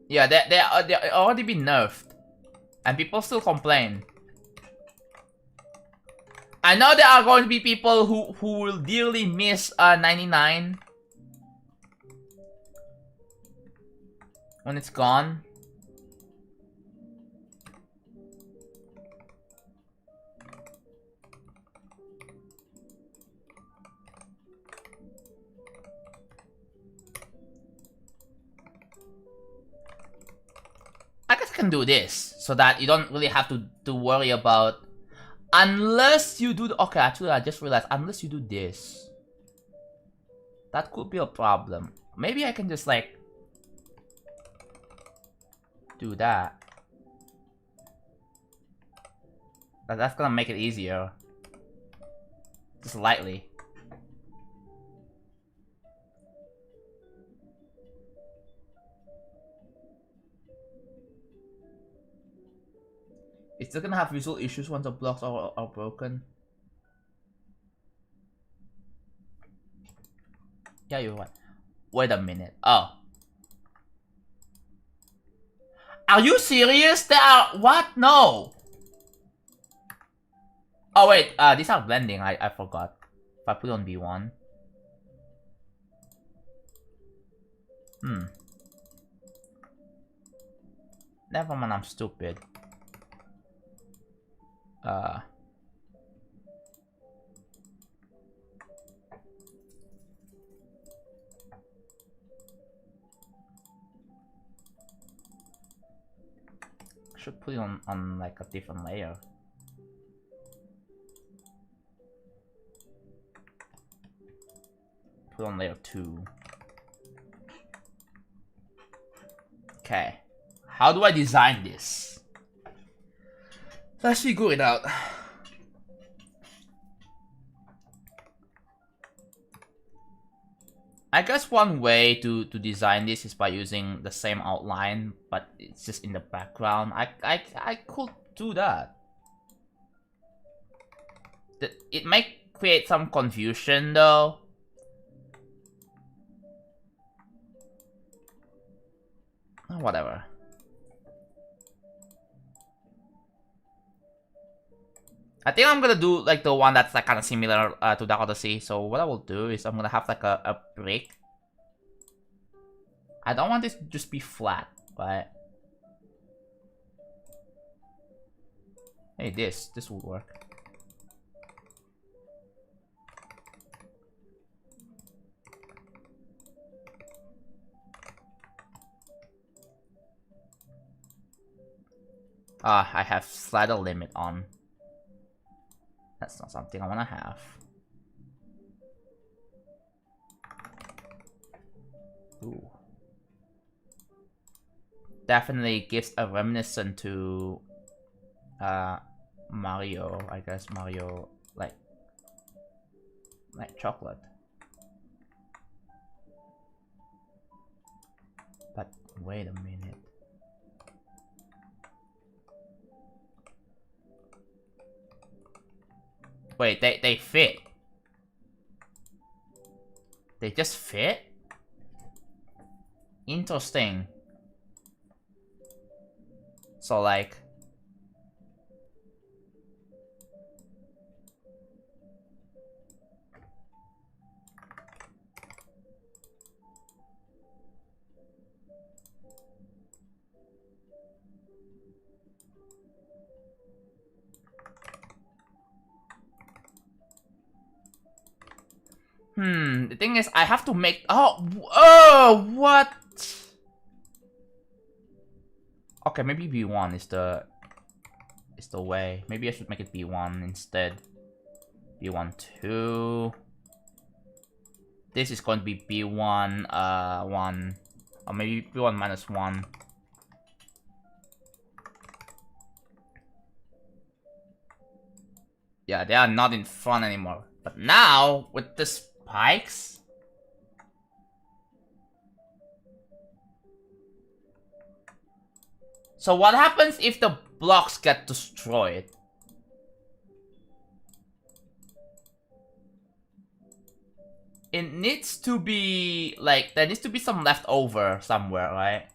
Yeah, they already been nerfed. And people still complain. I know there are going to be people who will dearly miss 99 when it's gone. I guess I can do this so that you don't really have to worry about, unless you do okay, actually I just realized, unless you do this, that could be a problem. Maybe I can just like do that. That's gonna make it easier. Just lightly. It's still gonna have visual issues once the blocks are broken. Yeah, you're right. Wait a minute. Oh. Are you serious? There are... What? No! Oh wait, these are blending. I forgot. If I put on B1. Never mind, I'm stupid. I should put it on like a different layer. Put on layer 2. Okay. How do I design this? Let's figure it out. I guess one way to design this is by using the same outline, but it's just in the background. I could do that. It might create some confusion though. Whatever. I think I'm gonna do like the one that's like kind of similar to Dark Odyssey. So what I will do is I'm gonna have like a break. I don't want this to just be flat, but hey, this will work. I have slider limit on. That's not something I want to have. Ooh. Definitely gives a reminiscence to Mario. I guess Mario like chocolate. But wait a minute. Wait, they fit. They just fit? Interesting. So like... the thing is, I have to make... Oh, what? Okay, maybe B1 is the way. Maybe I should make it B1 instead. B1 2. This is going to be B1 1, or maybe B1 minus 1. Yeah, they are not in front anymore. But now with the spikes. So what happens if the blocks get destroyed? It needs to be, like, there needs to be some leftover somewhere, right?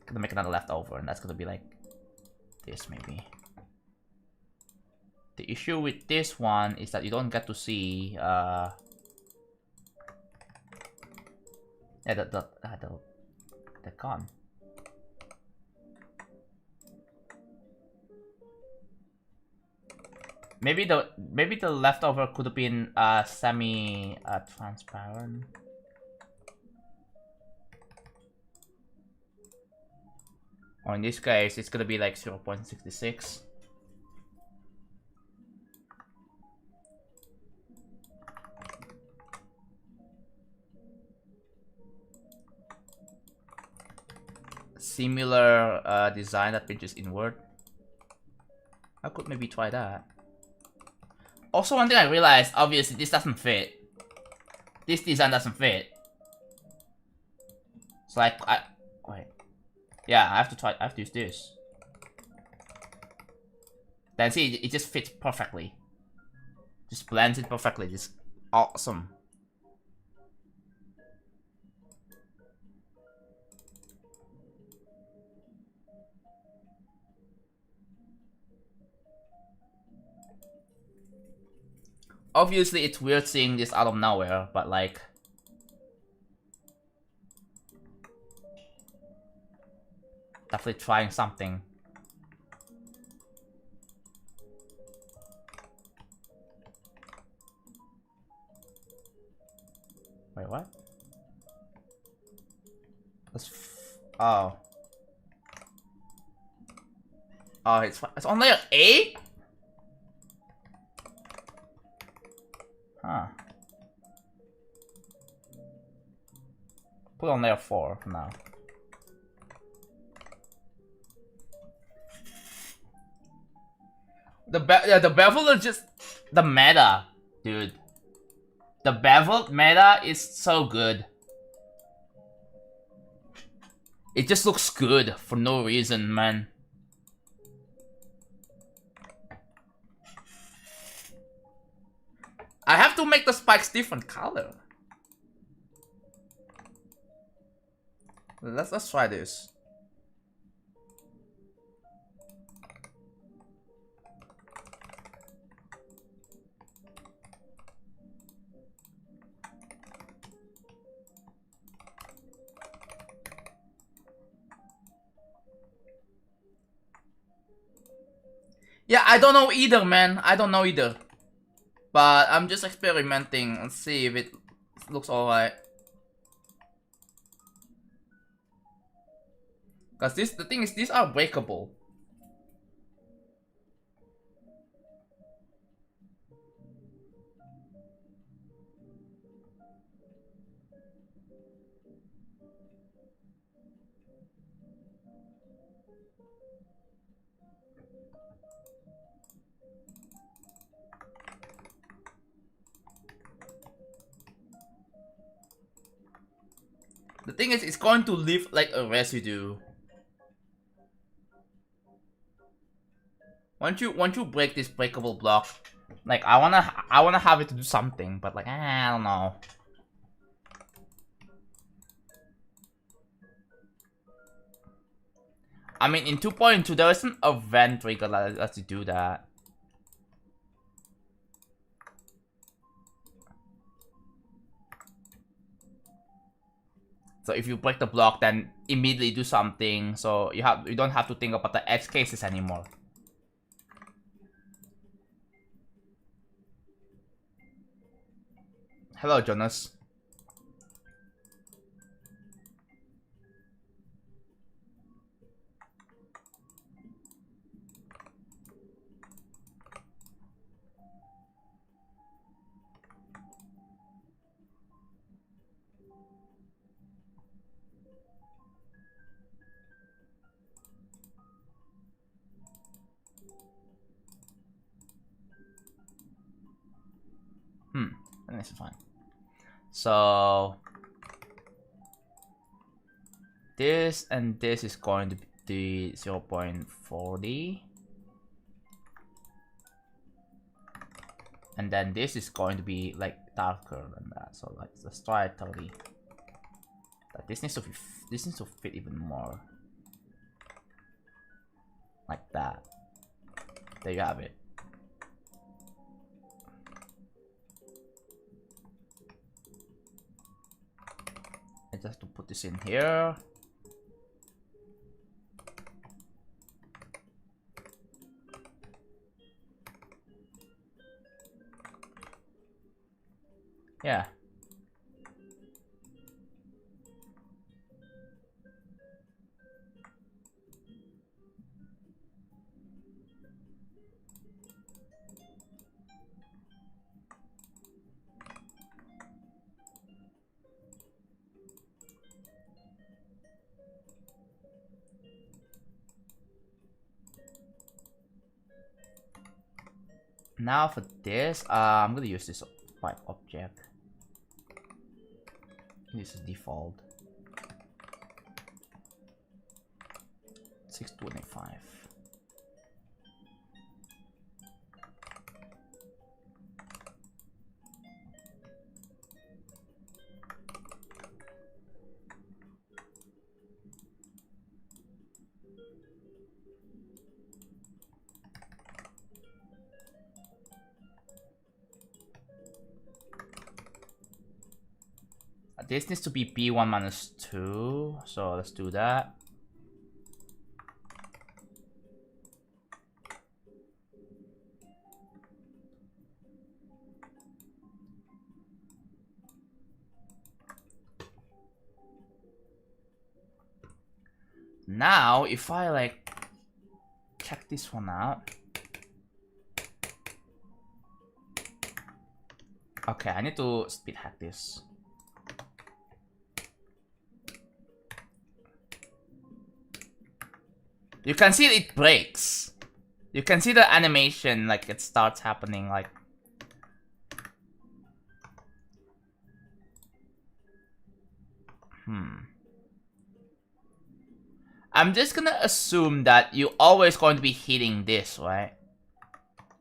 Gonna make another leftover, and that's gonna be like this, maybe. The issue with this one is that you don't get to see, yeah, they're gone. Maybe the leftover could have been semi transparent. Or in this case, it's gonna be like 0.66. Similar design that pinches inward. I could maybe try that. Also, one thing I realized, obviously, this doesn't fit. This design doesn't fit. So wait. Yeah, I have to use this. Then see, it just fits perfectly. Just blends it perfectly. Just awesome. Obviously, it's weird seeing this out of nowhere, but like... definitely trying something. Wait, what? Oh. Oh, it's on layer 8? Huh. Put on layer 4 for now. The bevel is just the meta, dude. The beveled meta is so good. It just looks good for no reason, man. I have to make the spikes different color. Let's try this. Yeah, I don't know either, man. I don't know either. But I'm just experimenting and see if it looks alright. Cause the thing is, these are breakable. The thing is, it's going to leave like a residue. Once you break this breakable block, like I wanna have it to do something, but like I don't know. I mean, in 2.2 there isn't a vent trigger that lets you do that. So if you break the block, then immediately do something. So you don't have to think about the edge cases anymore. Hello, Jonas. And this is fine. So this and this is going to be 0.40. And then this is going to be like darker than that. So like let's try 30. But this needs to fit even more. Like that. There you have it. I just have to put this in here. Yeah. Now for this, I'm gonna use this pipe object. This is default. 625. this needs to be B1 minus 2. So let's do that. Now, if I like check this one out. Okay, I need to speed hack this. You can see it breaks. You can see the animation, like it starts happening, like. I'm just gonna assume that you're always going to be hitting this, right?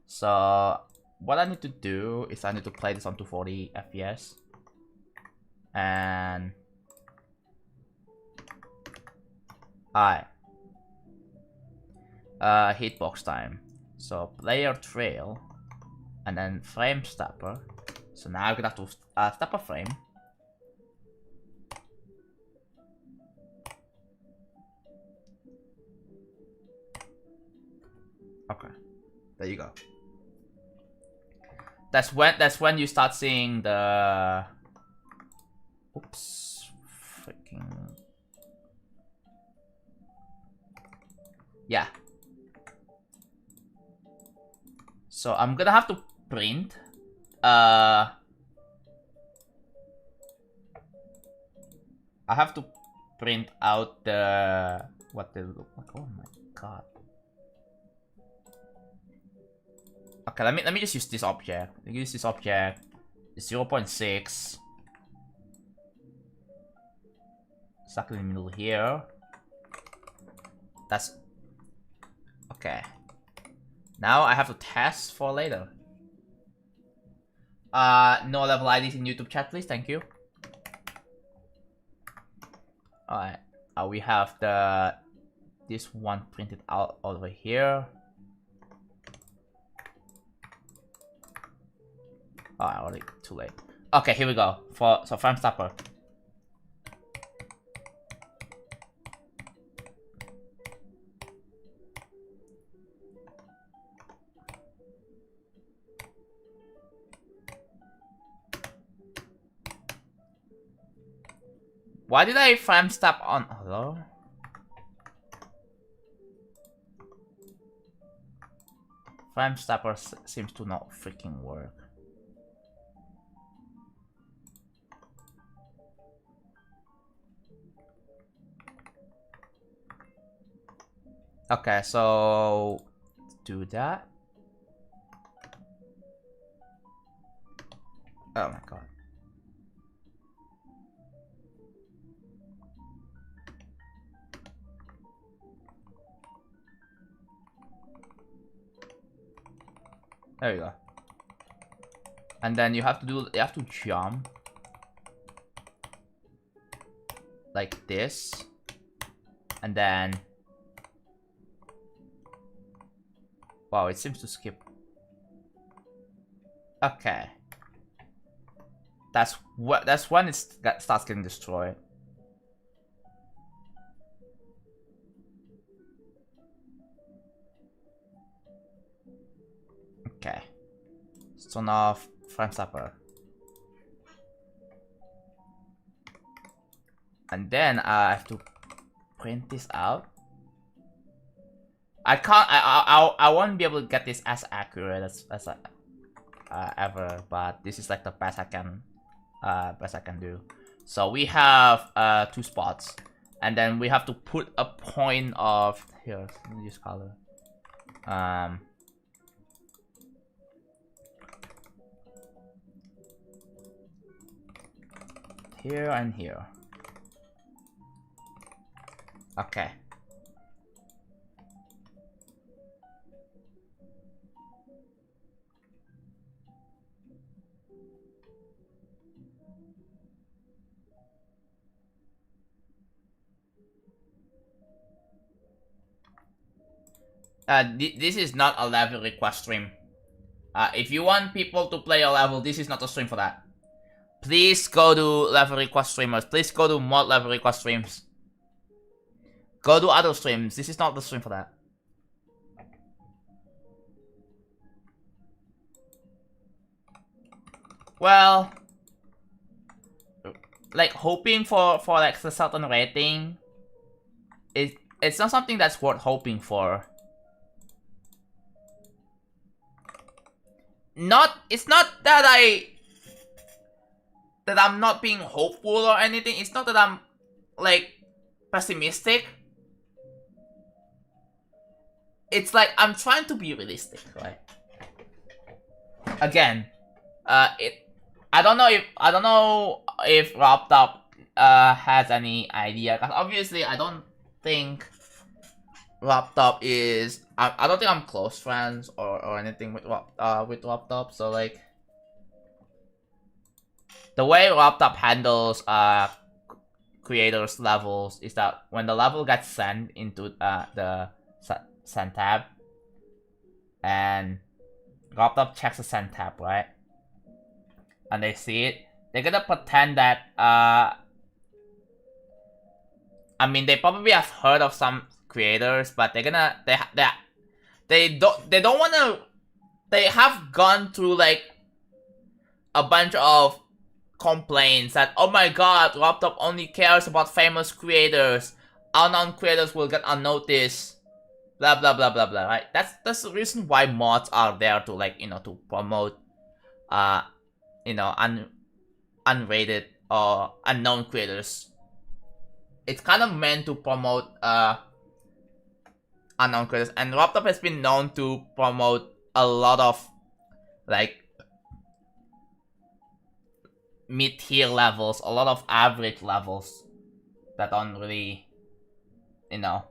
So what I need to do is I need to play this on 240 FPS. And alright. Hitbox time. So player trail and then frame stopper. So now I'm gonna have to stop a frame. Okay, there you go. That's when you start seeing the. Oops, freaking. Yeah. So I'm gonna have to print. I have to print out the what they look like. Oh my god. Okay, let me just use this object. Let me use this object. 0.6. Stuck in the middle here. That's okay. Now I have to test for later. No level IDs in YouTube chat, please. Thank you. Alright. We have this one printed out over here. Oh, already too late. Okay, here we go. So frame stopper. Why did I frame stop on? Hello? Frame stopper seems to not freaking work. Okay, so do that. Oh my god. There you go. And then you have to jump like this, and then wow, it seems to skip. Okay, that's when it starts getting destroyed. Okay, so now frame stopper, and then I have to print this out. I can't. I won't be able to get this as accurate as ever, but this is like the best I can do. So we have 2 spots, and then we have to put a point of here. Let me use color. Here and here. Okay. This is not a level request stream. If you want people to play a level, this is not a stream for that. Please go to level request streamers. Please go to mod level request streams. Go to other streams. This is not the stream for that. Well, like hoping for like a certain rating, it's not something that's worth hoping for. It's not that I'm not being hopeful or anything. It's not that I'm like pessimistic. It's like I'm trying to be realistic, right? Again, I don't know if Robtop has any idea, because obviously I don't think Robtop is I don't think I'm close friends or anything with Robtop, so like the way Robtop handles creators levels is that when the level gets sent into the send tab, and Robtop checks the send tab, right? And they see it, they're gonna pretend that I mean, they probably have heard of some creators, but they're gonna they don't wanna. They have gone through like a bunch of complaints that, oh my god, Robtop only cares about famous creators, unknown creators will get unnoticed, blah blah blah blah blah, right? That's the reason why mods are there to, like, you know, to promote you know, unrated or unknown creators. It's kind of meant to promote unknown creators, and Robtop has been known to promote a lot of like mid-tier levels, a lot of average levels that aren't really, you know,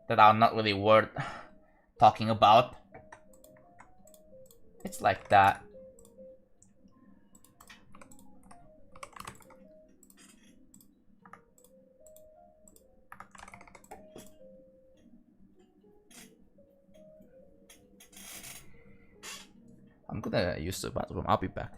that are not really worth talking about. It's like that. I'm gonna use the bathroom. I'll be back.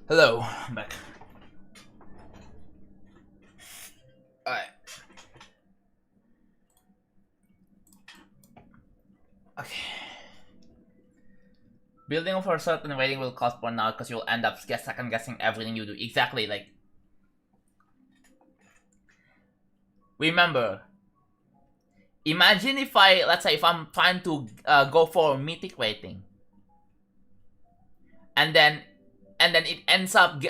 Hello, I'm back. Alright. Okay. Building over a certain rating will cost more now because you'll end up second guessing everything you do. Exactly, like. Remember, imagine if let's say if I'm trying to go for a mythic rating. And then it ends up,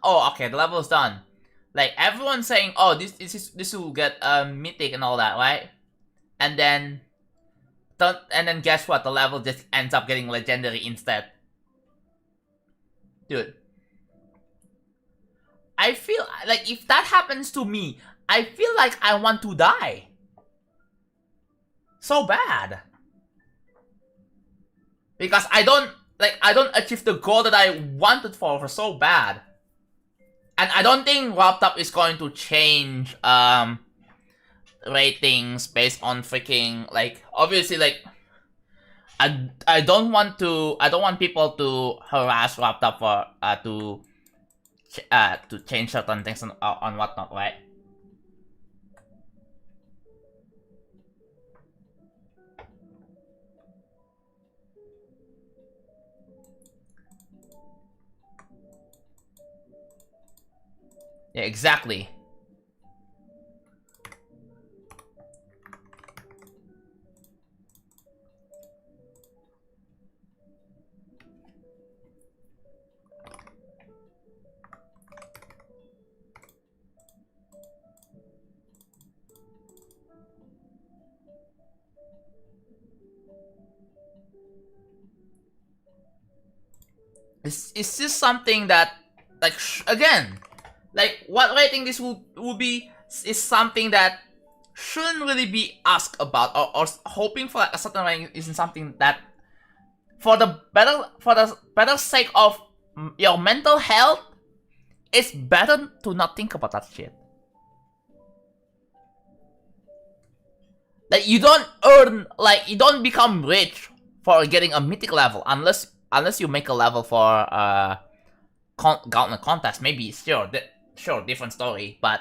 oh, okay, the level's done. Like, everyone's saying, oh, this will get mythic and all that, right? And then guess what? The level just ends up getting legendary instead. Dude. I feel like if that happens to me, I feel like I want to die. So bad. Because I don't achieve the goal that I wanted for so bad. And I don't think Wrapped Up is going to change ratings based on freaking, like, obviously, like, I don't want people to harass Wrapped Up for to change certain things on whatnot, right? Yeah, exactly. It's just something that, like, again, like, what rating this will be is something that shouldn't really be asked about, or hoping for a certain rating isn't something that, for the better sake of your mental health, it's better to not think about that shit. Like, you don't become rich for getting a mythic level unless you make a level for Gauntlet contest. Maybe sure, different story, but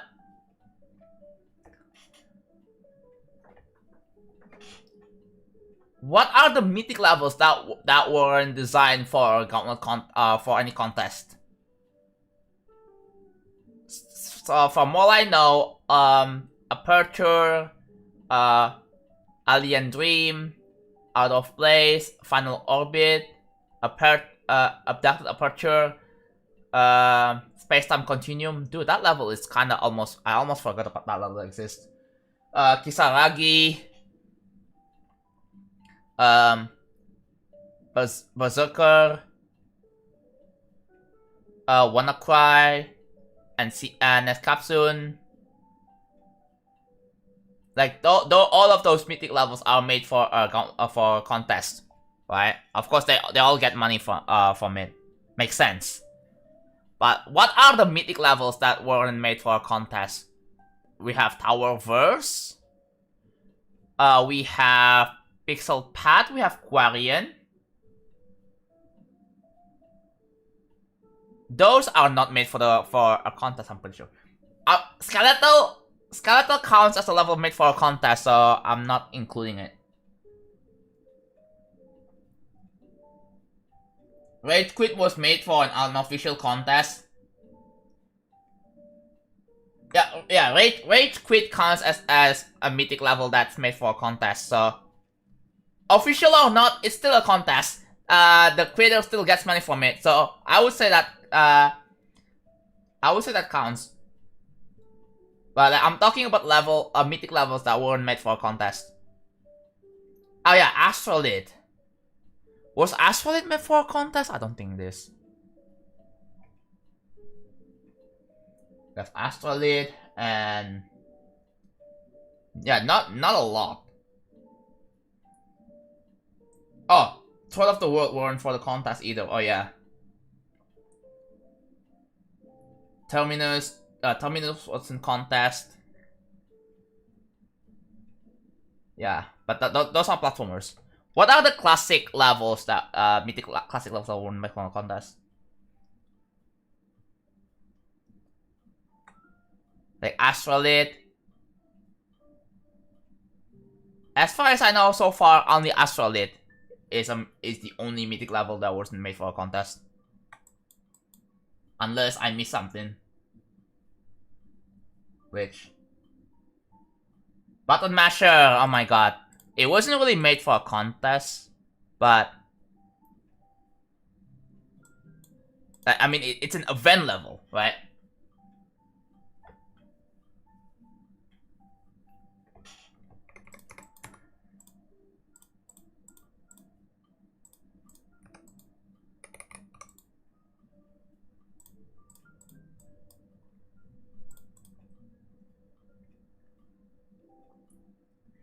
what are the mythic levels that weren't designed for Gauntlet for any contest? So from all I know, Aperture, Alien Dream, Out of Place, Final Orbit, Abducted Aperture, Space-Time Continuum. Dude, that level is kinda I almost forgot about that level exists. Kisaragi, Berserker, WannaCry, and Nescapsun. Like, all of those mythic levels are made for contest, right? Of course, they all get money from it. Makes sense. But what are the mythic levels that weren't made for a contest? We have Tower Verse. We have Pixel Pad. We have Quarian. Those are not made for a contest, I'm pretty sure. Skeletal counts as a level made for a contest, so I'm not including it. Rage Quit was made for an unofficial contest. Yeah, Rage Quit counts as a mythic level that's made for a contest, so official or not, it's still a contest. The creator still gets money from it, so I would say that counts. But I'm talking about mythic levels that weren't made for a contest. Oh yeah, Astrolid. Was Astrolid made for a contest? I don't think it is. We have Astrolid and yeah, not a lot. Oh, Sword of the World weren't for the contest either. Oh yeah. Terminus was in contest. Yeah, but those are platformers. What are the classic levels that mythic classic levels that weren't made for a contest? Like Astrolith. As far as I know so far, only Astrolith is the only mythic level that wasn't made for a contest. Unless I missed something. Which... Button Masher, oh my god. It wasn't really made for a contest, but... I mean, it's an event level, right?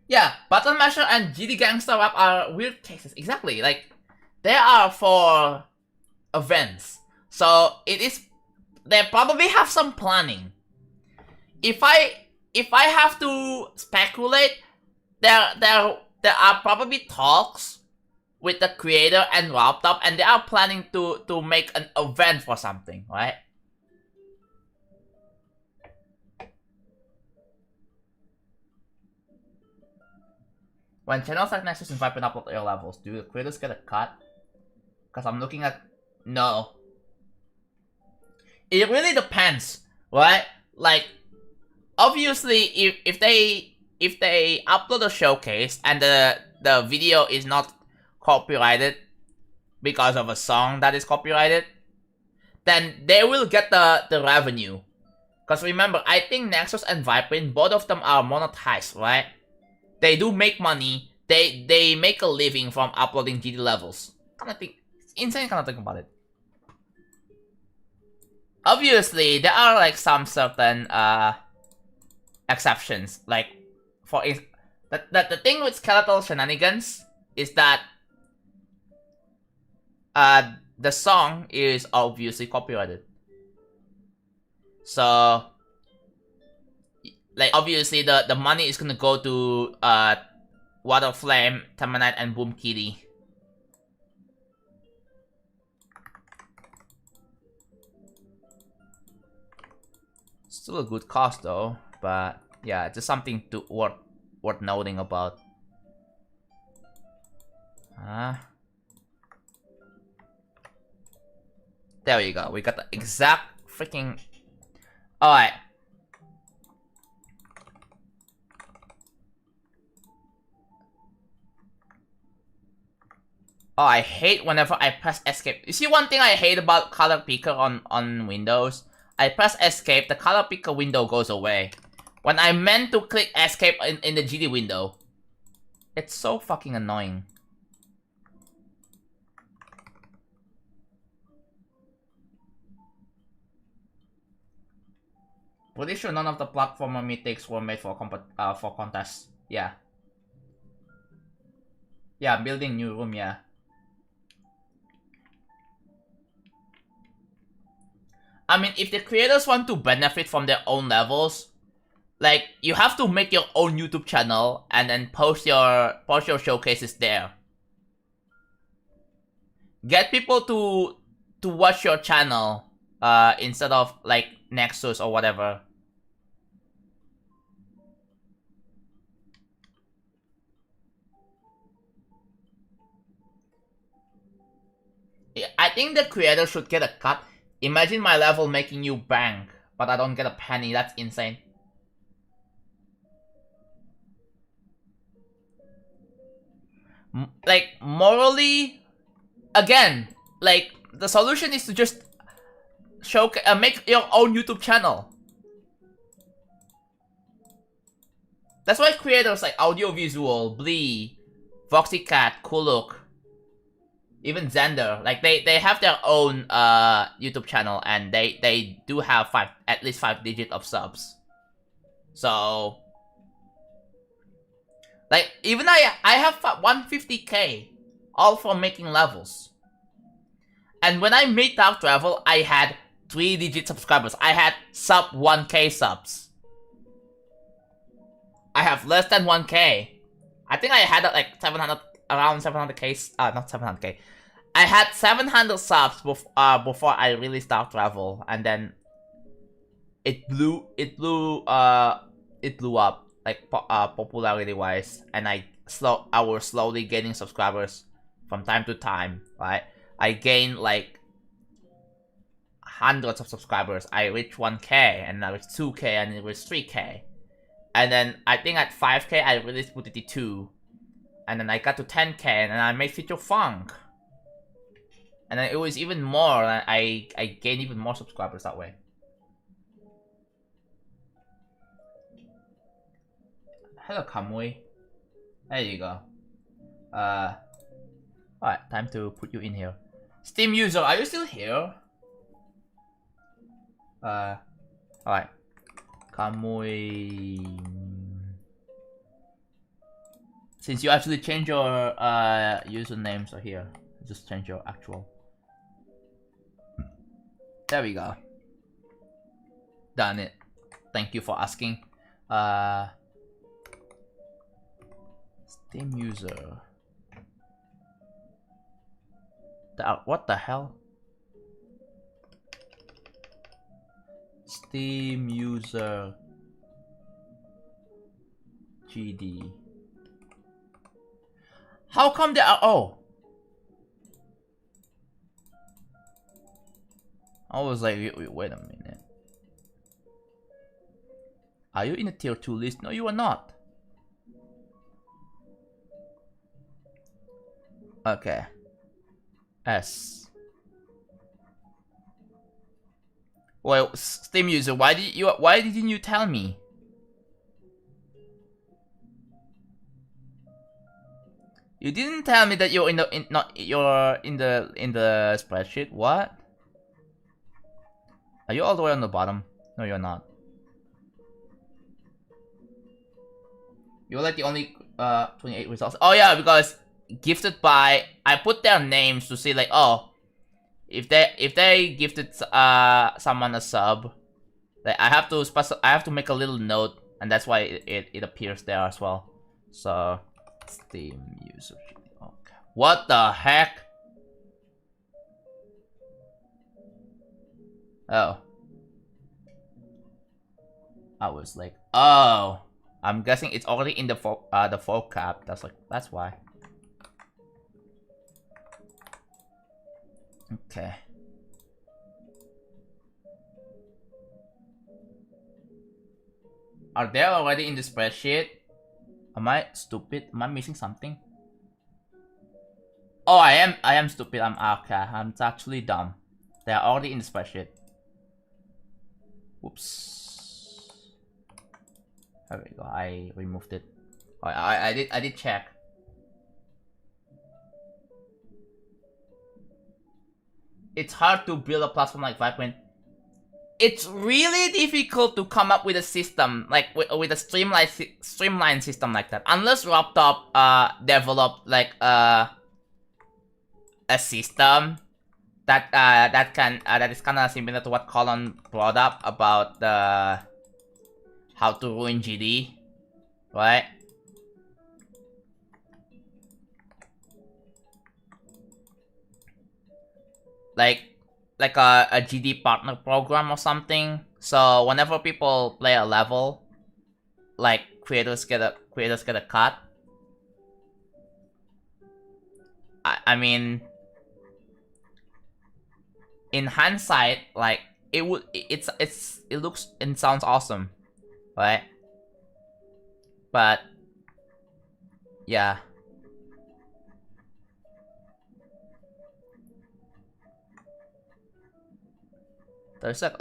Yeah, Button Masher and GD Gangsta Rap are weird cases. Exactly, like, they are for events. So, they probably have some planning. If I have to speculate, there are probably talks with the creator and Laptop, and they are planning to make an event for something, right? When channels like Nexus invite and upload your levels, do the creators get a cut? Because I'm looking at... No. It really depends, right? Like, obviously, if they upload a showcase and the video is not copyrighted because of a song that is copyrighted, then they will get the revenue. Because remember, I think Nexus and Viprint, both of them are monetized, right? They do make money. They make a living from uploading GD levels. Kind of think, it's insane kind of think about it. Obviously, there are like some certain exceptions. Like, for the thing with Skeletal Shenanigans is that the song is obviously copyrighted. So, like, obviously the money is gonna go to Water Flame, Temanite, and Boom Kitty. Still a good cost though, but yeah, just something to worth noting about. There we go. We got the exact freaking... Alright. Oh, I hate whenever I press escape. You see, one thing I hate about color picker on Windows? I press escape, the color picker window goes away. When I meant to click escape in the GD window. It's so fucking annoying. Pretty sure none of the platformer mythics were made for contests. Yeah. Yeah, building new room, yeah. I mean, if the creators want to benefit from their own levels, like, you have to make your own YouTube channel and then post your showcases there. Get people to watch your channel instead of like Nexus or whatever. I think the creator should get a cut. Imagine my level making you bank, but I don't get a penny. That's insane. Like, morally, again, like, the solution is to just make your own YouTube channel. That's why creators like Audiovisual, Blee, Voxycat, Kuluk, even Xander, like they have their own YouTube channel, and they do have at least 5 digits of subs. So, like, even I have 150k, all from making levels. And when I made Dark Travel, I had 3-digit subscribers. I had sub 1k subs. I have less than 1k. I think I had like 700, around 700k, not 700k. I had 700 subs before I really Dark Travel, and then it blew up like popularity wise, and I was slowly gaining subscribers from time to time, right? I gained like hundreds of subscribers. I reached 1K, and I reached 2K, and it was 3K. And then I think at 5K I released Booty 2. And then I got to 10K, and then I made Feature Funk. And then it was even more, and I gained even more subscribers that way. Hello, Kamui. There you go. Alright, time to put you in here. Steam user, are you still here? Alright. Kamui. Since you actually change your username, so here, just change your actual. There we go. Done it. Thank you for asking. Steam user. What the hell? Steam user GD. How come they are? Oh, I was like, wait a minute. Are you in a tier 2 list? No, you are not. Okay. S. Well, Steam user, why didn't you tell me? You didn't tell me that you're in the spreadsheet. What? Are you all the way on the bottom? No, you're not. You're like the only 28 results. Oh yeah, because gifted by, I put their names to see like, oh, if they gifted someone a sub, like I have to make a little note, and that's why it appears there as well. So Steam user. Okay. What the heck? Oh. I was like, oh. I'm guessing it's already in the vocab. That's why. Okay. Are they already in the spreadsheet? Am I stupid? Am I missing something? Oh, I am stupid. I'm actually dumb. They are already in the spreadsheet. Whoops. There we go. I removed it. I did check. It's hard to build a platform like 5. It's really difficult to come up with a system like with a streamlined system like that, unless Laptop developed like a system that that is kind of similar to what Colin brought up about the how to ruin GD, right? Like a GD partner program or something. So whenever people play a level, like creators get a cut. I mean, in hindsight, like it looks and sounds awesome, right? But yeah. There's like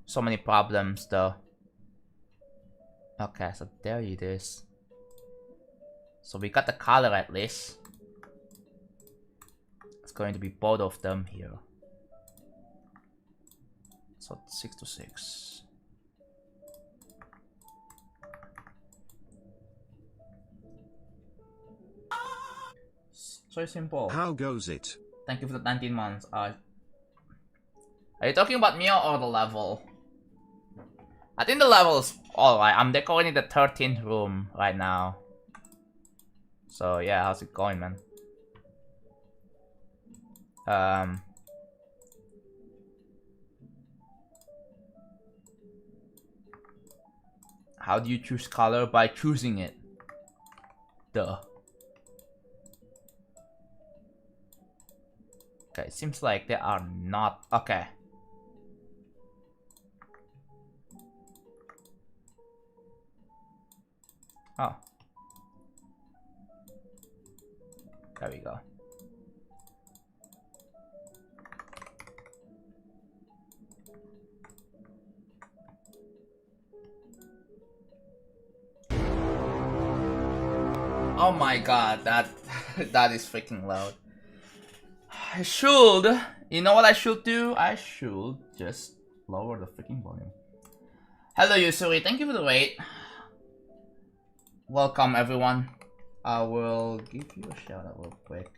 so many problems though. Okay, so there it is. So we got the color at least. It's going to be both of them here. So 6 to 6. So simple. How goes it? Thank you for the 19 months. Are you talking about me or the level? I think the level is alright. I'm decorating the 13th room right now. So yeah, how's it going, man? How do you choose color? By choosing it. Duh. Okay, it seems like they are not. Okay. Oh. There we go. Oh my god, that is freaking loud. I should, you know what I should do? I should just lower the freaking volume. Hello Yusuri, thank you for the wait. Welcome everyone. I will give you a shout out real quick.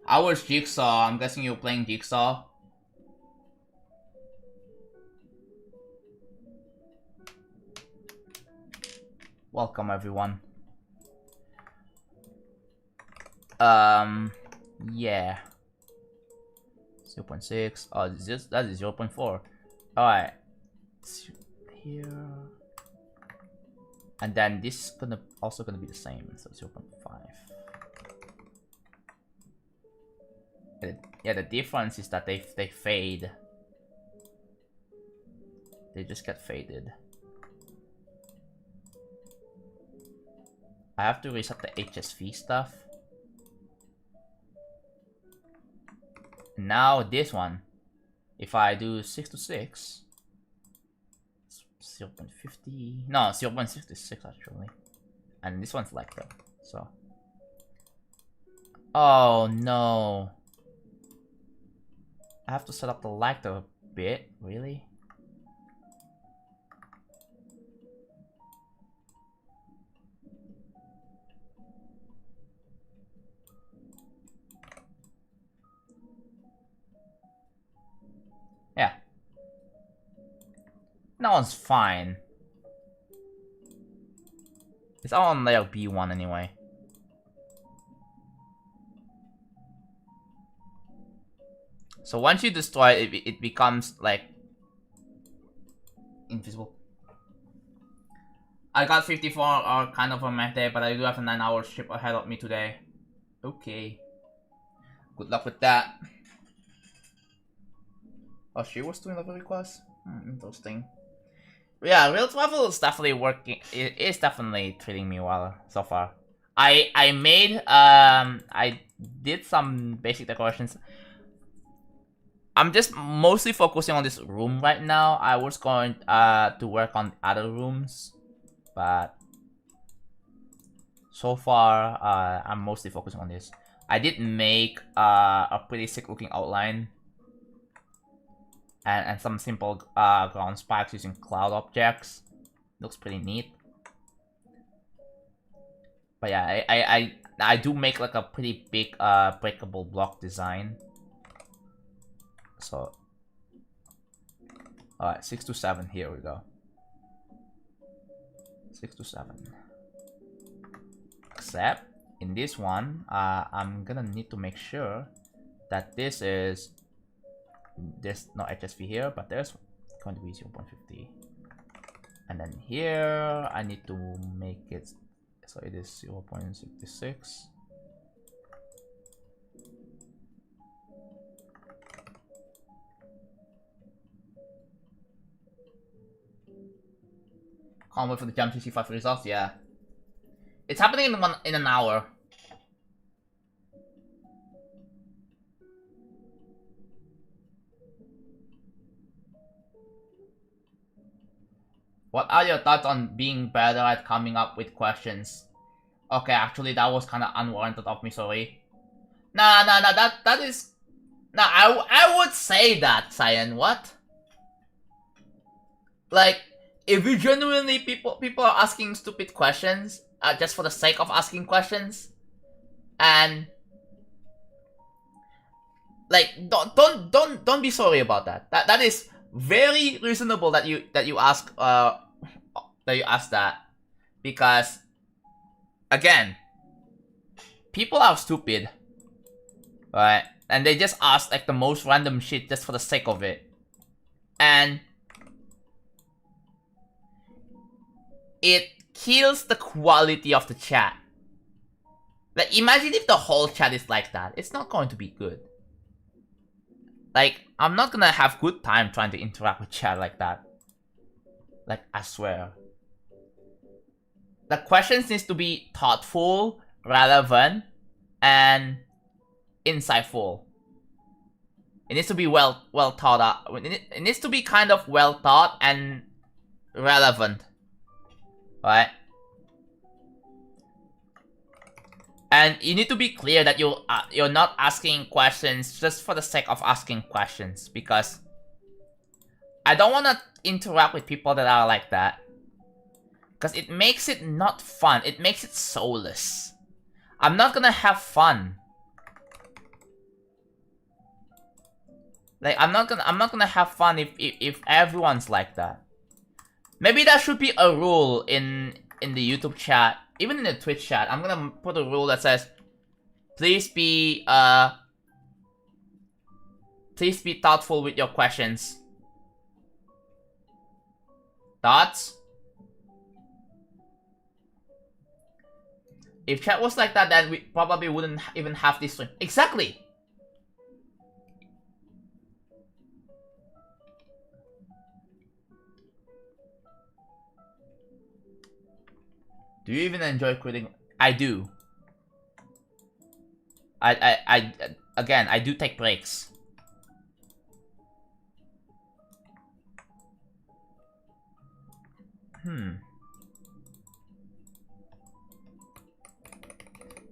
I was Jigsaw, I'm guessing you're playing Jigsaw. Welcome everyone. Yeah. 0.6. Oh, that is 0.4. Alright. Here. And then this is also gonna be the same, so 0.5. Yeah, the difference is that they fade. They just get faded. I have to reset the HSV stuff. Now this one, if I do 6 to 6, 0.50, no, 0.66 actually, and this one's like that, so. Oh no. I have to set up the lector a bit, really? Yeah. That one's fine. It's all on layer B1 anyway. So once you destroy it, it becomes like invisible. I got 54 or kind of a meh day, but I do have a 9-hour trip ahead of me today. Okay. Good luck with that. Oh, she was doing level request? Interesting. Yeah, real travel is definitely working. It is definitely treating me well so far. I made I did some basic decorations. I'm just mostly focusing on this room right now. I was going to work on other rooms, but so far I'm mostly focusing on this. I did make a pretty sick looking outline. And some simple ground spikes using cloud objects. Looks pretty neat. But yeah, I do make like a pretty big breakable block design. So alright, 6 to 7, here we go. 6 to 7. Except in this one, I'm gonna need to make sure that this is, there's no HSV here, but there's going to be 0.50. And then here, I need to make it, so it is 0.66. Can't wait for the Jump CC5 results, yeah. It's happening in an hour. What are your thoughts on being better at coming up with questions? Okay, actually that was kind of unwarranted of me, sorry. Nah, that is... Nah, I would say that, Cyan, what? Like, if you genuinely, people are asking stupid questions, just for the sake of asking questions, and... Like, don't be sorry about that. That is very reasonable that you ask that, because again, people are stupid, right? And they just ask like the most random shit just for the sake of it. And it kills the quality of the chat. Like, imagine if the whole chat is like that. It's not going to be good. Like, I'm not gonna have good time trying to interact with chat like that. Like, I swear. The questions needs to be thoughtful, relevant, and insightful. It needs to be well thought out. It needs to be kind of well thought and relevant, right? And you need to be clear that you're not asking questions just for the sake of asking questions, because I don't want to interact with people that are like that, because it makes it not fun. It makes it soulless. I'm not gonna have fun. Like, I'm not gonna have fun if everyone's like that. Maybe that should be a rule in the YouTube chat, even in the Twitch chat. I'm gonna put a rule that says, please be thoughtful with your questions. Thoughts? If chat was like that, then we probably wouldn't even have this stream. Exactly. Do you even enjoy quitting? I do. Again, I do take breaks.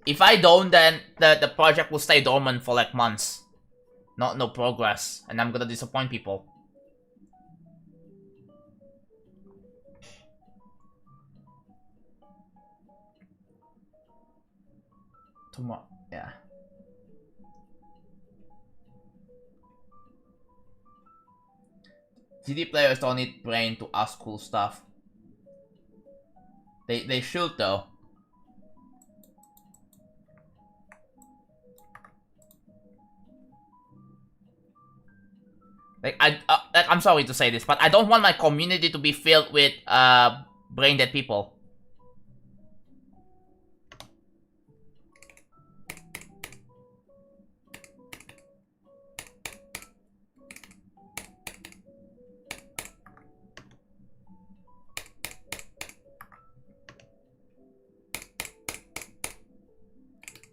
If I don't, then the project will stay dormant for like months. No progress, and I'm gonna disappoint people. Tomorrow, yeah. GD players don't need brain to ask cool stuff. They should though. Like I'm sorry to say this, but I don't want my community to be filled with brain dead people.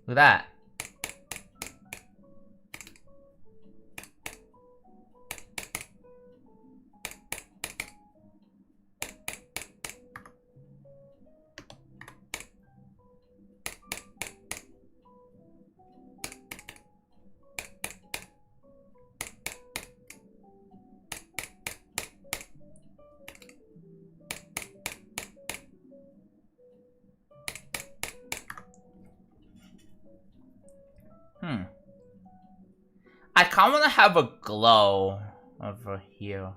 Look at that. I kinda wanna have a glow over here.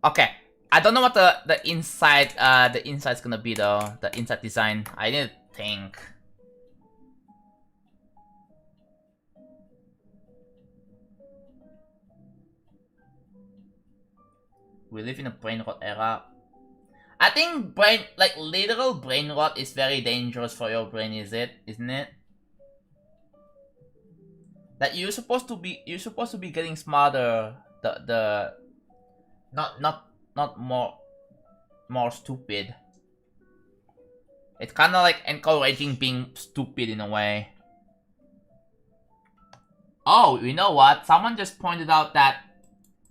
Okay. I don't know what the inside's gonna be though. The inside design. I need to think. We live in a brain rot era. I think literal brain rot is very dangerous for your brain, isn't it? That you're supposed to be getting smarter. Not more stupid. It's kind of like encouraging being stupid in a way. Oh, you know what? Someone just pointed out that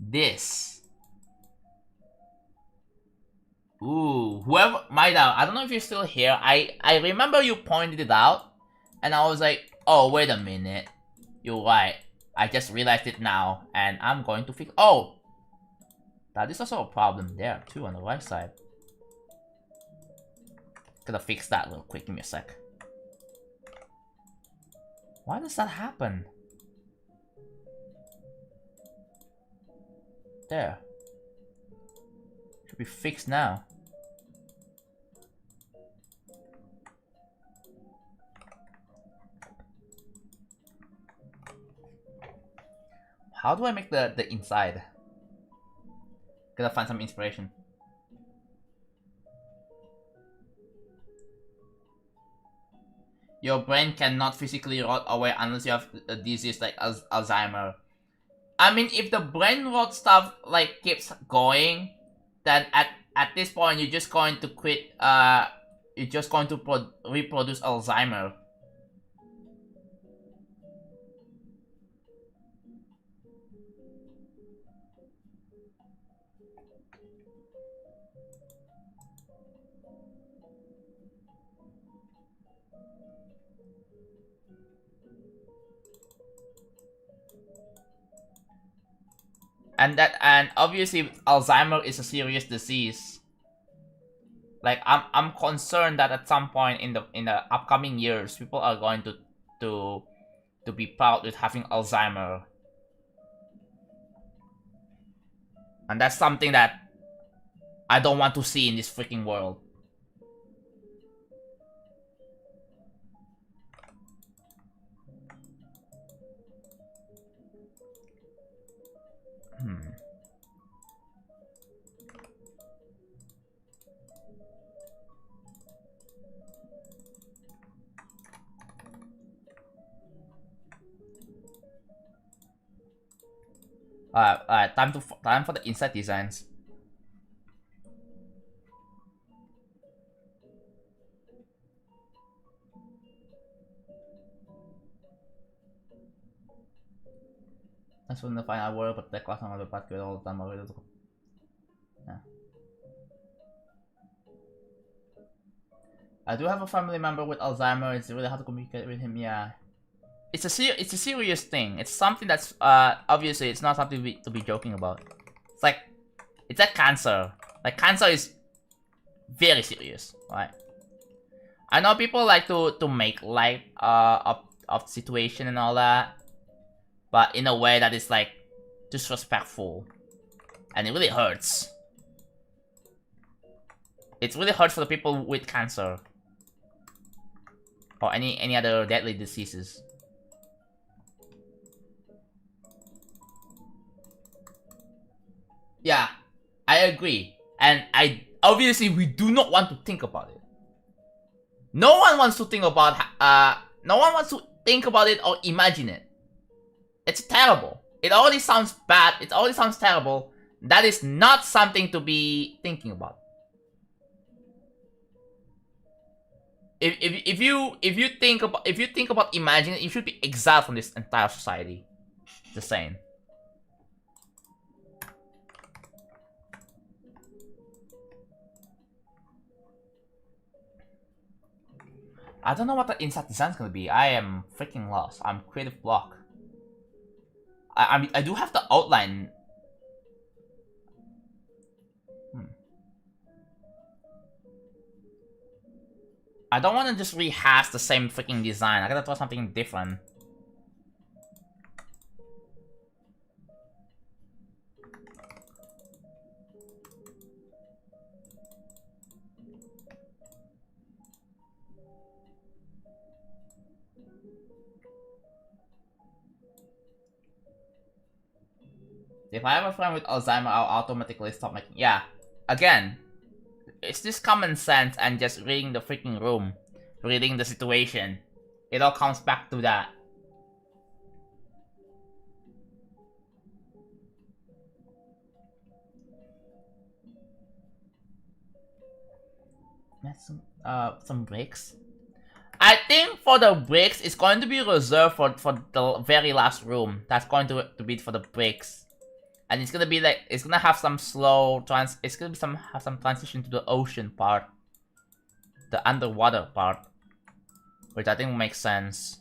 this. Ooh, whoever might have. I don't know if you're still here. I remember you pointed it out, and I was like, oh, wait a minute. You're right. I just realized it now, and I'm going to fix. Oh, that is also a problem there too on the right side. Gotta fix that real quick. Give me a sec. Why does that happen? There. Should be fixed now. How do I make the inside? Gotta find some inspiration. your brain cannot physically rot away unless you have a disease like Alzheimer. I mean, if the brain rot stuff like keeps going, then at this point you're just going to quit. You're just going to reproduce Alzheimer. And obviously Alzheimer is a serious disease. Like I'm concerned that at some point in the upcoming years, people are going to be proud with having Alzheimer, and that's something that I don't want to see in this freaking world. Alright, time for the inside designs. That's when the final word, but the class on the part all the time. Yeah. I do have a family member with Alzheimer. It's really hard to communicate with him. Yeah, it's a serious thing. It's something that's obviously it's not something to be joking about. It's like it's like cancer. Like cancer is very serious, right? I know people like to make light of the situation and all that, but in a way that is like disrespectful, and it really hurts. It really hurts for the people with cancer or any other deadly diseases. Yeah, I agree, and obviously we do not want to think about it. No one wants to think about no one wants to think about it or imagine it. It's terrible. It already sounds bad. It already sounds terrible. That is not something to be thinking about. If you think about imagining it, you should be exiled from this entire society. Just saying. I don't know what the inside design is gonna be. I am freaking lost. I'm creative block. I do have the outline. I don't want to just rehash the same freaking design. I gotta try something different. If I have a friend with Alzheimer, I'll automatically stop making. Yeah, again, it's just common sense and just reading the freaking room, reading the situation. It all comes back to that. That's some breaks. I think for the breaks, it's going to be reserved for the very last room. That's going to be for the breaks. And it's gonna be like, it's gonna have some slow it's gonna be have some transition to the ocean part. The underwater part. Which I think makes sense.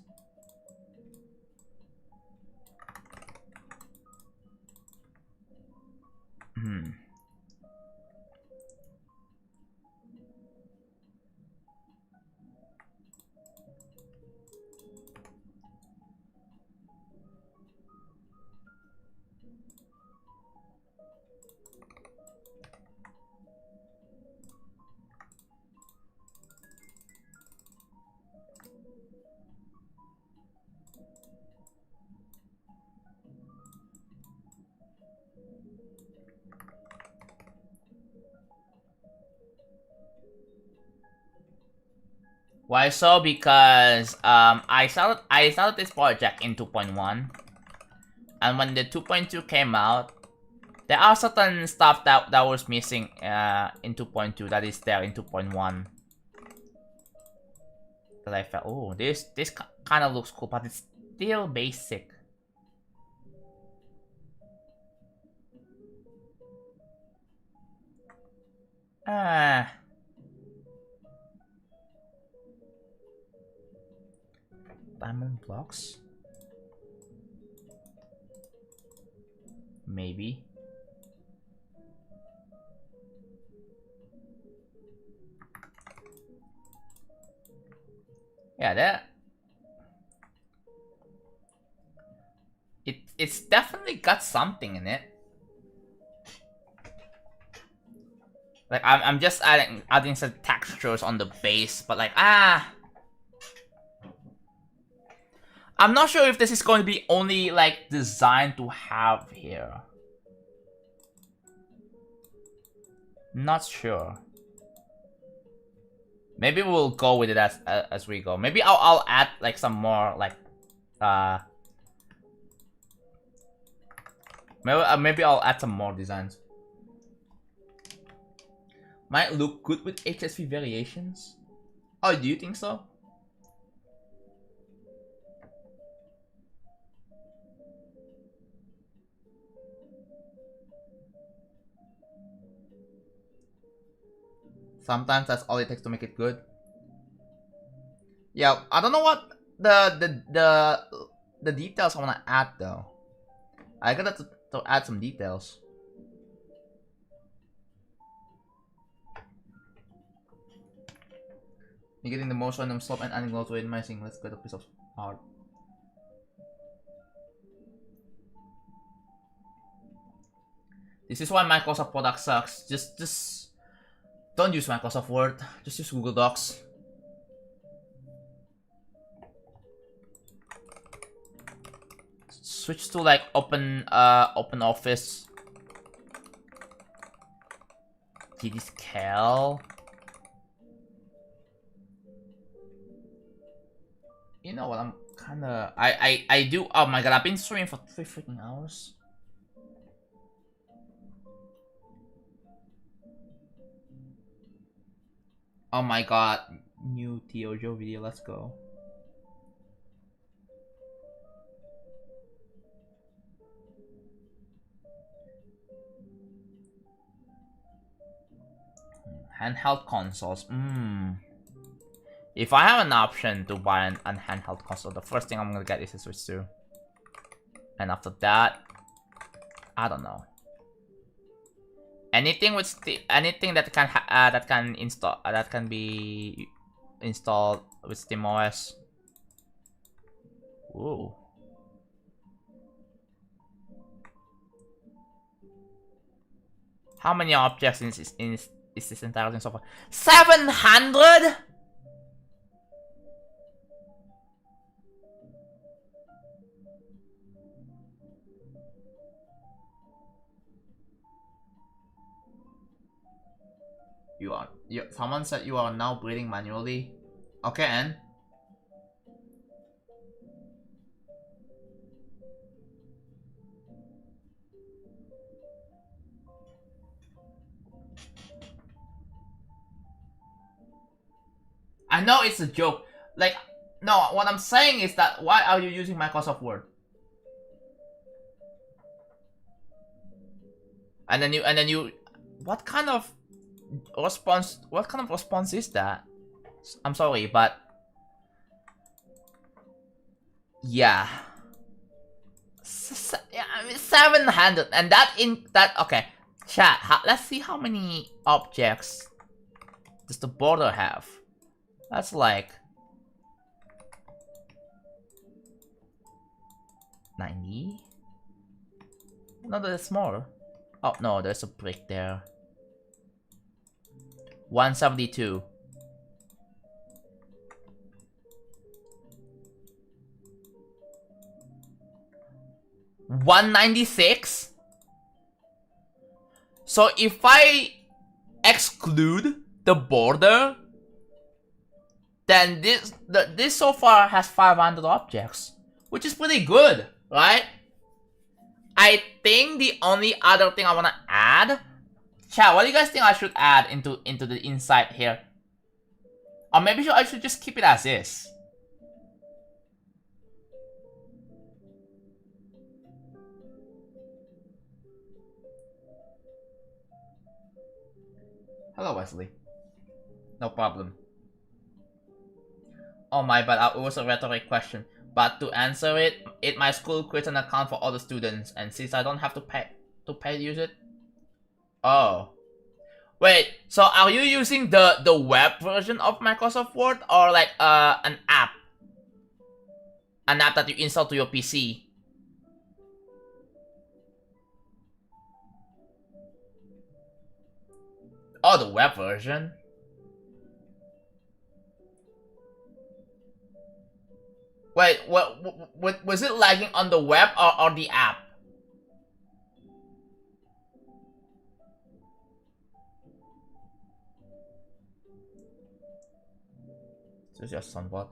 Why so? Because I started this project in 2.1, and when the 2.2 came out, there are certain stuff that was missing in 2.2 that is there in 2.1. That I felt, oh, this kind of looks cool, but it's still basic. Diamond blocks? Maybe. Yeah, that... It's definitely got something in it. Like, I'm just adding some textures on the base, but like, I'm not sure if this is going to be only, like, designed to have here. Not sure. Maybe we'll go with it as we go. Maybe I'll add, like, some more, like, maybe I'll add some more designs. Might look good with HSV variations. Oh, do you think so? Sometimes that's all it takes to make it good. Yeah, I don't know what the details I wanna add though. I gotta to add some details. You're getting the most random slope and adding loads to minimizing. Let's get a piece of art. This is why Microsoft product sucks. Just don't use Microsoft Word. Just use Google Docs. Switch to like open office. GD scale. You know what? I'm kinda I do. Oh my god! I've been streaming for 3 freaking hours. Oh my god! New Tiojo video. Let's go. Handheld consoles. If I have an option to buy an handheld console, the first thing I'm gonna get is a Switch 2. And after that, I don't know. Anything with anything that can install that can be installed with SteamOS. Ooh. How many objects is this entire thing so far? 700? Someone said you are now breathing manually. Okay, and I know it's a joke. Like, no, what I'm saying is that why are you using Microsoft Word? And then you what kind of response is that? I'm sorry, but yeah. I mean, 700, and okay. Chat, let's see how many objects does the border have. That's like 90. No, that's more. Oh no, there's a brick there. 172. $196. So if I exclude the border, then this so far has 500 objects, which is pretty good, right? I think the only other thing I want to add, chat, what do you guys think I should add into the inside here? Or maybe I should just keep it as is. Hello, Wesley. No problem. Oh my bad, it was a rhetoric question. But to answer it, my school creates an account for all the students, and since I don't have to pay to use it. Oh. Wait, so are you using the web version of Microsoft Word or like an app? An app that you install to your PC? Oh, the web version? Wait, what was it lagging on the web or the app? This is just somewhat.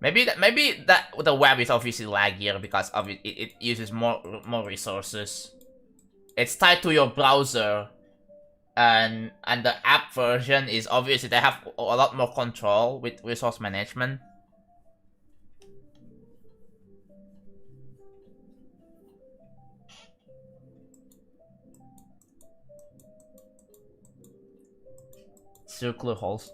Maybe that the web is obviously laggier because of it uses more resources. It's tied to your browser, and the app version is obviously they have a lot more control with resource management. Circular holes.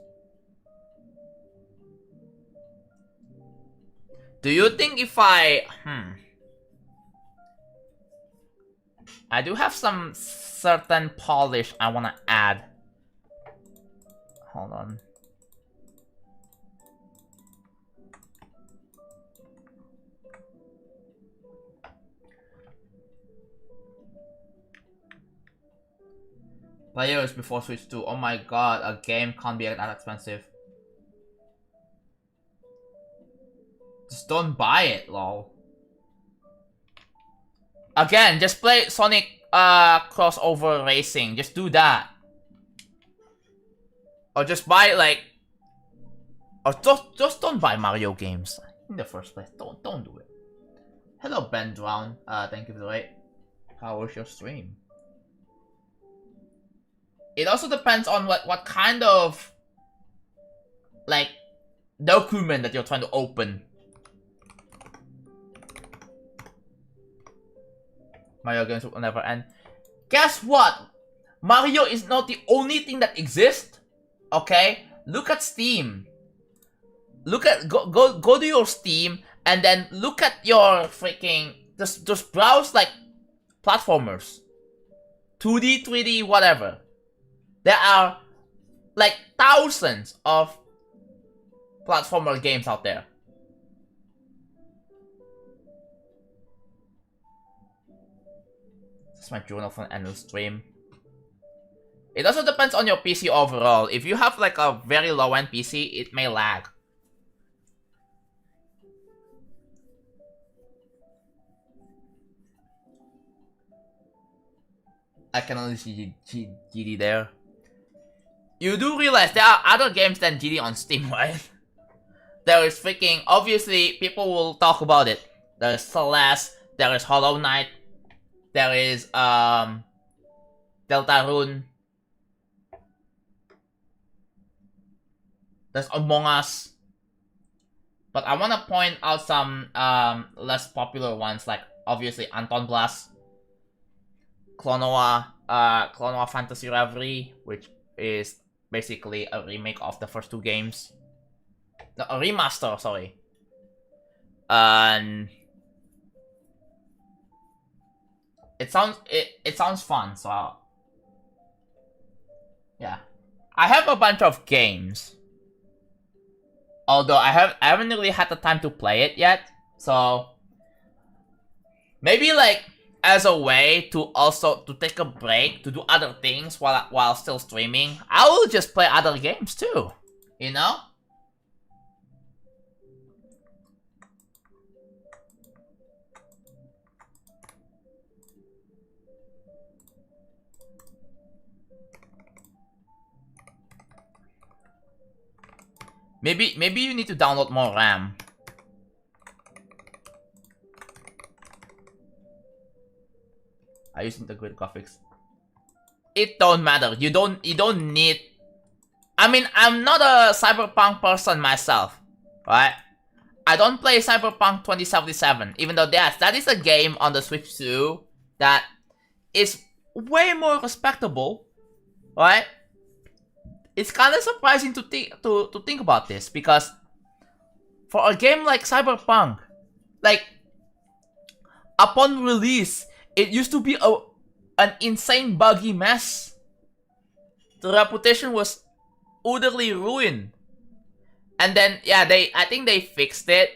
Do you think if I I do have some certain polish I wanna add. Hold on. Players before Switch 2. Oh my god, a game can't be that expensive. Just don't buy it, lol. Again, just play Sonic crossover racing. Just do that. Or just buy like, or just don't buy Mario games in the first place. Don't do it. Hello Ben Drown. Thank you for the wait. How was your stream? It also depends on what kind of like document that you're trying to open. Mario games will never end. Guess what? Mario is not the only thing that exists. Okay? Look at Steam. Look at go to your Steam and then look at your freaking just browse like platformers. 2D, 3D, whatever. There are like thousands of platformer games out there. That's my journal for an annual stream. It also depends on your PC overall. If you have like a very low-end PC, it may lag. I can only see GD there. You do realize there are other games than GD on Steam, right? There is freaking... Obviously, people will talk about it. There is Celeste, there is Hollow Knight, there is Deltarune, there's Among Us. But I want to point out some less popular ones, like obviously Anton Blast, Klonoa Fantasy Reverie, which is basically a remake of the first two games. No, a remaster, sorry. And it sounds fun, so yeah. I have a bunch of games. Although I haven't really had the time to play it yet, so maybe like as a way to also to take a break to do other things while still streaming, I will just play other games too, you know? Maybe you need to download more RAM. I use integrated graphics. It don't matter. You don't need. I mean, I'm not a Cyberpunk person myself, right? I don't play Cyberpunk 2077, even though that is a game on the Switch too that is way more respectable, right? It's kind of surprising to think about this, because for a game like Cyberpunk, like upon release, it used to be an insane buggy mess. The reputation was utterly ruined. And then yeah, I think they fixed it.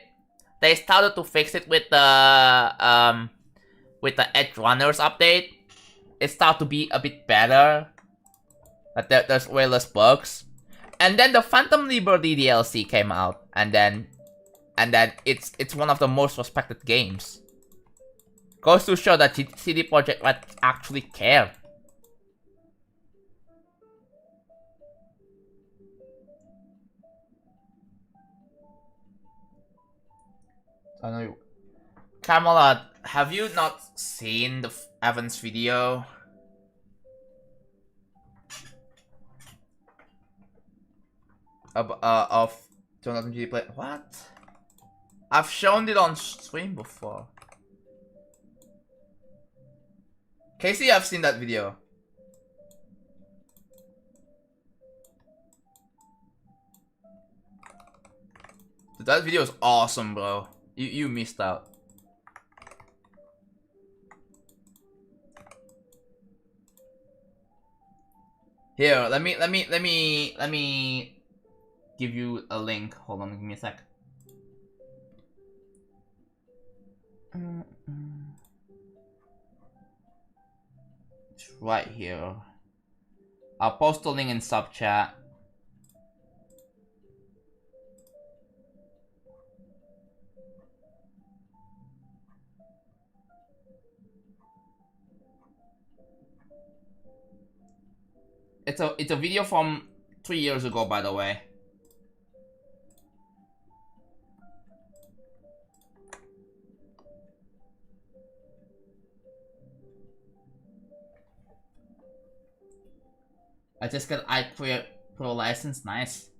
They started to fix it with the Edge Runners update. It started to be a bit better. But there's way less bugs. And then the Phantom Liberty DLC came out, and then it's one of the most respected games. Goes to show that CD Projekt Red actually care. I know. Camelot, have you not seen the Evans video? Of JonathanGD play? What? I've shown it on stream before. Casey, I've seen that video. Dude, that video is awesome, bro. You missed out. Here, let me give you a link. Hold on, give me a sec. It's right here. I'll post the link in sub chat. It's a video from 3 years ago, by the way. I just got iCreate Pro license, nice.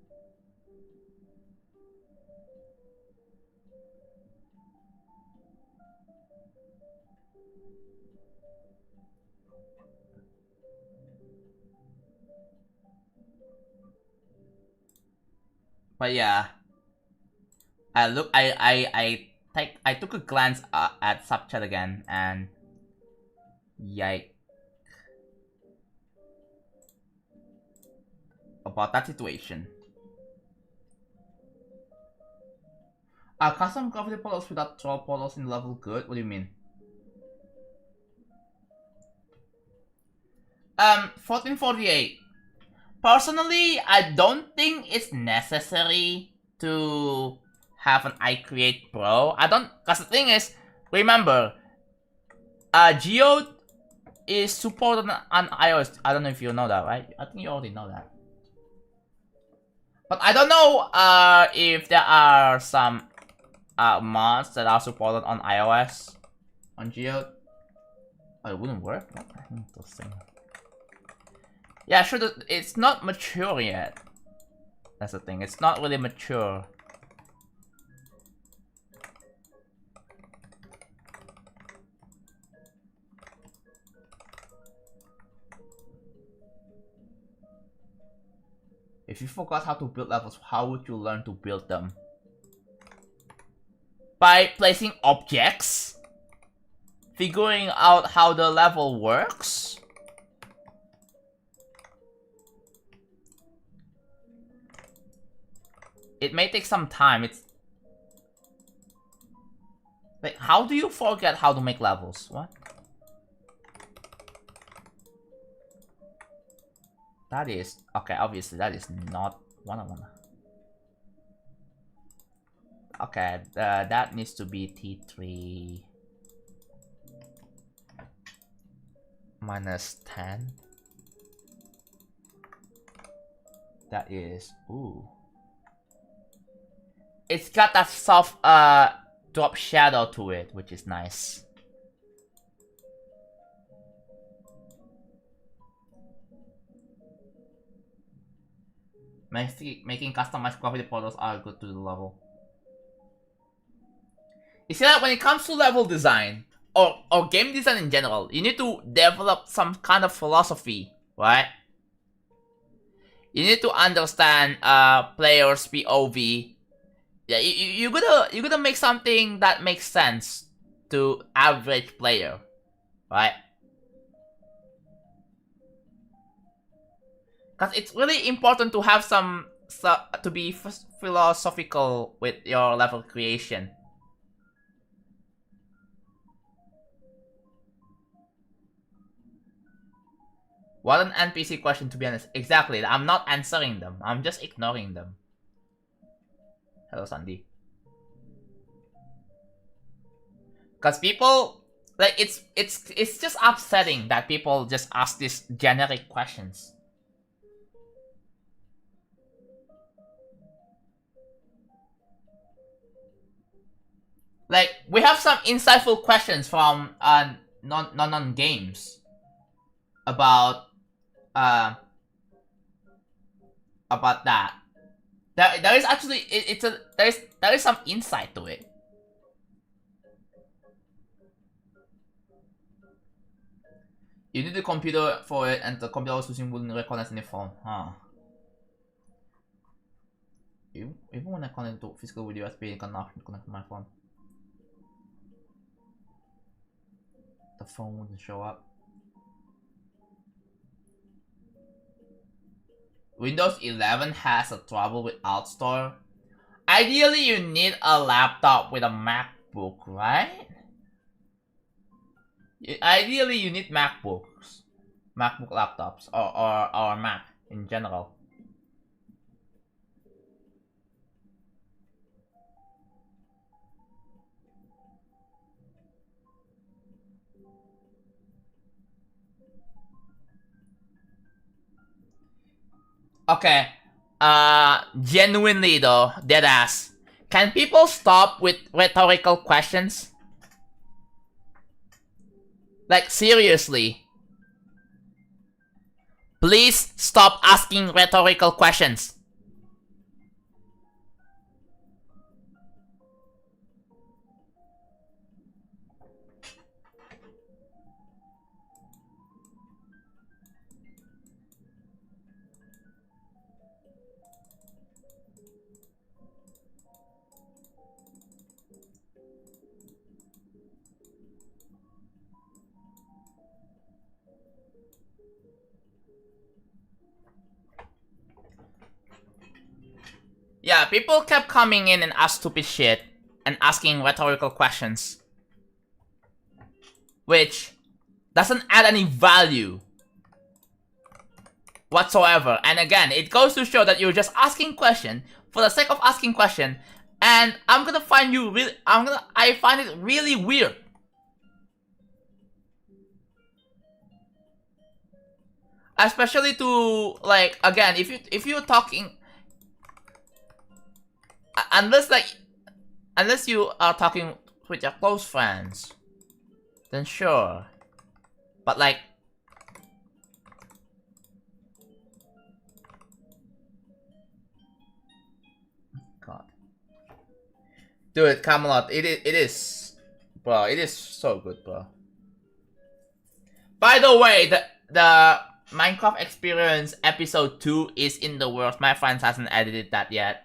But yeah, I took a glance at subchat again, and yike about that situation. Are custom gravity portals without troll portals in level good? What do you mean? 1448. Personally, I don't think it's necessary to have an iCreate Pro. I don't, cause the thing is, remember, Geode is supported on iOS. I don't know if you know that, right? I think you already know that. But I don't know if there are some mods that are supported on iOS on Geode. Oh, it wouldn't work? Interesting. Yeah, sure, it's not mature yet. That's the thing, it's not really mature. If you forgot how to build levels, how would you learn to build them? By placing objects? Figuring out how the level works? It may take some time. It's like, how do you forget how to make levels? What? That is okay. Obviously, that is not 101. Okay, that needs to be T3 minus 10. That is ooh. it's got that soft drop shadow to it, which is nice. Making customized gravity portals are good to the level. You see that when it comes to level design, or game design in general, you need to develop some kind of philosophy, right? You need to understand players' POV. Yeah, you gotta make something that makes sense to average player, right? Because it's really important to have to be philosophical with your level creation. What an NPC question, to be honest. Exactly, I'm not answering them. I'm just ignoring them. Hello, Sandy. Because people, like, it's just upsetting that people just ask these generic questions. Like, we have some insightful questions from non games about that. There is actually there is some insight to it. You need the computer for it, and the computer was using wouldn't recognize any phone, huh? Even when I connect to physical with USB, I cannot connect to my phone. The phone wouldn't show up. Windows 11 has a trouble with AltStore. Ideally, you need a laptop with a MacBook, right? Ideally, you need MacBooks, MacBook laptops, or Mac in general. Okay, genuinely though, deadass, can people stop with rhetorical questions? Like, seriously. Please stop asking rhetorical questions. Yeah, people kept coming in and ask stupid shit and asking rhetorical questions, which doesn't add any value whatsoever. And again, it goes to show that you're just asking question for the sake of asking question, and I find it really weird. Especially to, like, again, if you're talking, unless you are talking with your close friends, then sure. But like, God, dude, Camelot, it is, bro, it is so good, bro. By the way, the Minecraft Experience episode 2 is in the works. My friends hasn't edited that yet.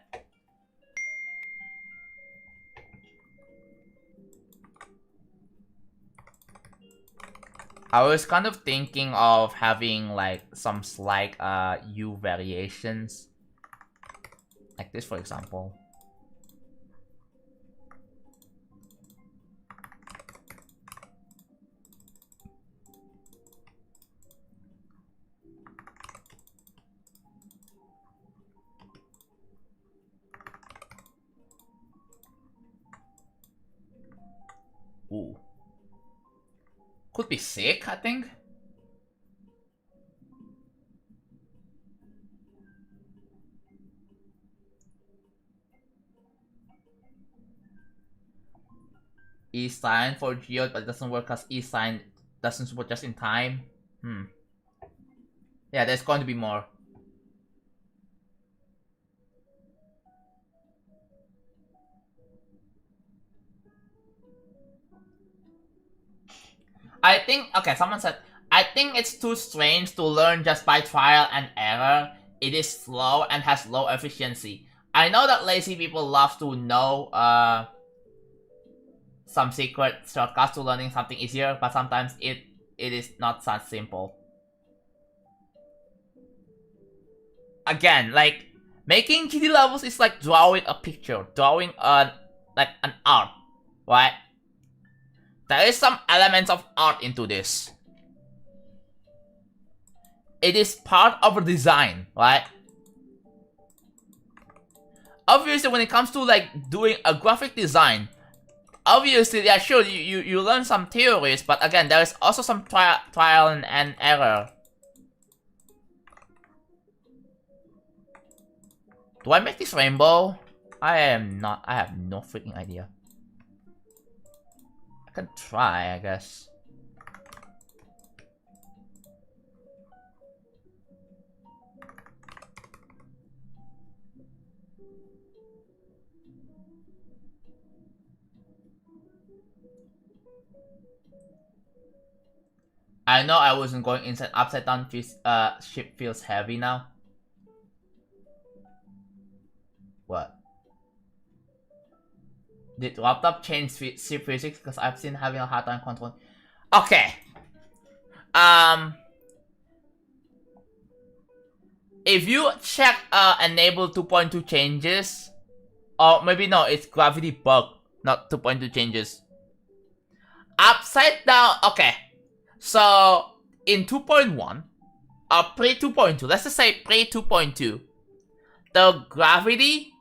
I was kind of thinking of having like some slight U variations. Like this, for example. Ooh. Could be sick, I think. E-sign for Geode, but it doesn't work because E-sign doesn't support just in time. Yeah, there's going to be more. I think, okay, someone said, I think it's too strange to learn just by trial and error. It is slow and has low efficiency. I know that lazy people love to know some secret shortcuts to learning something easier, but sometimes it is not that simple. Again, like, making GD levels is like drawing a picture, drawing like an art, right? There is some elements of art into this. It is part of a design, right? Obviously, when it comes to like doing a graphic design, obviously, yeah, sure, you learn some theories, but again, there is also some trial and error. Do I make this rainbow? I am not. I have no freaking idea. I can try, I guess. I know I wasn't going inside. Upside down ship feels heavy now. What? Did laptop change ship physics? Because I've seen having a hard time controlling. Okay. If you check enable 2.2 changes, or maybe no, it's gravity bug, not 2.2 changes. Upside down, okay. So in 2.1, or pre 2.2, let's just say pre 2.2, the gravity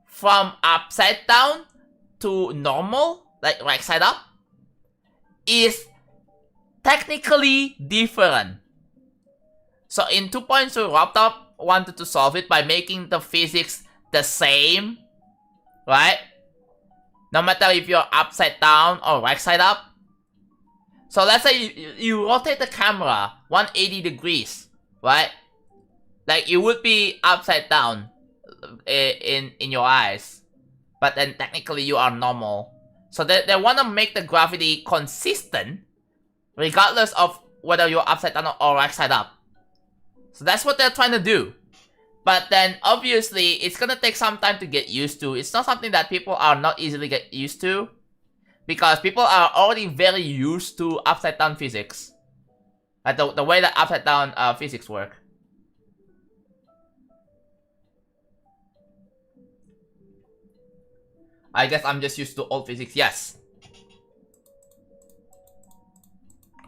from upside down to normal, like right side up, is technically different. So in 2.2, laptop wanted to solve it by making the physics the same, right? No matter if you're upside down or right side up. So let's say you rotate the camera 180 degrees, right? Like you would be upside down in your eyes, but then technically you are normal. So they want to make the gravity consistent, regardless of whether you're upside down or right side up. So that's what they're trying to do. But then obviously it's gonna take some time to get used to. It's not something that people are not easily get used to, because people are already very used to upside down physics, like the way that upside down physics work. I guess I'm just used to old physics. Yes,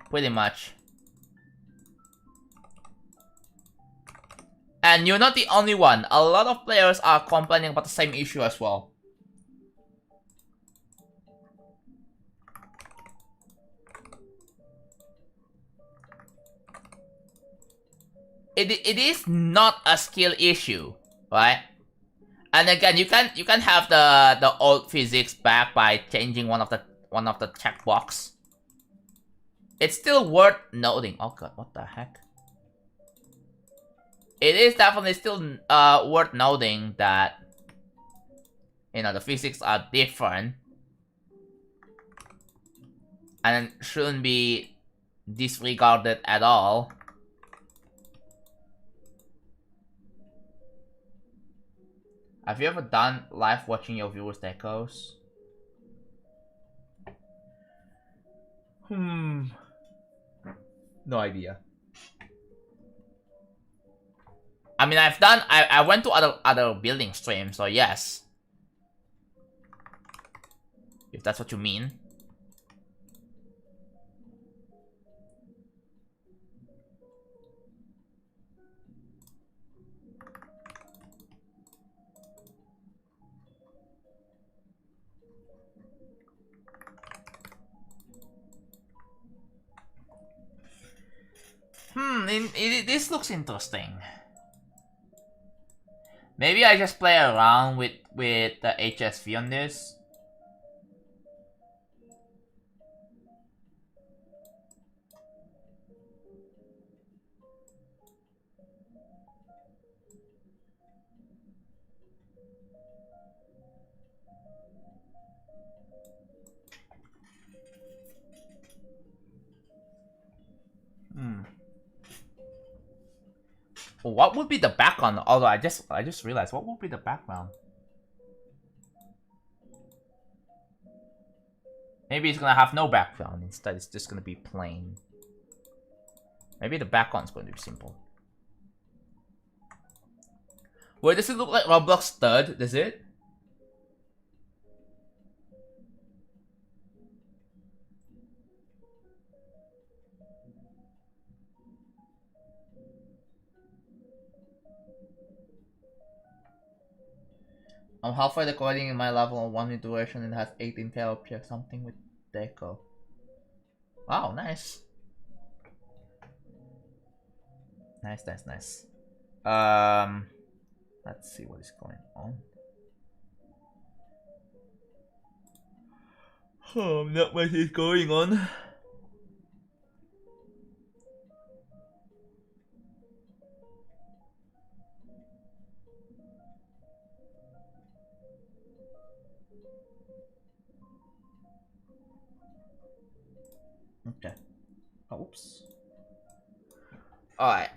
pretty much. And you're not the only one. A lot of players are complaining about the same issue as well. It is not a skill issue, right? And again, you can have the old physics back by changing one of the checkbox. It's still worth noting. Oh god, what the heck? It is definitely still worth noting that, you know, the physics are different and shouldn't be disregarded at all. Have you ever done live watching your viewers' decos? No idea. I mean, I went to other building streams, so yes. If that's what you mean. This looks interesting. Maybe I just play around with the HSV on this. What would be the background? Although I just realized, what would be the background? Maybe it's gonna have no background. Instead, it's just gonna be plain. Maybe the background's going to be simple. Wait, does it look like Roblox Stud? Does it? I'm halfway recording in my level on 1 minute duration and it has 18 objects, something with deco. Wow, nice. Nice. Let's see what is going on. Oh, not much is going on. Okay. Oops. Alright.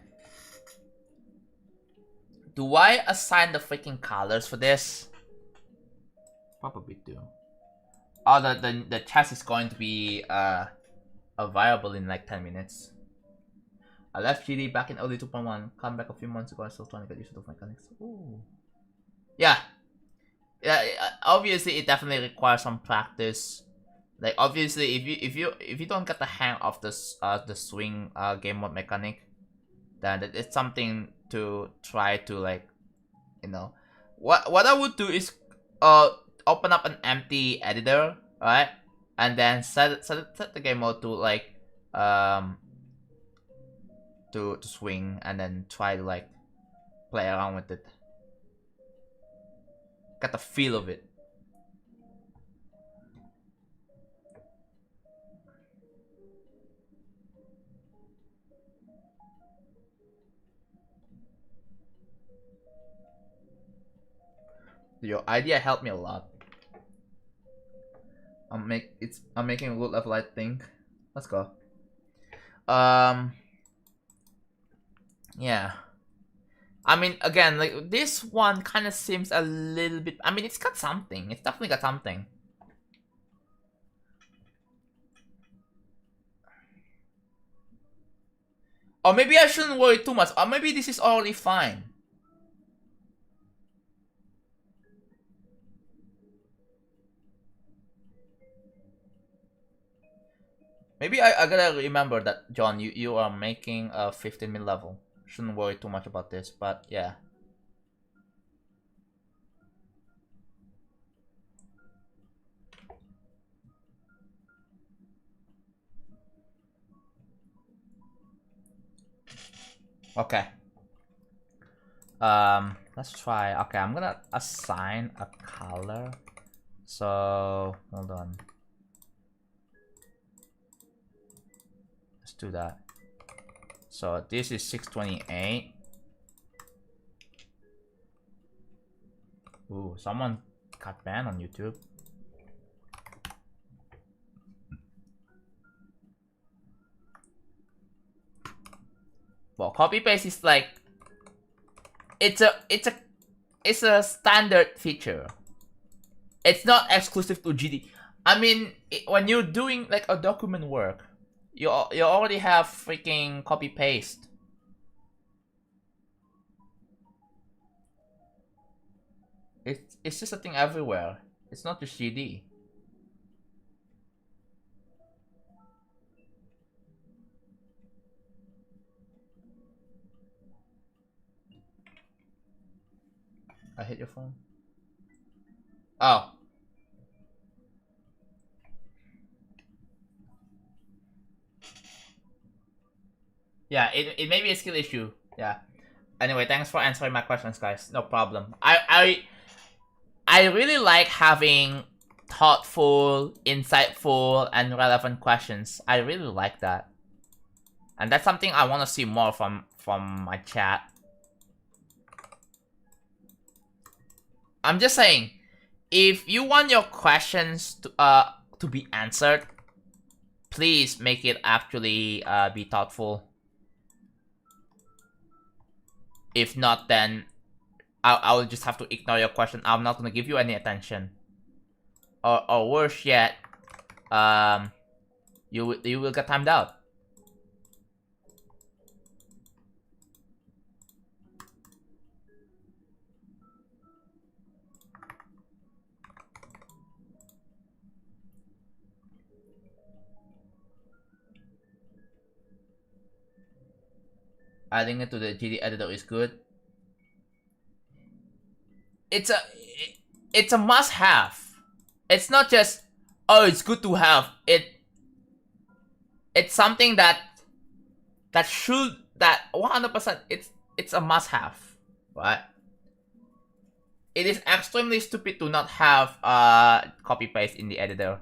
Do I assign the freaking colors for this? Probably do. Oh, the chest is going to be available in like 10 minutes. I left GD back in early 2.1. Come back a few months ago. I'm still trying to get used to the mechanics. Ooh. Yeah. Yeah. Obviously, it definitely requires some practice. Like obviously, if you don't get the hang of this the swing game mode mechanic, then it's something to try to, like, you know. What I would do is open up an empty editor, right, and then set the game mode to like to swing, and then try to like play around with it, get the feel of it. Your idea helped me a lot. I'm making a good level, I think. Let's go. Yeah. I mean, again, like this one kind of seems a little bit. I mean, it's got something. It's definitely got something. Or maybe I shouldn't worry too much. Or maybe this is already fine. Maybe I gotta remember that, John, you are making a 15 mid level. Shouldn't worry too much about this, but yeah. Okay. Let's try. Okay, I'm gonna assign a color. So hold on. Let's do that. So this is 628. Ooh, someone got banned on YouTube. Well, copy paste is like it's a standard feature. It's not exclusive to GD. I mean, when you're doing like a document work, you already have freaking copy paste. It's just a thing everywhere. It's not just GD. I hit your phone. Oh. Yeah, it may be a skill issue. Yeah. Anyway, thanks for answering my questions, guys. No problem. I really like having thoughtful, insightful, and relevant questions. I really like that. And that's something I want to see more from my chat. I'm just saying, if you want your questions to be answered, please make it actually be thoughtful. If not, then I will just have to ignore your question. I'm not gonna give you any attention. Or worse yet, you will get timed out. Adding it to the GD editor is good. It's a must-have. It's not just, oh, it's good to have. It's something that 100% it's a must-have, right? It is extremely stupid to not have copy paste in the editor.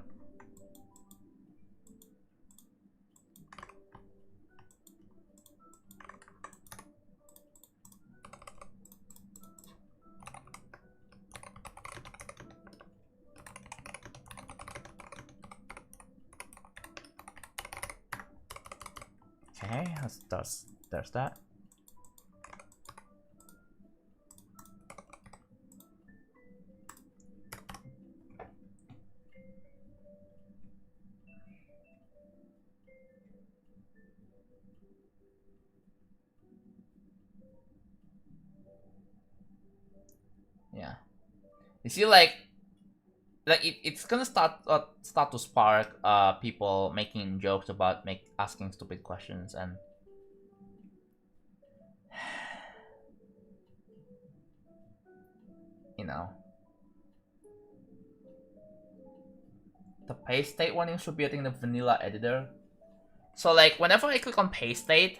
Okay, there's that. Yeah, you see, like it's gonna start to spark people making jokes about asking stupid questions, and you know, the paste state warning should be, I think, the vanilla editor. So like whenever I click on paste state,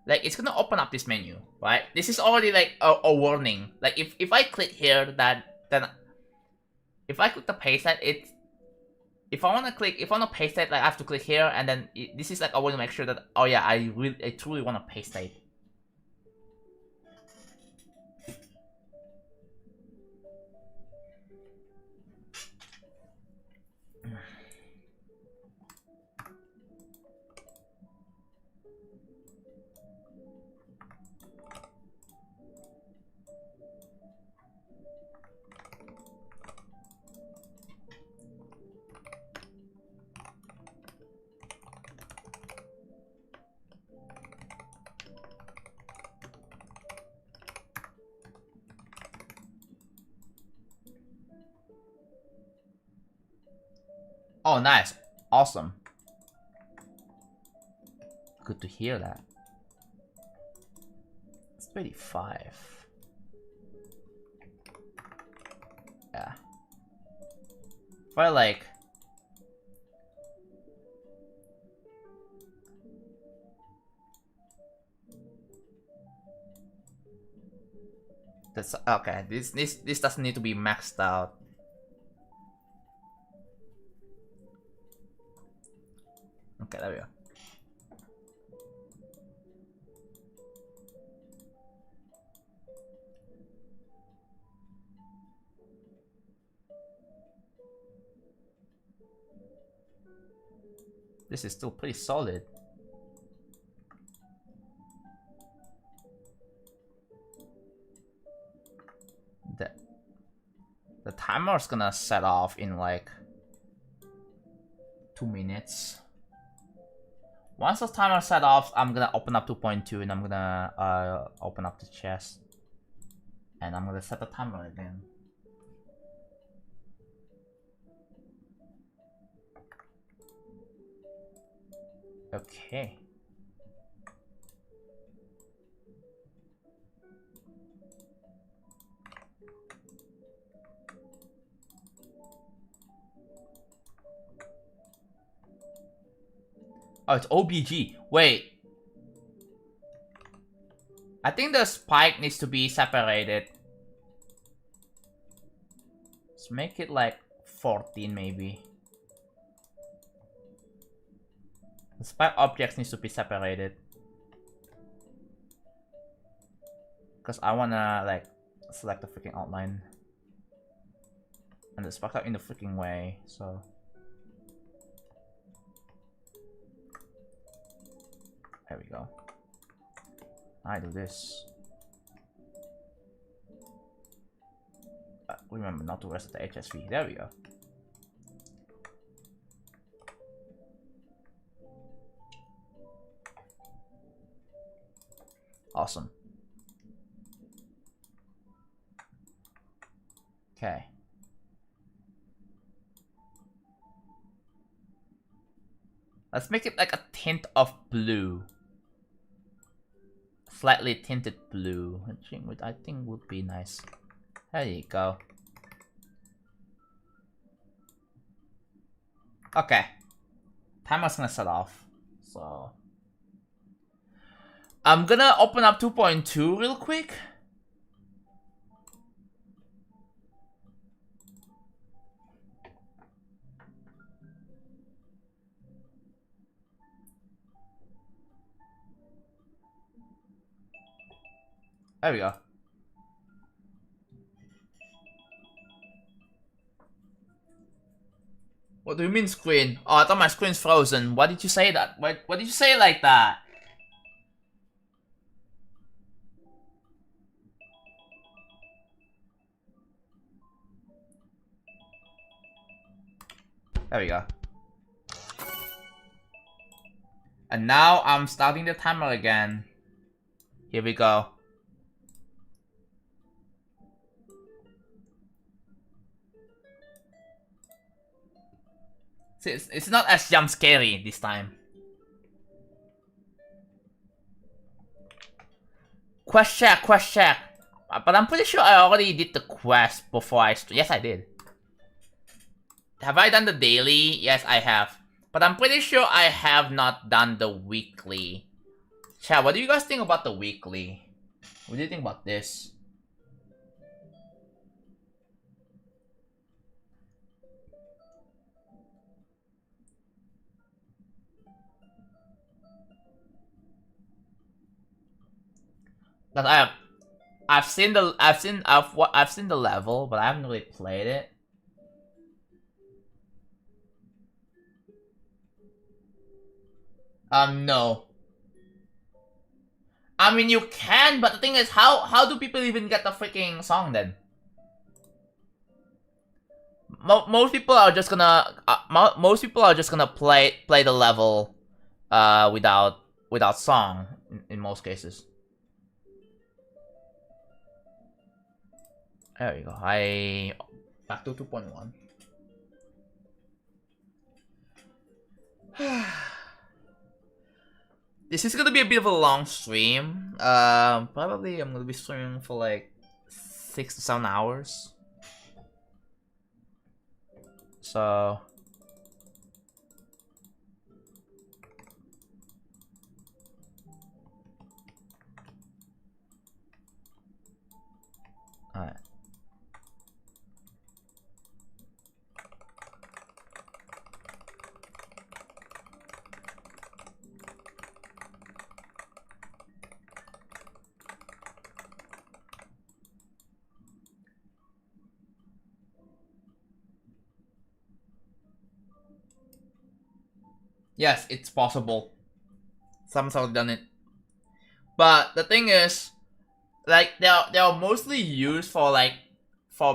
like it's gonna open up this menu, right? This is already like a warning. Like if I click here, then if I click the paste state, if I wanna paste it, like I have to click here, and then this is like I want to make sure that, oh yeah, I truly want to paste it. Oh, nice. Awesome. Good to hear that. It's 35. Yeah. But like... That's okay. This doesn't need to be maxed out. Okay, there we go. This is still pretty solid. The timer's gonna set off in like 2 minutes. Once the timer set off, I'm gonna open up 2.2 and I'm gonna open up the chest. And I'm gonna set the timer again. Okay. Oh, it's OBG. Wait. I think the spike needs to be separated. Let's make it like 14 maybe. The spike objects needs to be separated. Because I wanna like select the freaking outline. And the spikes are in the freaking way, so. There we go. I do this. remember not to reset the HSV. There we go. Awesome. Okay. Let's make it like a tint of blue. Slightly tinted blue, which I think would be nice. There you go. Okay. Timer's gonna set off. So I'm gonna open up 2.2 real quick. There we go. What do you mean screen? Oh, I thought my screen's frozen. Why did you say that? Why did you say it like that? There we go. And now I'm starting the timer again. Here we go. See, it's not as jump scary this time. Quest check. But I'm pretty sure I already did the quest before I... Yes, I did. Have I done the daily? Yes, I have. But I'm pretty sure I have not done the weekly. Chat, what do you guys think about the weekly? What do you think about this? Cause I've seen the level, but I haven't really played it. No. I mean, you can, but the thing is, how do people even get the freaking song then? Most people are just gonna play the level, without song in most cases. There we go. Back to 2.1. This is gonna be a bit of a long stream. Probably I'm gonna be streaming for like 6 to 7 hours. So alright. Yes, it's possible. Someone's already done it. But the thing is, like they're mostly used for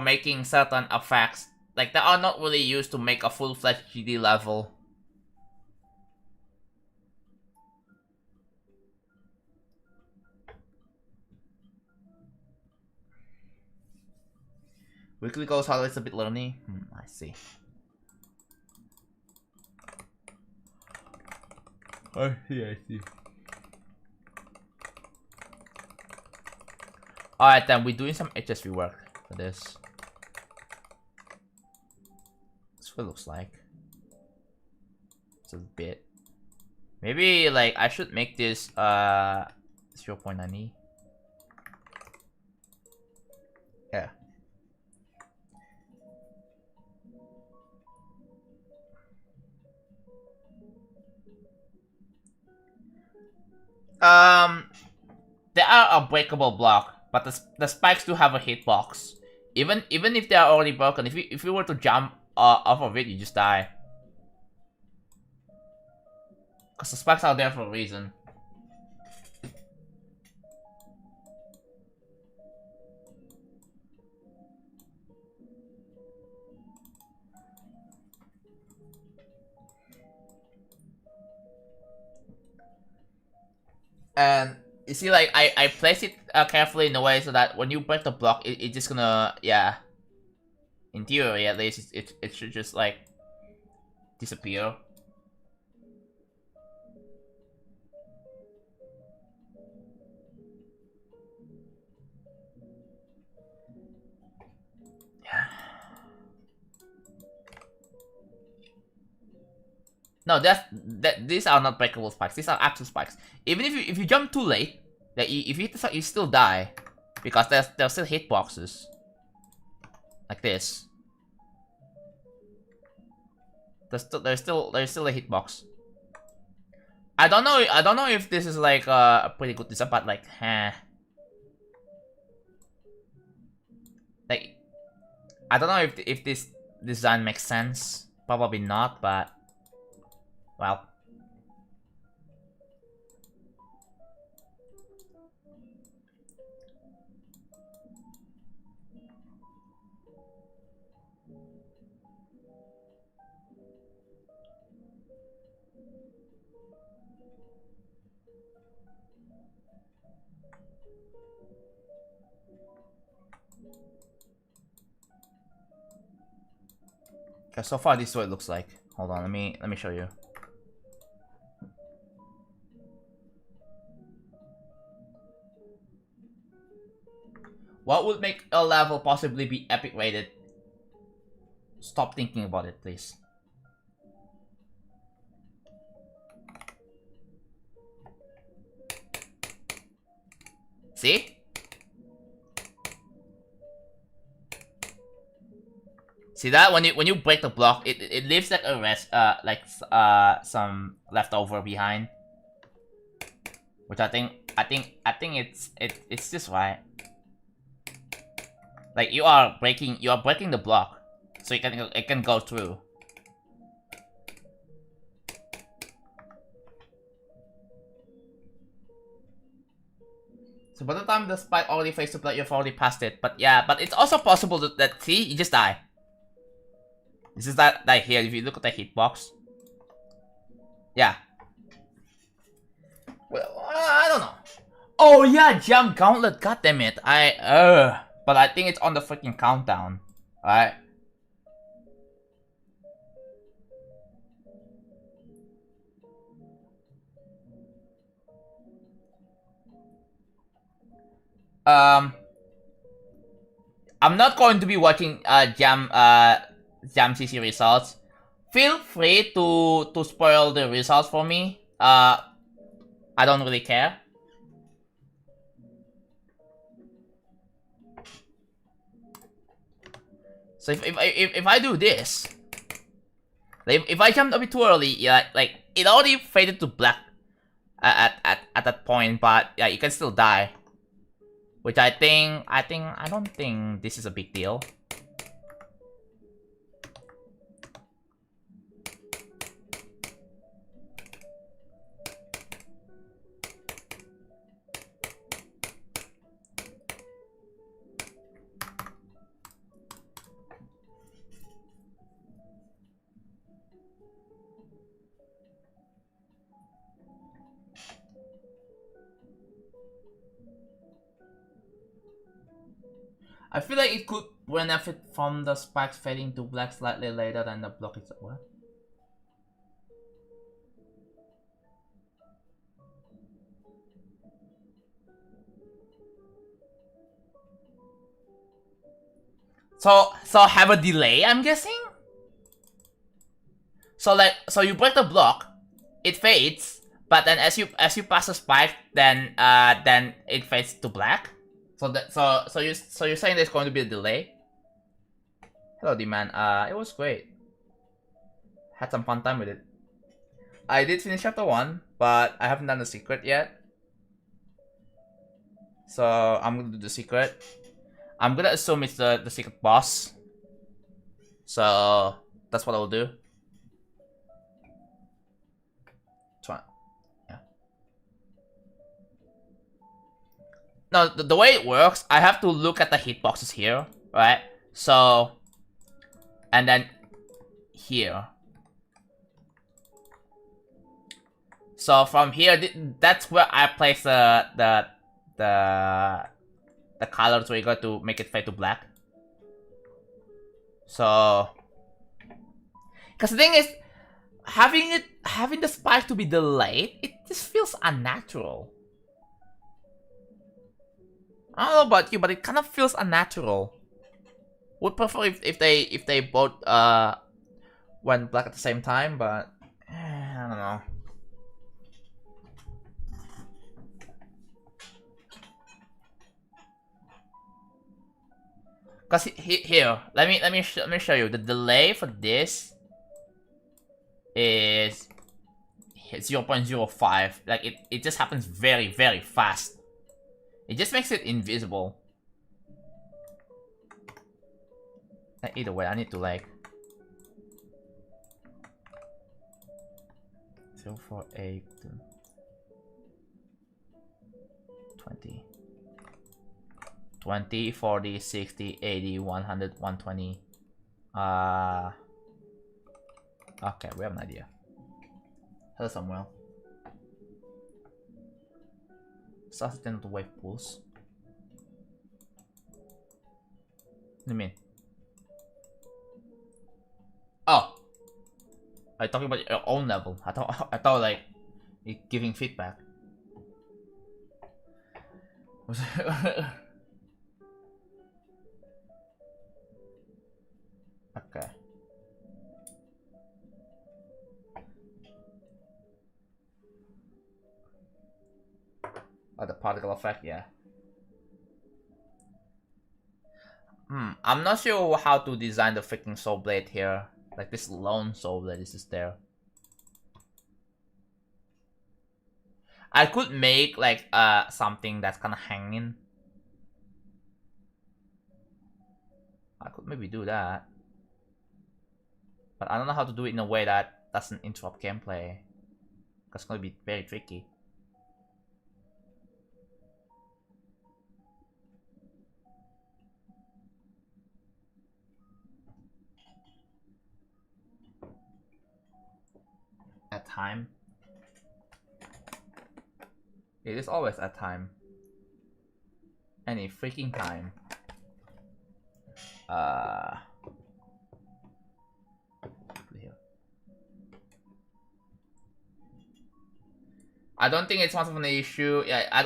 making certain effects. Like they are not really used to make a full-fledged GD level. Weekly goes how it's a bit lonely. I see. I see. Alright then, we're doing some HSV work for this. That's what it looks like. It's a bit. Maybe like I should make this 0.90. Yeah. They are a breakable block, but the spikes do have a hitbox. Even if they are already broken, if you were to jump off of it, you just die. Cause the spikes are there for a reason. And you see, like, I place it carefully in a way so that when you break the block, it's just gonna, yeah. In theory, at least, it should just, like, disappear. Yeah. No, these are not breakable spikes. These are actual spikes. Even if you jump too late, that if you hit the spike, you still die, because there's still hitboxes like this. There's still a hitbox. I don't know if this is like a pretty good design, but like, like, I don't know if this design makes sense. Probably not, but well. Okay, so far this is what it looks like. Hold on, let me show you. What would make a level possibly be epic rated? Stop thinking about it, please. See? See that when you break the block, it leaves like a rest, some leftover behind, which I think it's just right. Like you are breaking the block, so it can go through. So by the time the spike already fades to black, you've already passed it. But yeah, but it's also possible that see, you just die. This is that here, if you look at the hitbox. Yeah. Well, I don't know. Oh yeah, jump gauntlet, goddammit. But I think it's on the freaking countdown. Alright. I'm not going to be watching Jam CC results. Feel free to spoil the results for me. I don't really care. So if I do this, if I jumped a bit too early, yeah, like it already faded to black at that point, but yeah, you can still die. Which I don't think this is a big deal. I feel like it could benefit from the spikes fading to black slightly later than the block itself. What? So have a delay, I'm guessing? So you break the block, it fades, but then as you pass the spike, then it fades to black. So you're saying there's going to be a delay? Hello, D-Man. It was great. Had some fun time with it. I did finish chapter 1, but I haven't done the secret yet. So I'm gonna do the secret. I'm gonna assume it's the secret boss. So that's what I'll do. Try. Yeah. No, the way it works, I have to look at the hitboxes here, right? So, and then here. So from here, that's where I place the color trigger to make it fade to black. So, because the thing is, having the spike to be delayed, it just feels unnatural. I don't know about you, but it kind of feels unnatural. Would prefer if they both went black at the same time, but I don't know. Cause here, let me show you. The delay for this is 0.05. Like it just happens very fast. It just makes it invisible. Either way, I need to like 0.48 to 20. 20, 40, 60, 80, 100, 120. Okay, we have an idea. Hello, Samuel. Sustain the wave pools. What do you mean? Oh, are you talking about your own level? I thought like you're giving feedback. Okay. Oh, the particle effect, yeah. I'm not sure how to design the freaking soul blade here. Like this lone soul blade is just there. I could make like something that's kind of hanging. I could maybe do that. But I don't know how to do it in a way that doesn't interrupt gameplay. That's gonna be very tricky. At time. It is always at time. Any freaking time. Here. I don't think it's much of an issue. Yeah,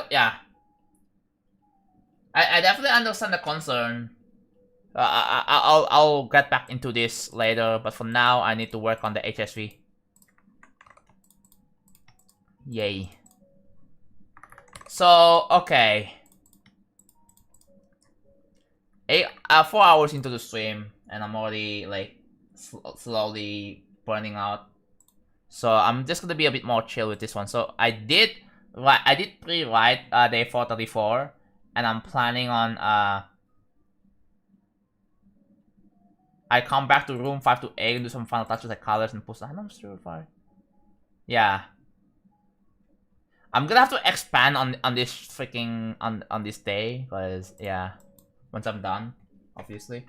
I definitely understand the concern. I'll get back into this later, but for now I need to work on the HSV. Yay. So okay. 4 hours into the stream, and I'm already like slowly burning out. So I'm just gonna be a bit more chill with this one. So I did pre-write day 434, and I'm planning on I come back to room 5 to 8 and do some final touches like colors and post. I'm not sure if yeah. I'm gonna have to expand on this freaking on this day, because yeah, once I'm done, obviously.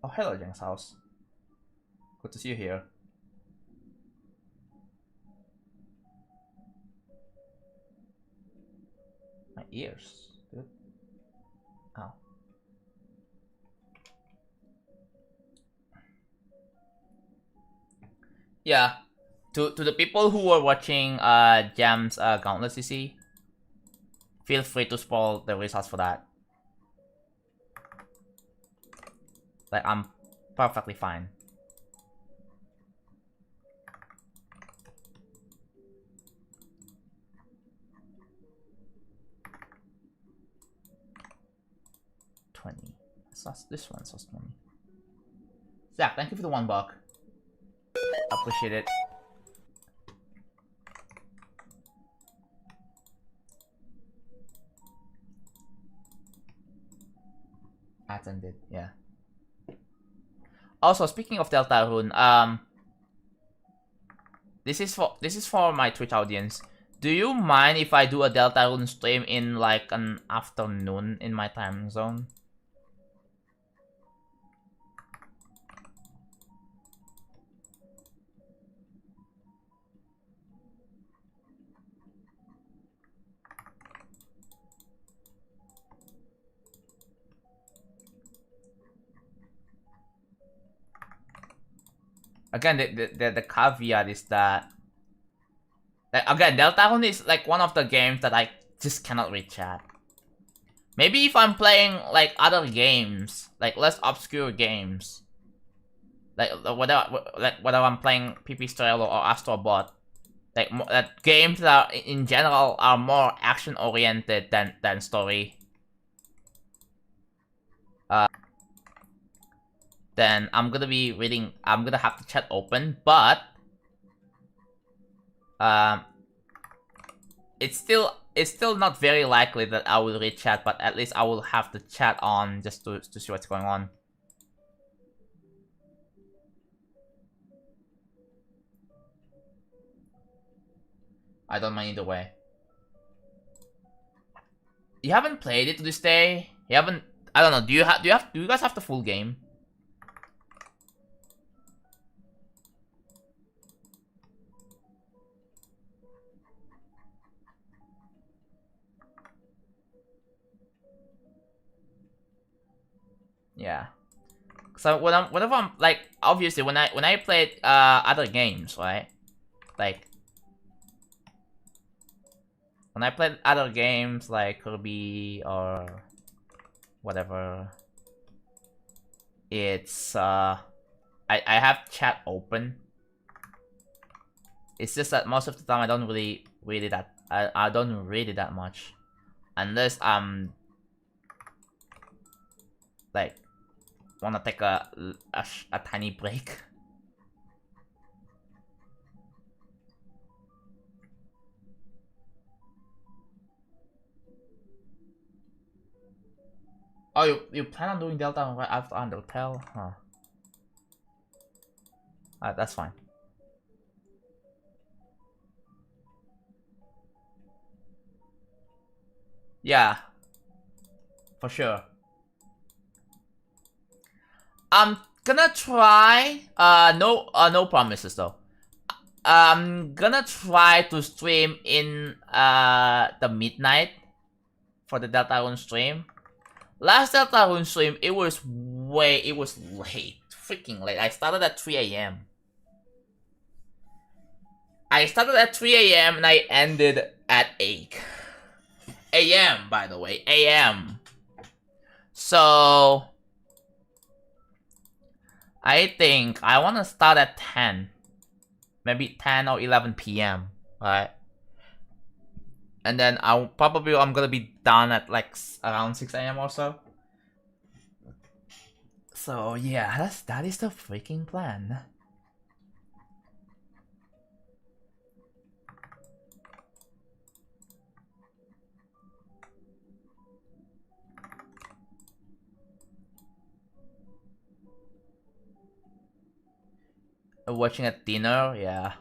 Oh, hello, Jeng's house. Good to see you here. My ears, dude. Oh. Yeah. To the people who are watching Jam's Gauntlet CC, feel free to spoil the results for that. Like, I'm perfectly fine. This one's so 20. Zach, thank you for the $1. Appreciate it. Attended, yeah. Also, speaking of Deltarune, this is for my Twitch audience. Do you mind if I do a Deltarune stream in like an afternoon in my time zone? again, the caveat is that, like, again, Deltarune is like one of the games that I just cannot read chat. Maybe if I'm playing like other games, like less obscure games, like whether I'm playing Pipistrello or Astrobot, like games that are, in general, are more action oriented than story. Then I'm gonna be reading. I'm gonna have the chat open, but it's still not very likely that I will read chat. But at least I will have the chat on just to see what's going on. I don't mind either way. You haven't played it to this day. You haven't. I don't know. Do you guys have the full game? Yeah. So whenever I'm like, obviously when I played other games, right? Like when I played other games like Kirby or whatever, it's I have chat open. It's just that most of the time I don't really read it that I don't read it that much, unless I'm like wanna take a tiny break. Oh, you plan on doing Delta right after Undertale? Huh. That's fine. Yeah. For sure. I'm gonna try. No promises though. I'm gonna try to stream in the midnight for the Deltarune stream. Last Deltarune stream, it was late, freaking late. I started at 3 a.m. I started at 3 a.m. and I ended at 8 a.m. By the way, a.m. So I think I want to start at 10. Maybe 10 or 11 p.m. Right? And then I'm gonna be done at like around 6 a.m. or so. So yeah, that is the freaking plan. Watching at dinner, yeah.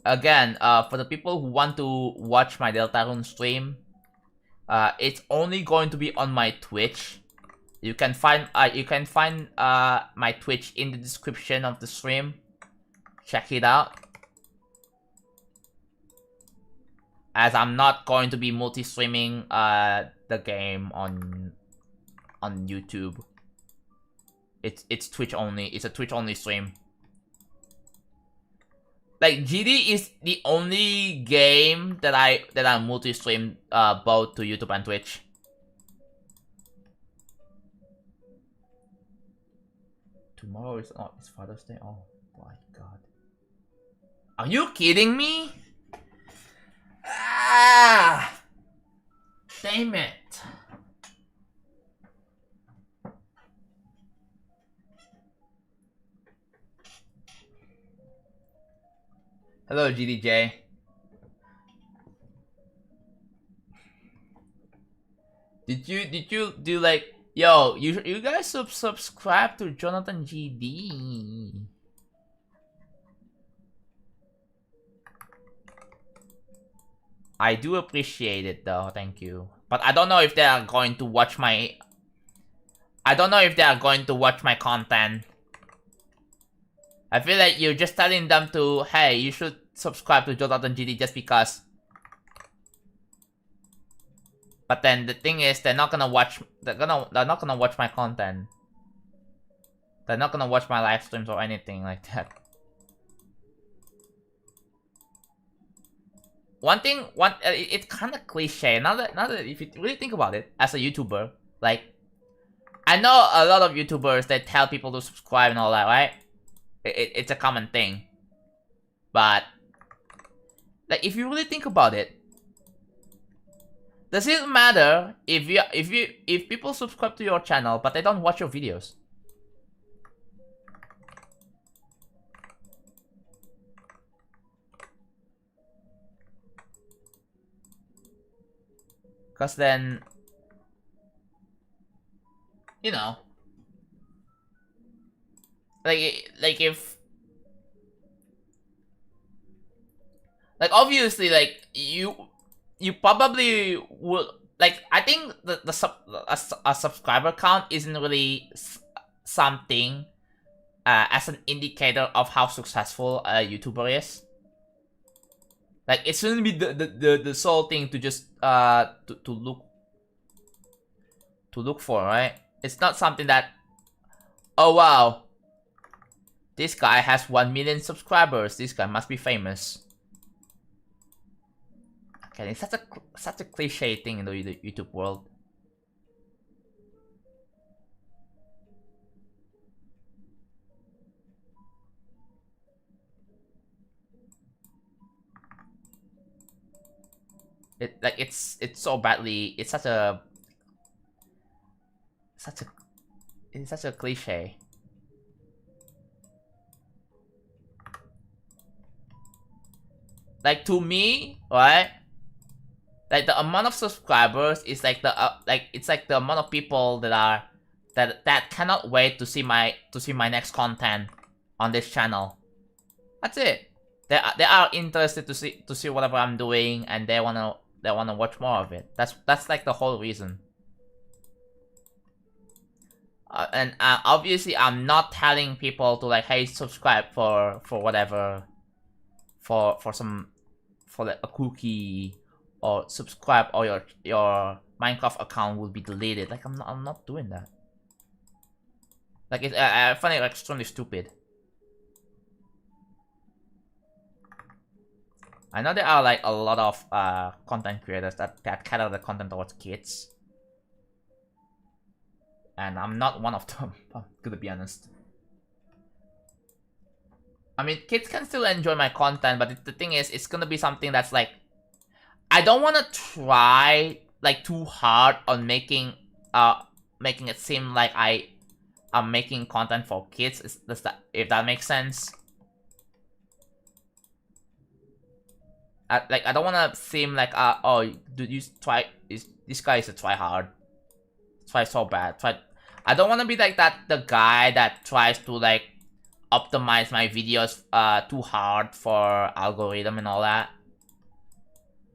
Again, for the people who want to watch my Deltarune stream, it's only going to be on my Twitch. You can find my Twitch in the description of the stream. Check it out. As I'm not going to be multi-streaming the game on YouTube. It's Twitch only. It's a Twitch only stream. Like GD is the only game that I multi-stream both to YouTube and Twitch. Tomorrow is it's Father's Day. Oh my god. Are you kidding me? Ah! Damn it. Hello, GDJ. Did you do like, yo, you guys subscribe to JonathanGD? I do appreciate it though, thank you. But I don't know if they are going to watch my content. I feel like you're just telling them to, hey, you should subscribe to JonathanGD just because. But then the thing is, they're not gonna watch my content. They're not gonna watch my live streams or anything like that. It's kind of cliche. Now that if you really think about it, as a YouTuber, like, I know a lot of YouTubers that tell people to subscribe and all that, right? It's a common thing. But, like, if you really think about it, does it matter if people subscribe to your channel but they don't watch your videos? Cause then, you know, like if, like, obviously, like, you probably would, like, I think a subscriber count isn't really something as an indicator of how successful a YouTuber is. Like, it shouldn't be the sole thing to just to look for, right? It's not something that, oh wow, this guy has 1 million subscribers, this guy must be famous. Okay, it's such a cliche thing in the YouTube world. It's so badly, it's such a cliche. Like, to me, right? Like, the amount of subscribers is like it's like the amount of people that cannot wait to see my next content on this channel. That's it. They are interested to see whatever I'm doing, and they wanna watch more of it. That's like the whole reason. And obviously, I'm not telling people to, like, hey, subscribe for whatever, for like a cookie, or subscribe or your Minecraft account will be deleted. Like, I'm not doing that. Like, I find it extremely stupid. I know there are, like, a lot of content creators that cater the content towards kids, and I'm not one of them. I'm gonna be honest. I mean, kids can still enjoy my content, but the thing is, it's gonna be something that's like, I don't want to try, like, too hard on making it seem like I'm making content for kids. If that makes sense. Like, I don't want to seem like, oh, dude, this guy is a try hard. Try so bad. I don't want to be like the guy that tries to, like, optimize my videos too hard for algorithm and all that.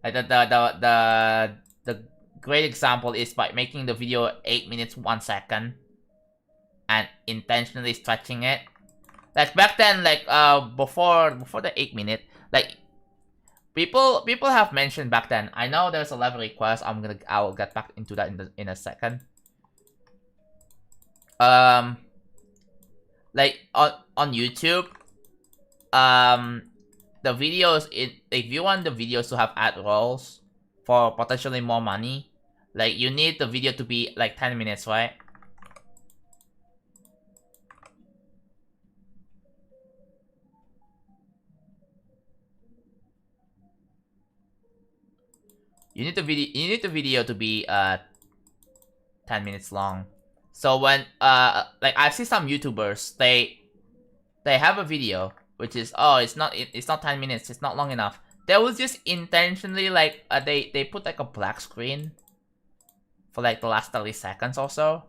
Like, the great example is by making the video 8 minutes 1 second and intentionally stretching it. Like, back then, like, before the 8 minute, like, people have mentioned back then. I know there's a level request. I'll get back into that in a second. Like, on YouTube, the videos, if you want the videos to have ad rolls for potentially more money, like, you need the video to be like 10 minutes, right? You need the video to be 10 minutes long. So when like, I see some YouTubers, they have a video which is, oh, it's not 10 minutes, it's not long enough. They will just intentionally, like, they put, like, a black screen for, like, the last 30 seconds or so.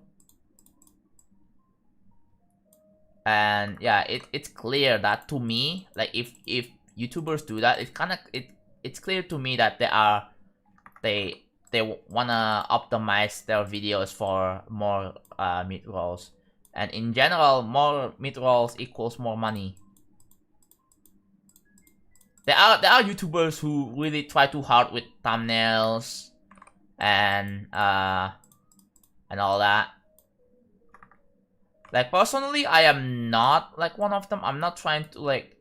And yeah, it's clear that, to me, like, if YouTubers do that, it's clear to me that they wanna optimize their videos for more mid-rolls. And in general, more mid-rolls equals more money. There are YouTubers who really try too hard with thumbnails and all that. Like, personally, I am not like one of them. I'm not trying to like,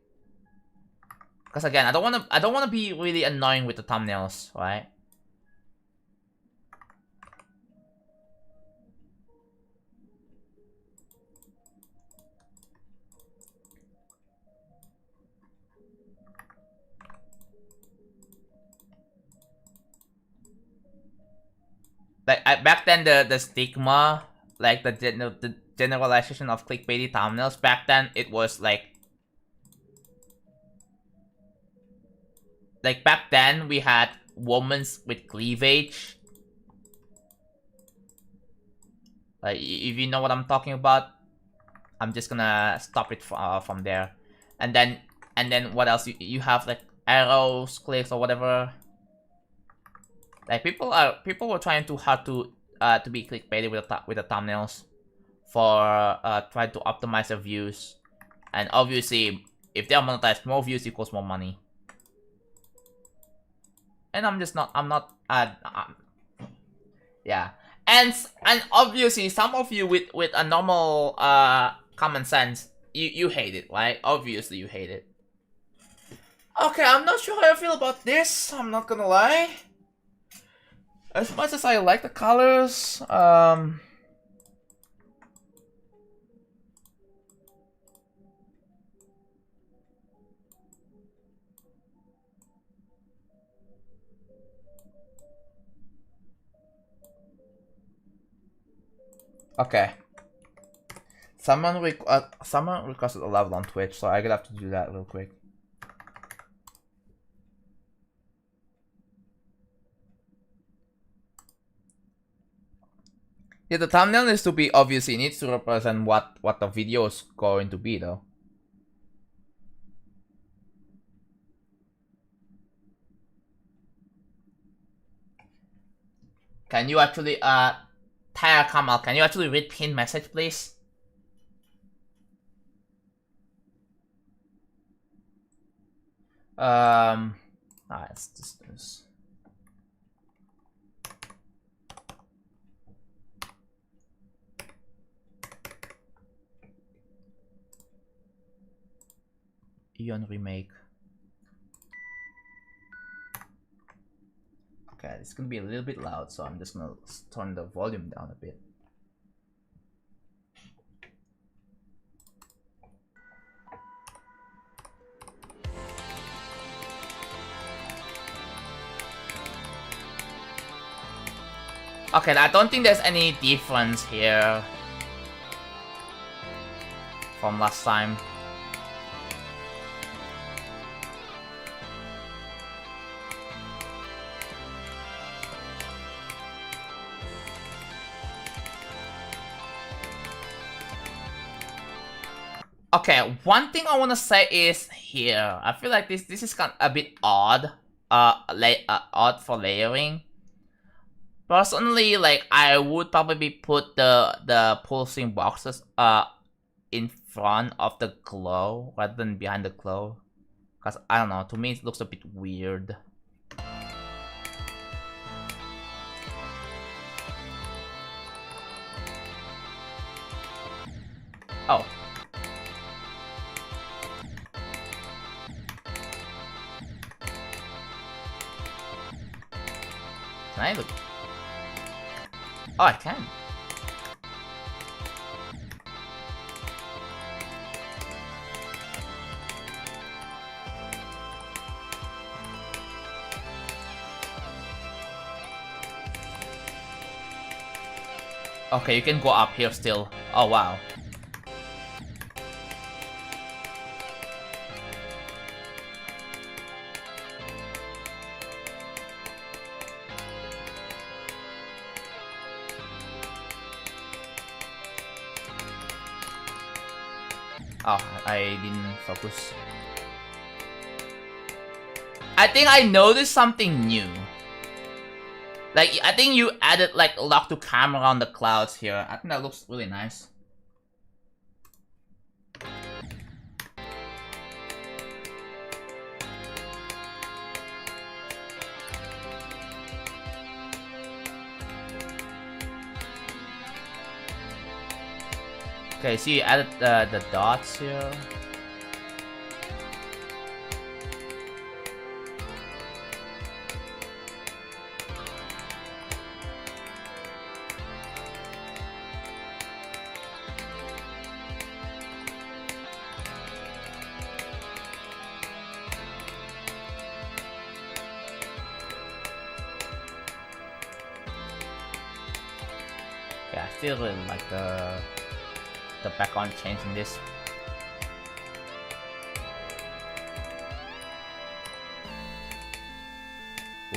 because again, I don't want to be really annoying with the thumbnails, right? Like, back then, the stigma, like the generalization of clickbaity thumbnails, back then it was like back then we had women with cleavage. Like, if you know what I'm talking about, I'm just gonna stop it from there. And then what else? You have like arrows, clicks, or whatever. Like, people were trying too hard to be clickbaity with the thumbnails for trying to optimize their views. And obviously, if they're monetized, more views equals more money. And I'm not yeah. And obviously, some of you with a normal common sense, you hate it, right? Obviously, you hate it. Okay, I'm not sure how I feel about this. I'm not gonna lie. As much as I like the colors, okay. Someone requested a level on Twitch, so I gotta have to do that real quick. Yeah, the thumbnail needs to be, obviously needs to represent what the video is going to be, though. Can you actually Taya Kamal, can you actually read pin message, please? It's just this. Eon remake. Okay, it's gonna be a little bit loud, so I'm just gonna turn the volume down a bit. Okay, I don't think there's any difference here from last time. Okay, one thing I want to say is here. I feel like this is kind of a bit odd. Odd for layering. Personally, like, I would probably put the pulsing boxes in front of the glow rather than behind the glow. Cause I don't know, to me it looks a bit weird. Oh. Can I look? Oh, I can. Okay, you can go up here still. Oh, wow. Oh, I didn't focus. I think I noticed something new. Like, I think you added like lock to camera on the clouds here. I think that looks really nice. Okay, so you added the dots here. Yeah, I still really like the background change in this.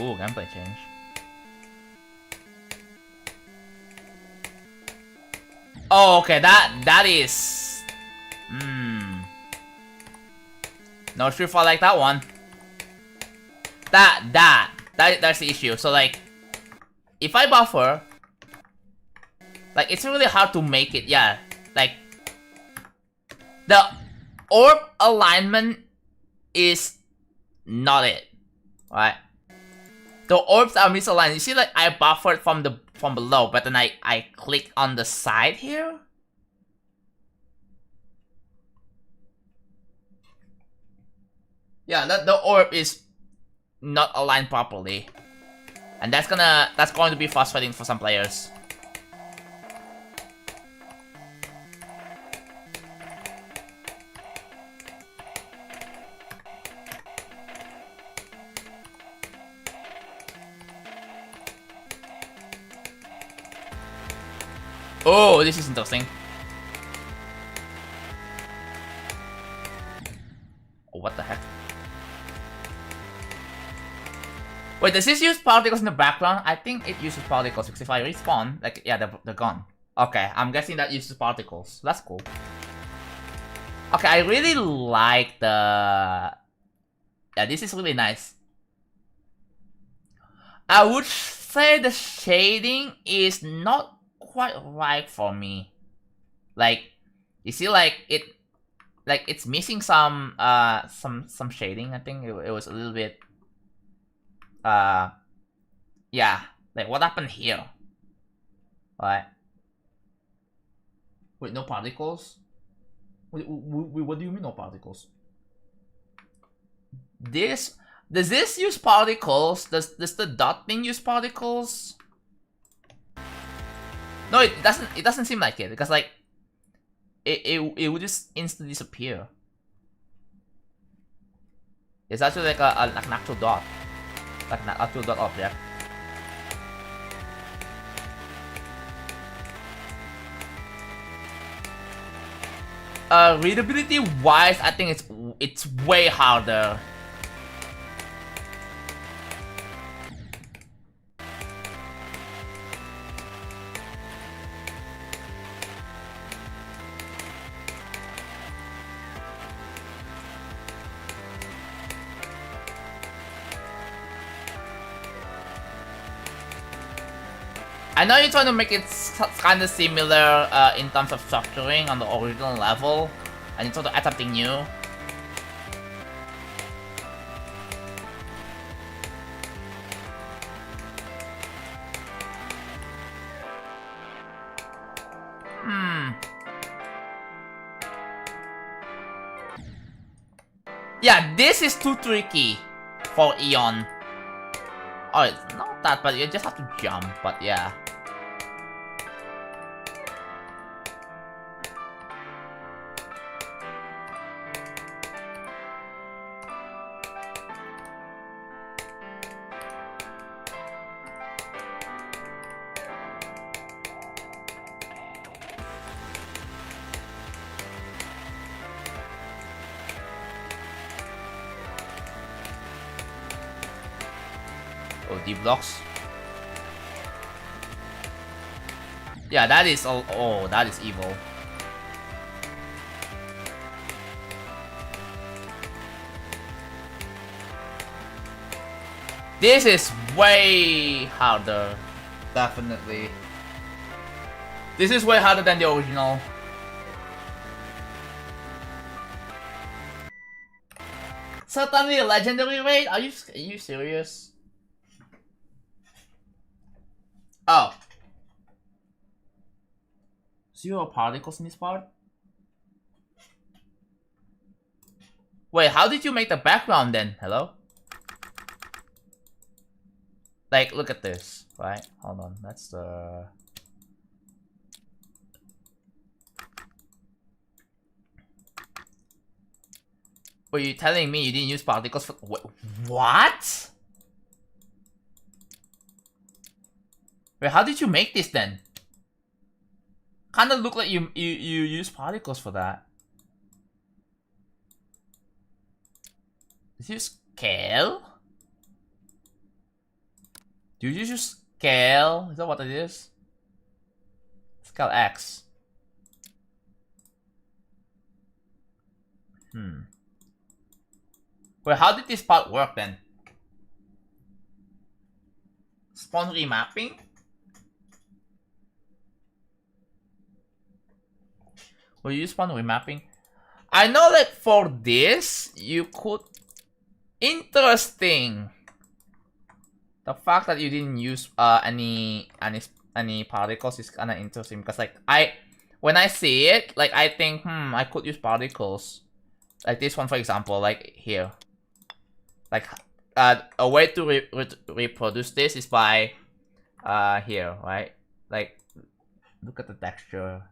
Ooh, gameplay change. Oh, okay, that is... Not sure if I like that one. That's the issue. So like, if I buffer, like it's really hard to make it. Yeah, like the orb alignment is not it, right? The orbs are misaligned. You see, like I buffered from below, but then I click on the side here. Yeah, the orb is not aligned properly, and that's going to be frustrating for some players. Oh, this is interesting. Oh, what the heck? Wait, does this use particles in the background? I think it uses particles because if I respawn, like, yeah, they're gone. Okay, I'm guessing that uses particles. That's cool. Okay, I really like the... Yeah, this is really nice. I would say the shading is not quite right for me. Like, you see, like, it's missing some shading. I think it was a little bit... yeah, like what happened here? Right. Wait, no particles? Wait, what do you mean no particles? Does this use particles? Does the dot thing use particles? No, it doesn't. It doesn't seem like it because like it would just instantly disappear. It's actually like an actual dot, like an actual dot object. Readability wise, I think it's way harder. I know you're trying to make it kind of similar in terms of structuring on the original level, and you try to add something new. Yeah, this is too tricky for Eon. Oh, it's not that, but you just have to jump, but yeah. Oh, deep blocks. Yeah, that is oh, that is evil. This is way harder. Definitely. This is way harder than the original. Certainly a legendary raid? Are you serious? Oh. 0 particles in this part? Wait, how did you make the background then? Hello? Like, look at this, right? Hold on, that's the... Were you telling me you didn't use particles for... What? Wait, how did you make this then? Kinda look like you use particles for that. Did you scale? Do you use scale? Is that what it is? Scale X. Wait, how did this part work then? Spawn remapping? Will you use spawn remapping? I know that for this, you could... Interesting! The fact that you didn't use any particles is kinda interesting because like when I see it, like I think I could use particles. Like this one for example, like here. Like a way to reproduce this is by here, right? Like look at the texture.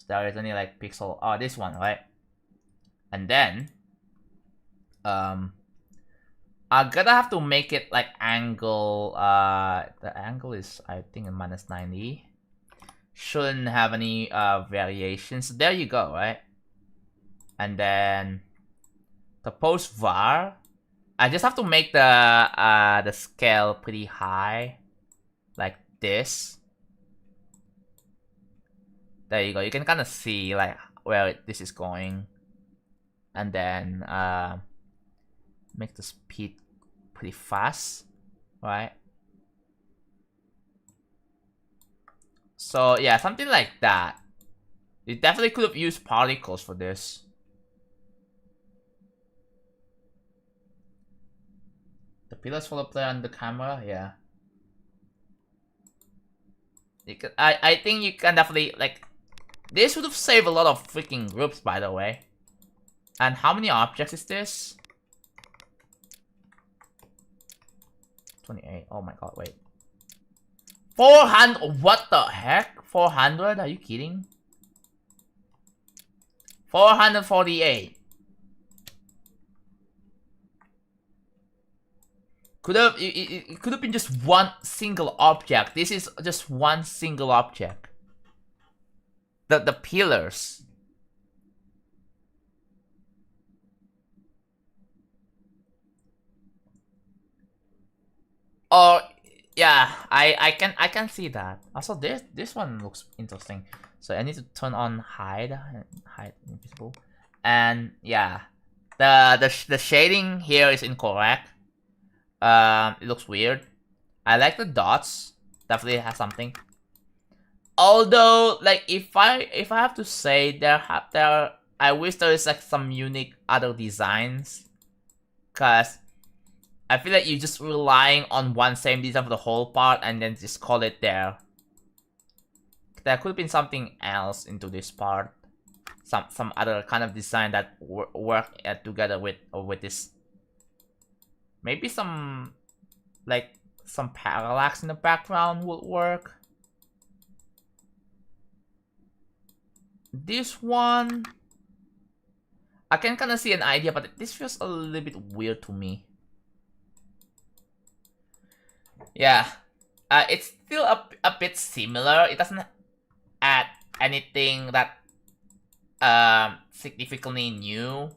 There is only like pixel this one, right? And then I'm gonna have to make it like angle, the angle is I think minus 90. Shouldn't have any variations. There you go, right? And then the post var, I just have to make the scale pretty high, like this. There you go. You can kind of see like where this is going, and then make the speed pretty fast, right? So yeah, something like that. You definitely could have used particles for this. The pillars follow player on the camera, yeah. You could, I think you can definitely like. This would have saved a lot of freaking groups, by the way. And how many objects is this? 28. Oh my god, wait. 400. What the heck? 400? Are you kidding? 448. It could have been just one single object. This is just one single object. The pillars. Oh yeah, I can see that. Also this one looks interesting. So I need to turn on hide invisible. And yeah. The shading here is incorrect. It looks weird. I like the dots. Definitely has something. Although, like, if I have to say, I wish there is like some unique other designs, cause I feel like you're just relying on one same design for the whole part and then just call it there. There could have been something else into this part, some other kind of design that work together with this. Maybe some like some parallax in the background would work. This one, I can kind of see an idea, but this feels a little bit weird to me. Yeah, it's still a bit similar. It doesn't add anything that significantly new.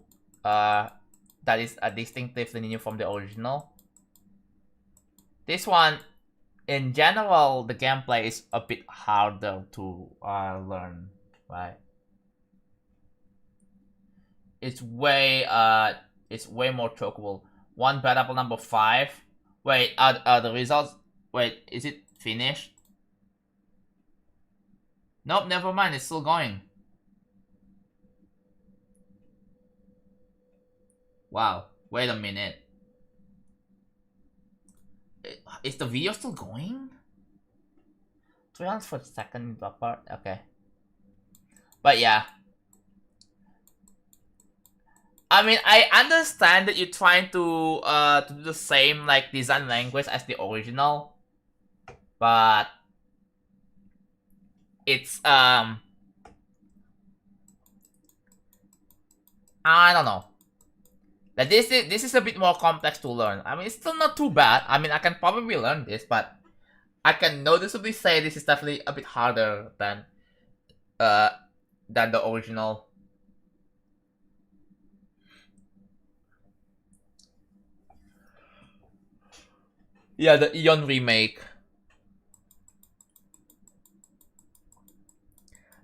That is distinctively new from the original. This one, in general, the gameplay is a bit harder to learn, right? It's way more chokeable. One bad apple number 5. Wait, are the results? Wait, is it finished? Nope, never mind. It's still going. Wow. Wait a minute. Is the video still going? 300 for a second apart. Okay. But yeah. I mean, I understand that you're trying to do the same like design language as the original, but it's I don't know. Like this is a bit more complex to learn. I mean, it's still not too bad. I mean, I can probably learn this, but I can noticeably say this is definitely a bit harder than the original. Yeah, the Eon remake.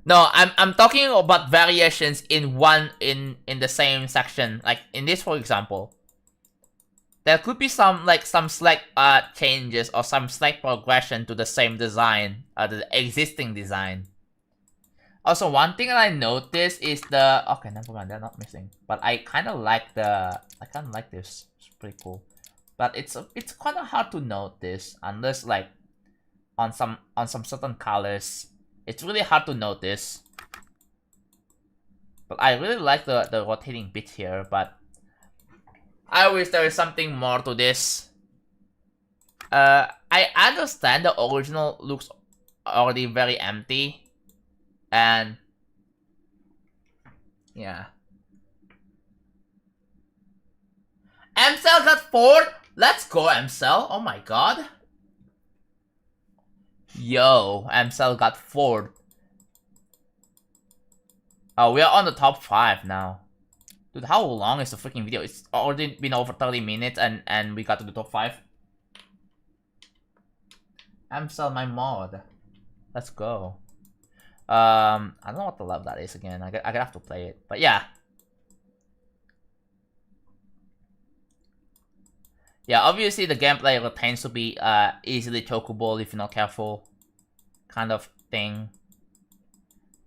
No, I'm talking about variations in the same section. Like in this, for example, there could be some slight changes or some slight progression to the same design, the existing design. Also, one thing that I noticed is the okay, never mind, they're not missing. But I kind of like this. It's pretty cool. But it's kind of hard to notice unless like on some certain colors. It's really hard to notice. But I really like the rotating bit here, but I wish there is something more to this. I understand the original looks already very empty. And yeah. MCell got 4? Let's go, MCell. Oh my god. Yo, MCell got 4. Oh, we are on the top 5 now. Dude, how long is the freaking video? It's already been over 30 minutes and we got to the top 5. MCell my mod. Let's go. I don't know what the level that is again. I gotta have to play it. But yeah. Yeah, obviously the gameplay tends to be easily chokeable if you're not careful. Kind of thing.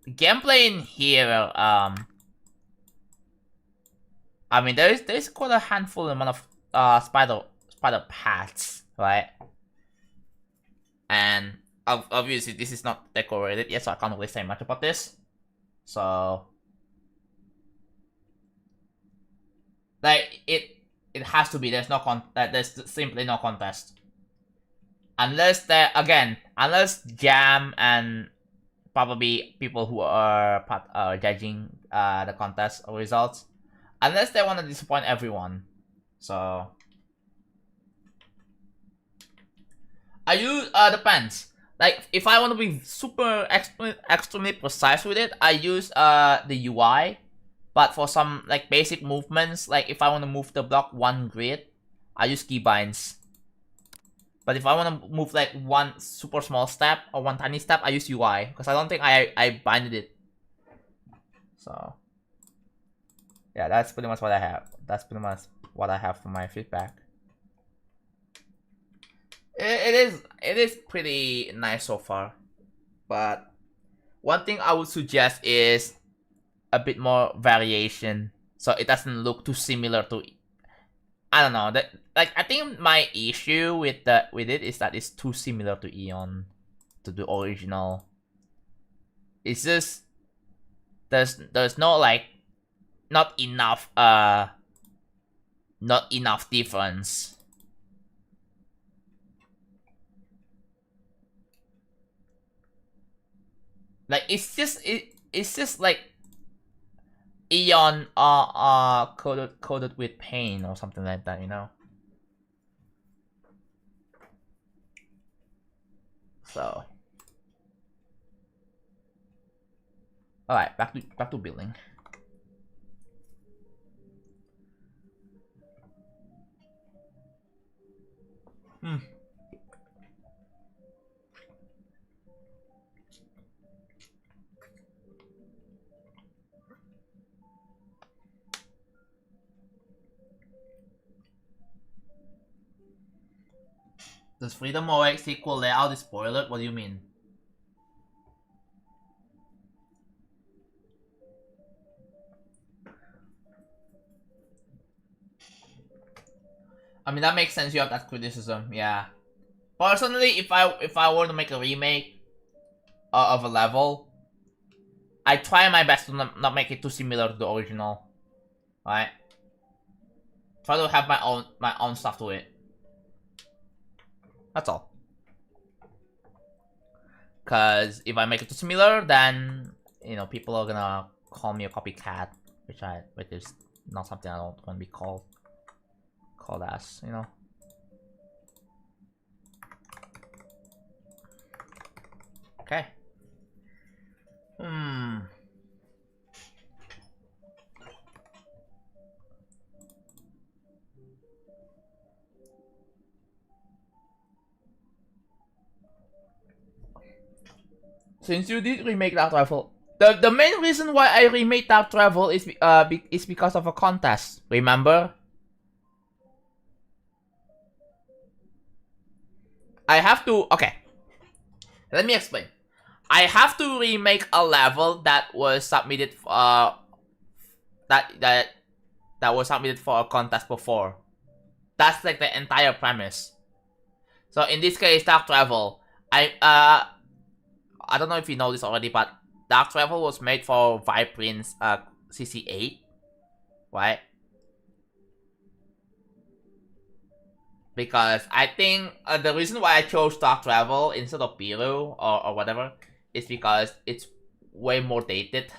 The gameplay in here, I mean there's quite a handful amount of spider paths, right? And obviously this is not decorated yet, so I can't really say much about this. So like it has to be. There's simply no contest. Unless unless Jam and probably people who are judging the contest results, unless they want to disappoint everyone. So I use depends. Like if I want to be super extremely precise with it, I use the UI. But for some like basic movements, like if I want to move the block 1 grid, I use keybinds. But if I want to move like one super small step or one tiny step, I use UI because I don't think I binded it. So yeah, that's pretty much what I have. That's pretty much what I have for my feedback. It is pretty nice so far, but one thing I would suggest is a bit more variation so it doesn't look too similar to, I don't know, that like I think my issue with it is that it's too similar to Eon, to the original. It's just there's no like not enough difference. Like it's just like Eon coded with pain or something like that, you know. So all right, back to building. Does Freedom OX equal layout is spoiled? What do you mean? I mean that makes sense. You have that criticism, yeah. Personally, if I were to make a remake of a level, I try my best to not make it too similar to the original, right? try to have my own stuff to it. That's all. Cause if I make it too similar, then you know people are gonna call me a copycat, which is not something I don't want to be called as, you know. Okay. Since you did remake Dark Travel, the main reason why I remade Dark Travel is because of a contest. Remember? I have to. Okay. Let me explain. I have to remake a level that was submitted that was submitted for a contest before. That's like the entire premise. So in this case, Dark Travel, I don't know if you know this already, but Dark Travel was made for Viprin's CC8, right? Because I think the reason why I chose Dark Travel instead of Biru or whatever is because it's way more dated.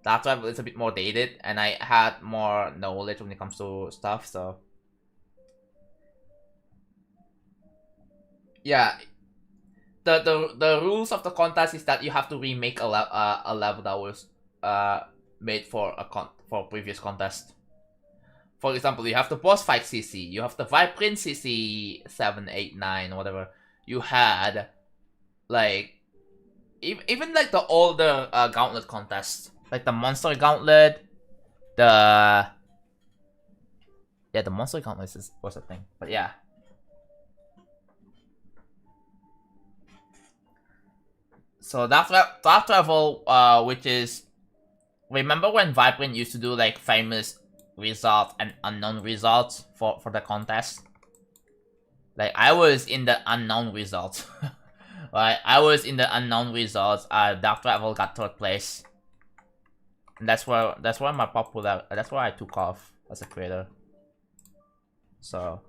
Dark Travel is a bit more dated, and I had more knowledge when it comes to stuff, so... Yeah. The rules of the contest is that you have to remake a level that was made for a previous contest. For example, you have the boss fight CC, you have the Viprin CC 7, 8, 9, whatever. You had like even like the older Gauntlet contests, like the Monster Gauntlet, the Monster Gauntlet was a thing, but yeah. So Dark Travel, which is, remember when Viprin used to do like famous results and unknown results for the contest? Like I was in the unknown results. Right, I was in the unknown results. Dark Travel got 3rd place. And that's where my popular. That's where I took off as a creator. So.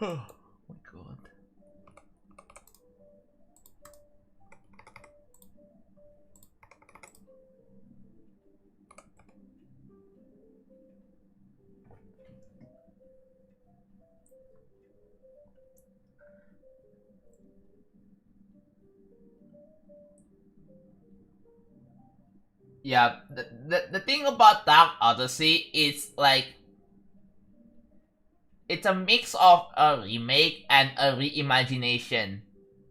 Oh my god. Yeah, the thing about Dark Odyssey is like it's a mix of a remake and a reimagination,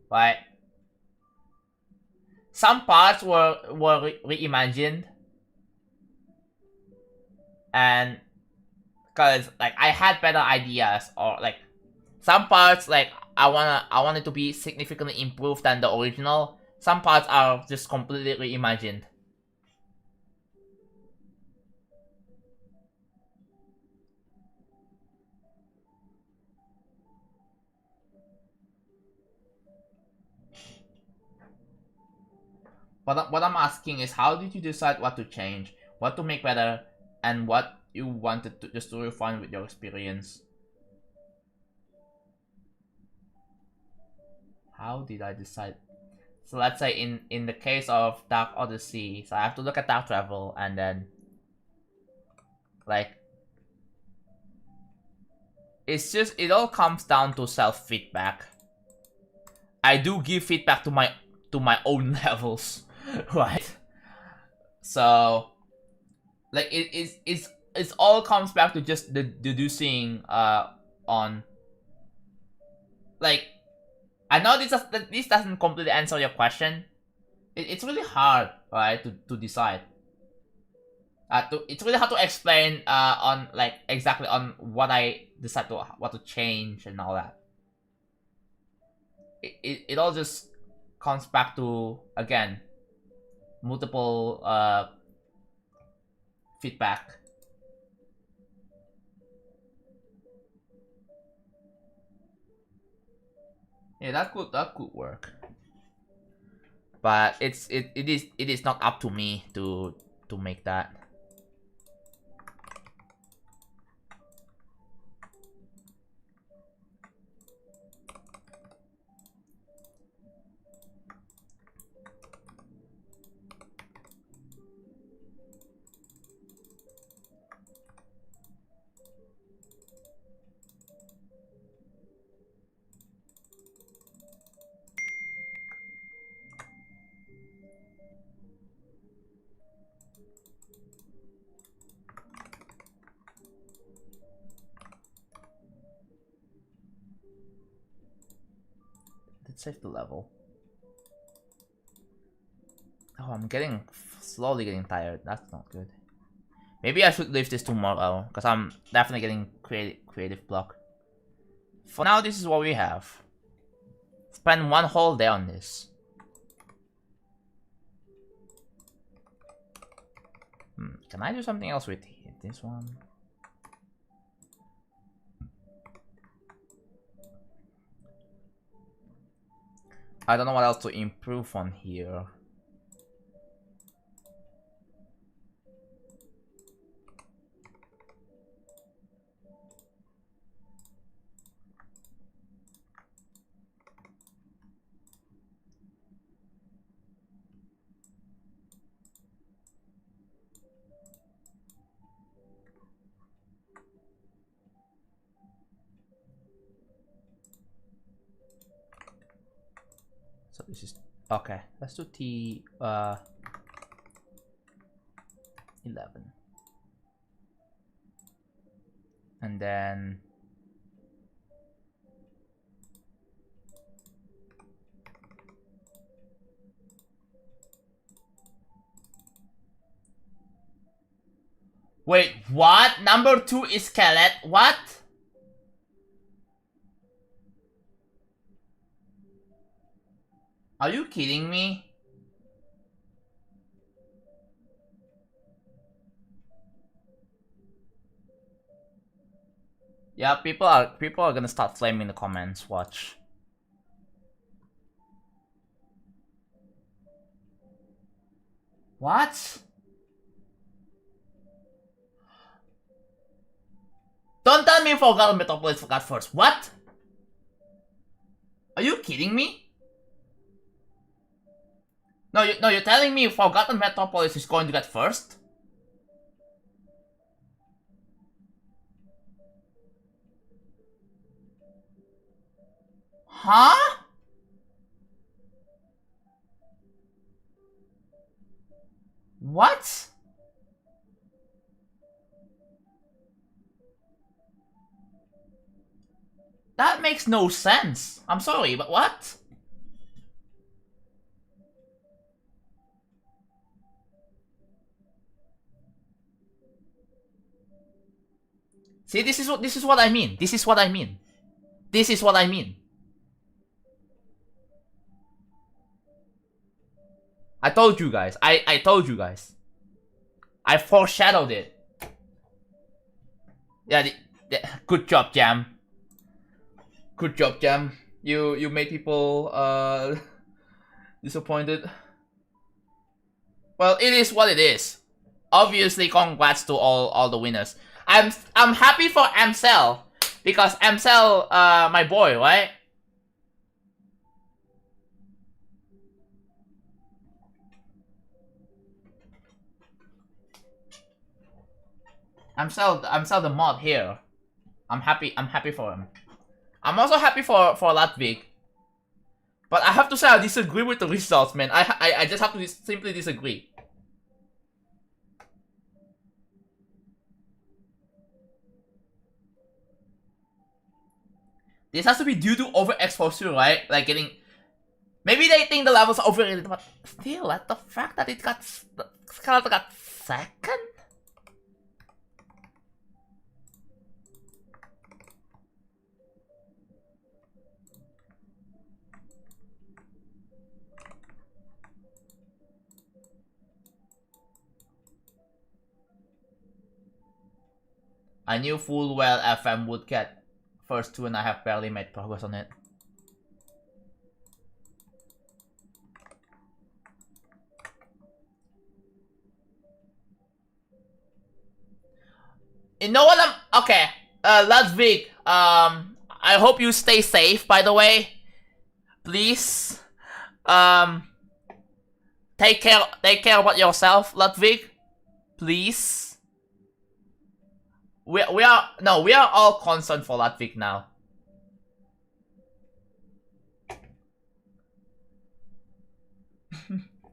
right? Some parts were reimagined, and because like I had better ideas, or like some parts like I want it to be significantly improved than the original. Some parts are just completely reimagined. But what I'm asking is, how did you decide what to change, what to make better, and what you wanted to just to refine with your experience? How did I decide? So let's say in the case of Dark Odyssey, so I have to look at Dark Travel and then like it's just, it all comes down to self feedback. I do give feedback to my own levels, right? So like it's all comes back to just deducing on like, I know this doesn't completely answer your question. It's really hard, right, to decide. It's really hard to explain on like exactly on what I decide to what to change and all that. It all just comes back to, again, multiple feedback. Yeah, that could work. But it is not up to me to make that. Let's save the level. Oh, I'm slowly getting tired. That's not good. Maybe I should leave this tomorrow, because I'm definitely getting creative block. For now, this is what we have. Spend one whole day on this. Can I do something else with this one? I don't know what else to improve on here. So this is okay. Let's do T 11, and then wait, what? Number 2 is Skelet? What? Are you kidding me? Yeah, people are gonna start flaming in the comments. Watch. What? Don't tell me Forgotten Metropolis got first. What? Are you kidding me? No, you're telling me Forgotten Metropolis is going to get first? Huh? What? That makes no sense. I'm sorry, but what? See, this is what I mean. This is what I mean. This is what I mean. I told you guys. I told you guys. I foreshadowed it. Yeah, good job, Jam. Good job, Jam. You made people disappointed. Well, it is what it is. Obviously, congrats to all the winners. I'm happy for Amsel, because Amsel, my boy, right? Amsel the mod here. I'm happy for him. I'm also happy for Latvik. But I have to say I disagree with the results, man. I just have to simply disagree. This has to be due to overexposure, right? Like getting... Maybe they think the levels are overrated, but still, like the fact that it got... Scarlet got second? I knew full well FM would get first 2 and I have barely made progress on it. You know what I'm... Okay. Ludwig, I hope you stay safe, by the way. Please. Take care about yourself, Ludwig. Please. We are all concerned for Ludwig now.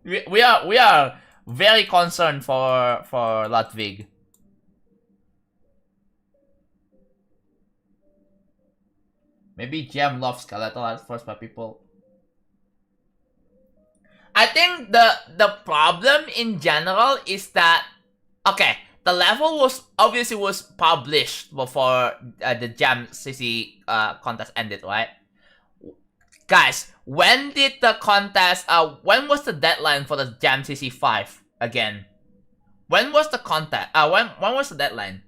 we are very concerned for Ludwig. Maybe Gem loves skeletal at first, but people... I think the problem in general is that... Okay, the level was obviously published before the Gem CC contest ended, right? Guys, when did the contest... when was the deadline for the Jam CC 5 again? When was the contest? When was the deadline?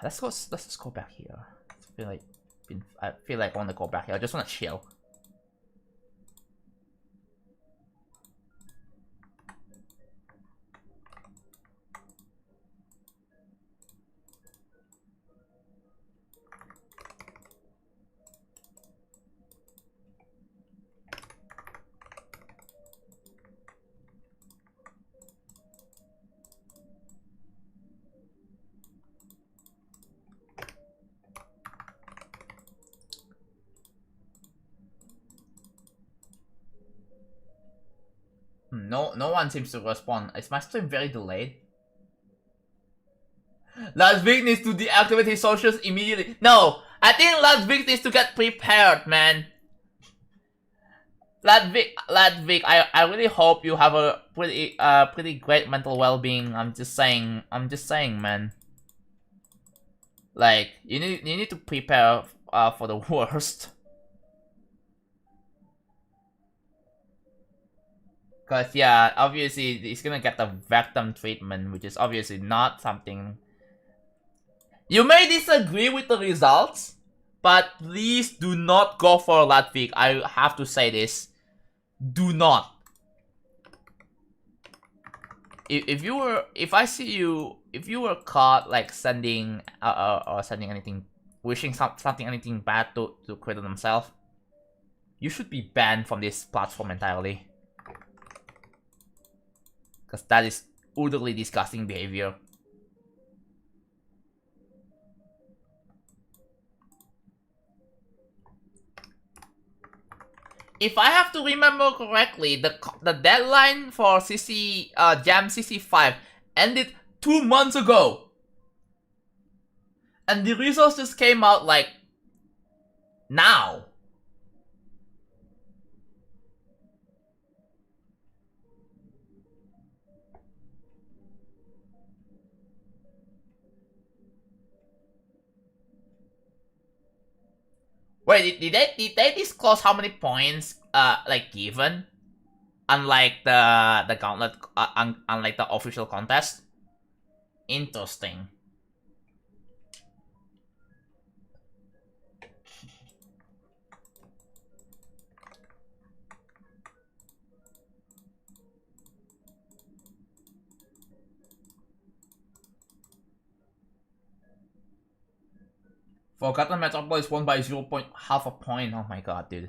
Let's just go back here. I feel like I want to go back here. I just want to chill. No one seems to respond. Is my stream very delayed? Ludwig needs to deactivate his socials immediately. No, I think Ludwig needs to get prepared, man. Ludwig, I really hope you have a pretty great mental well-being. I'm just saying, man. Like, you need to prepare for the worst. Cause yeah, obviously he's gonna get the victim treatment, which is obviously not something... You may disagree with the results, but please do not go for Ludwig. I have to say this. Do not. If you were caught like sending or sending anything, wishing something anything bad to Critter themselves, you should be banned from this platform entirely. Because that is utterly disgusting behavior. If I have to remember correctly, the deadline for CC Jam CC 5 ended 2 months ago. And the results just came out like now. Wait, did they disclose how many points like given? Unlike the gauntlet, unlike the official contest. Interesting. Forgotten Metropolis won by 0.5 a point. Oh my god, dude.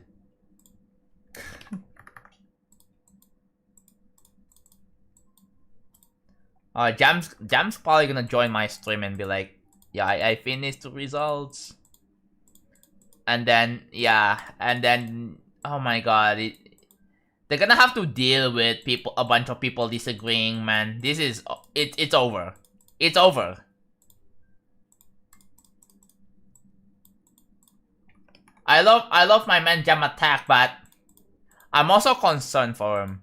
Jam's probably gonna join my stream and be like, yeah, I finished the results. And then, yeah, and then, oh my god, they're gonna have to deal with a bunch of people disagreeing, man. This is, it's over. It's over. I love my man Jam Attack, but I'm also concerned for him.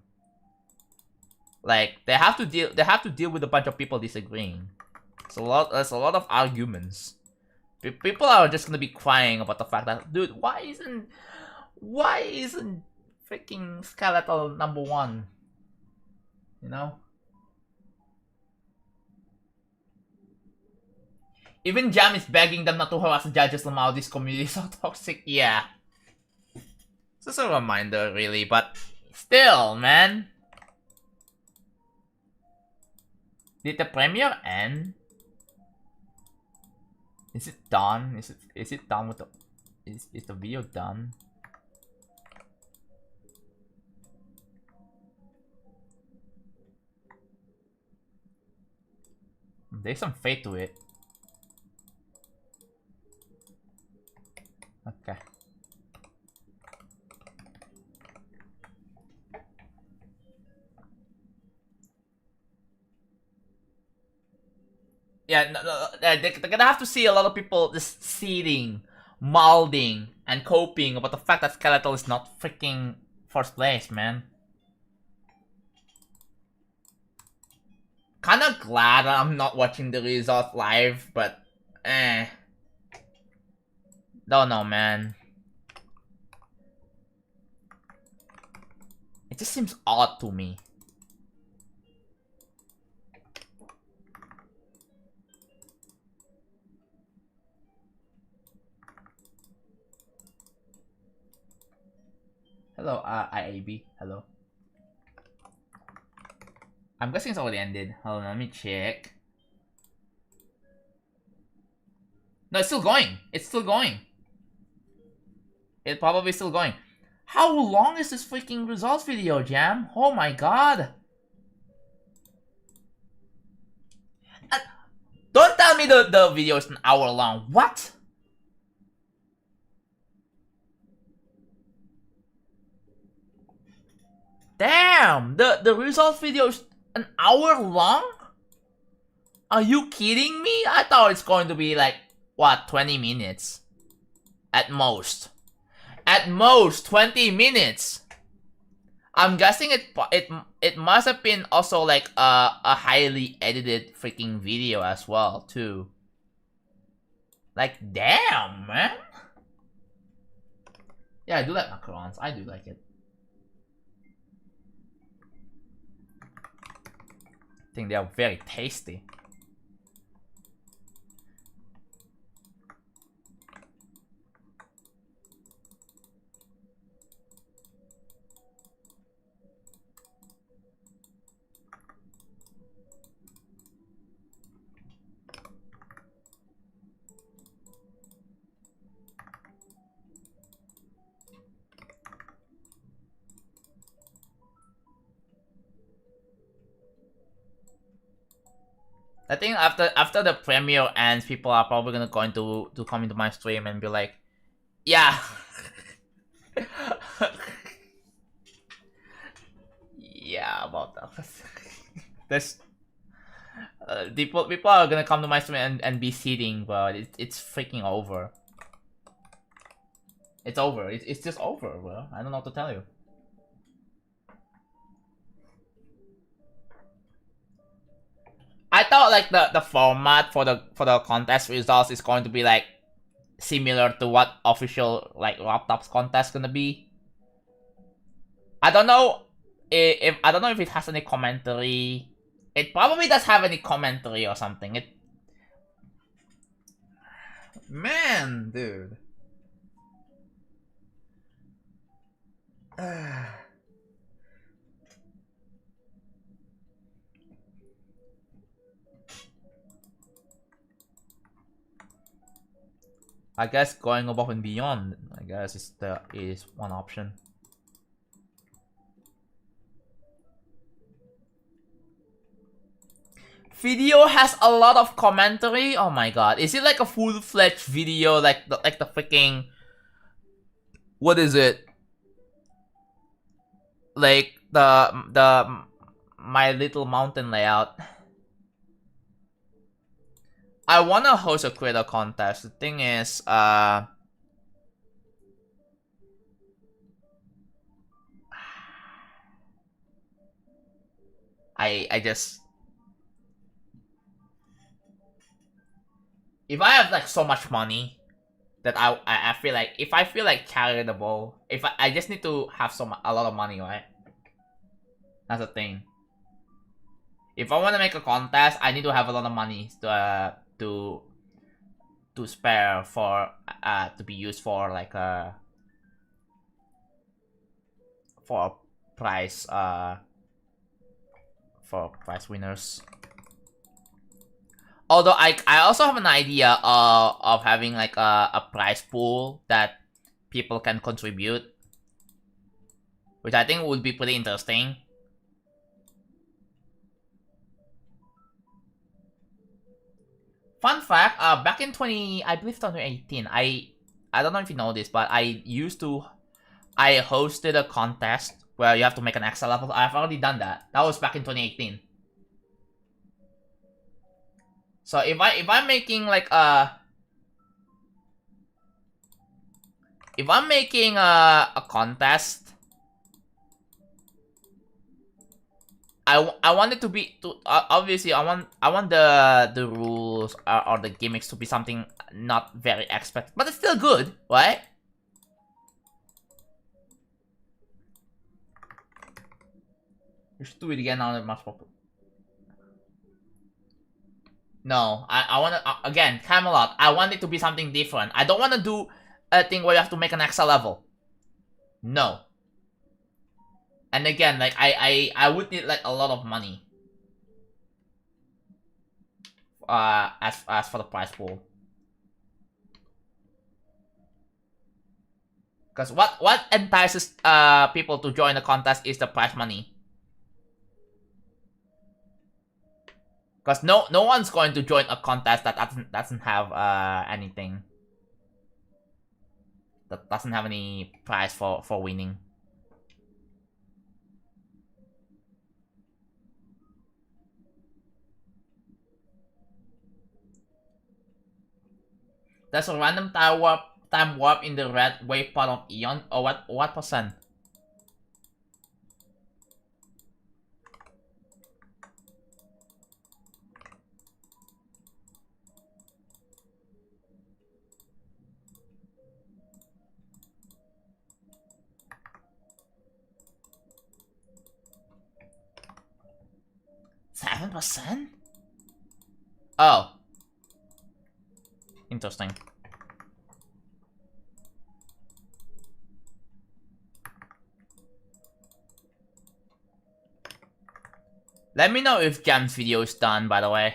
Like, they have to deal with a bunch of people disagreeing. There's a lot of arguments. People are just gonna be crying about the fact that, dude, why isn't freaking Skeletal #1? You know? Even Jam is begging them not to harass the judges. Somehow this community is so toxic. Yeah. It's just a reminder, really, but still, man. Did the premiere end? Is it done? Is it done with the? Is the video done? There's some fate to it. Okay. Yeah, they're gonna have to see a lot of people just seeding, molding, and coping about the fact that Skeletal is not freaking first place, man. Kinda glad I'm not watching the results live, but don't know, man. It just seems odd to me. Hello, IAB. Hello. I'm guessing it's already ended. Hold on, let me check. No, it's still going. It's still going. It's probably still going. How long is this freaking results video, Jam? Oh my god. Don't tell me the video is an hour long. What? Damn, the results video is an hour long? Are you kidding me? I thought it's going to be like, what, 20 minutes? At most. At most, 20 minutes. I'm guessing it must have been also like a highly edited freaking video as well, too. Like, damn, man. Yeah, I do like macarons. I do like it. I think they are very tasty. I think after the premiere ends, people are probably gonna to come into my stream and be like, yeah. Yeah, about that. There's people are gonna come to my stream and be seeding, but it's freaking over. It's over. It's just over, bro. I don't know what to tell you. I thought like the format for the contest results is going to be like similar to what official like laptops contest gonna be. I don't know if I don't know if it has any commentary. It probably does have any commentary or something. It, man, dude. I guess going above and beyond, I guess, is one option. Video has a lot of commentary. Oh my god, is it like a full-fledged video, like the freaking, what is it? Like the My Little Mountain layout. I wanna host a creator contest. The thing is, I just, if I have like so much money that I feel like, if I feel like charitable, if I just need to have a lot of money, right? That's the thing. If I want to make a contest, I need to have a lot of money to to spare for to be used for like for prize winners. Although I also have an idea of having like a prize pool that people can contribute, which I think would be pretty interesting. Fun fact, back in I believe 2018, I don't know if you know this, but I hosted a contest where you have to make an Excel level. I've already done that. That was back in 2018. So if I'm making like if I'm making a contest, I want it to be obviously I want the rules or the gimmicks to be something not very expected, but it's still good, right? We should do it again now that much popular. No, I want to again Camelot. I want it to be something different. I don't want to do a thing where you have to make an extra level. No. And again, like I would need like a lot of money. As for the prize pool. Because what entices people to join the contest is the prize money. Because no one's going to join a contest that doesn't have anything. That doesn't have any prize for winning. There's a random time warp in the red wave part of Eon. Or what percent? %? Oh. Interesting. Let me know if Jam's video is done, by the way.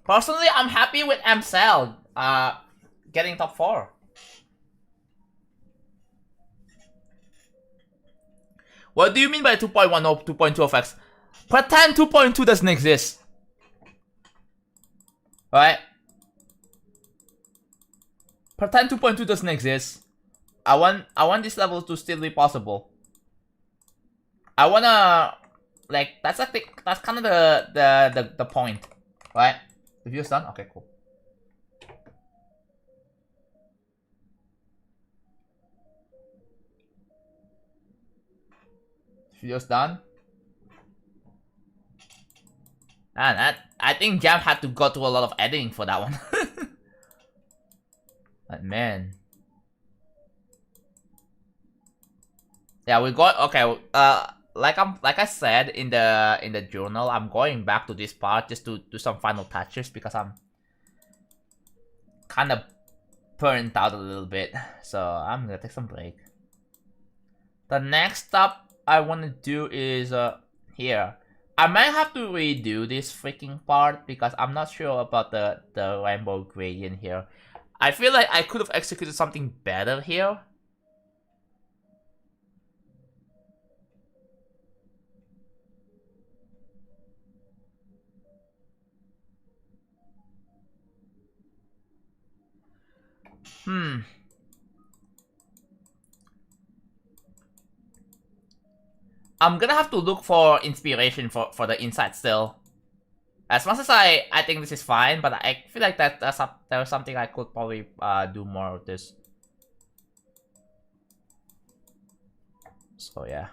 Personally, I'm happy with MCell getting top 4. What do you mean by 2.1 or 2.2 effects? Pretend 2.2 doesn't exist. Right? Pretend 2.2 doesn't exist. I want this level to still be possible. I wanna like that's kind of the point, right? The view's done. Okay, cool. Video's done. And I think Jam had to go through a lot of editing for that one. But man. Yeah, we got okay. Like I said in the journal, I'm going back to this part just to do some final touches because I'm kind of burnt out a little bit. So I'm gonna take some break. The next step I want to do is here. I might have to redo this freaking part because I'm not sure about the rainbow gradient here. I feel like I could have executed something better here. I'm gonna have to look for inspiration for the inside still. As much as I think this is fine, but I feel like there's something I could probably do more of this. So yeah.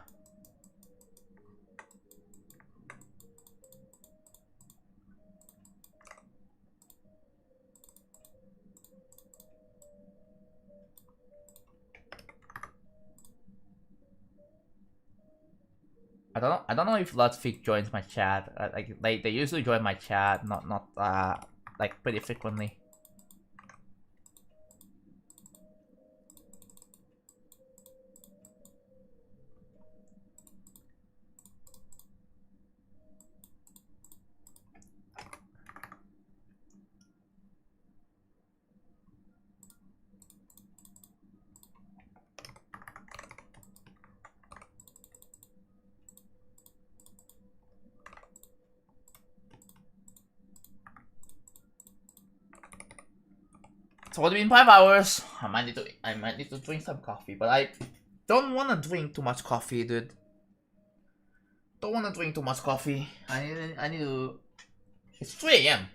I don't know if Ludwig joins my chat. Like they usually join my chat, not like pretty frequently. It's already been 5 hours. I might need to drink some coffee, but I don't want to drink too much coffee, dude. Don't want to drink too much coffee. I need to. It's 3 a.m.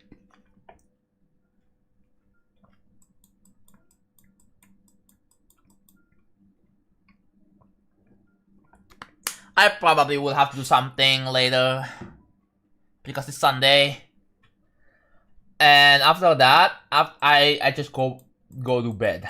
I probably will have to do something later because it's Sunday. And after that, I just go to bed.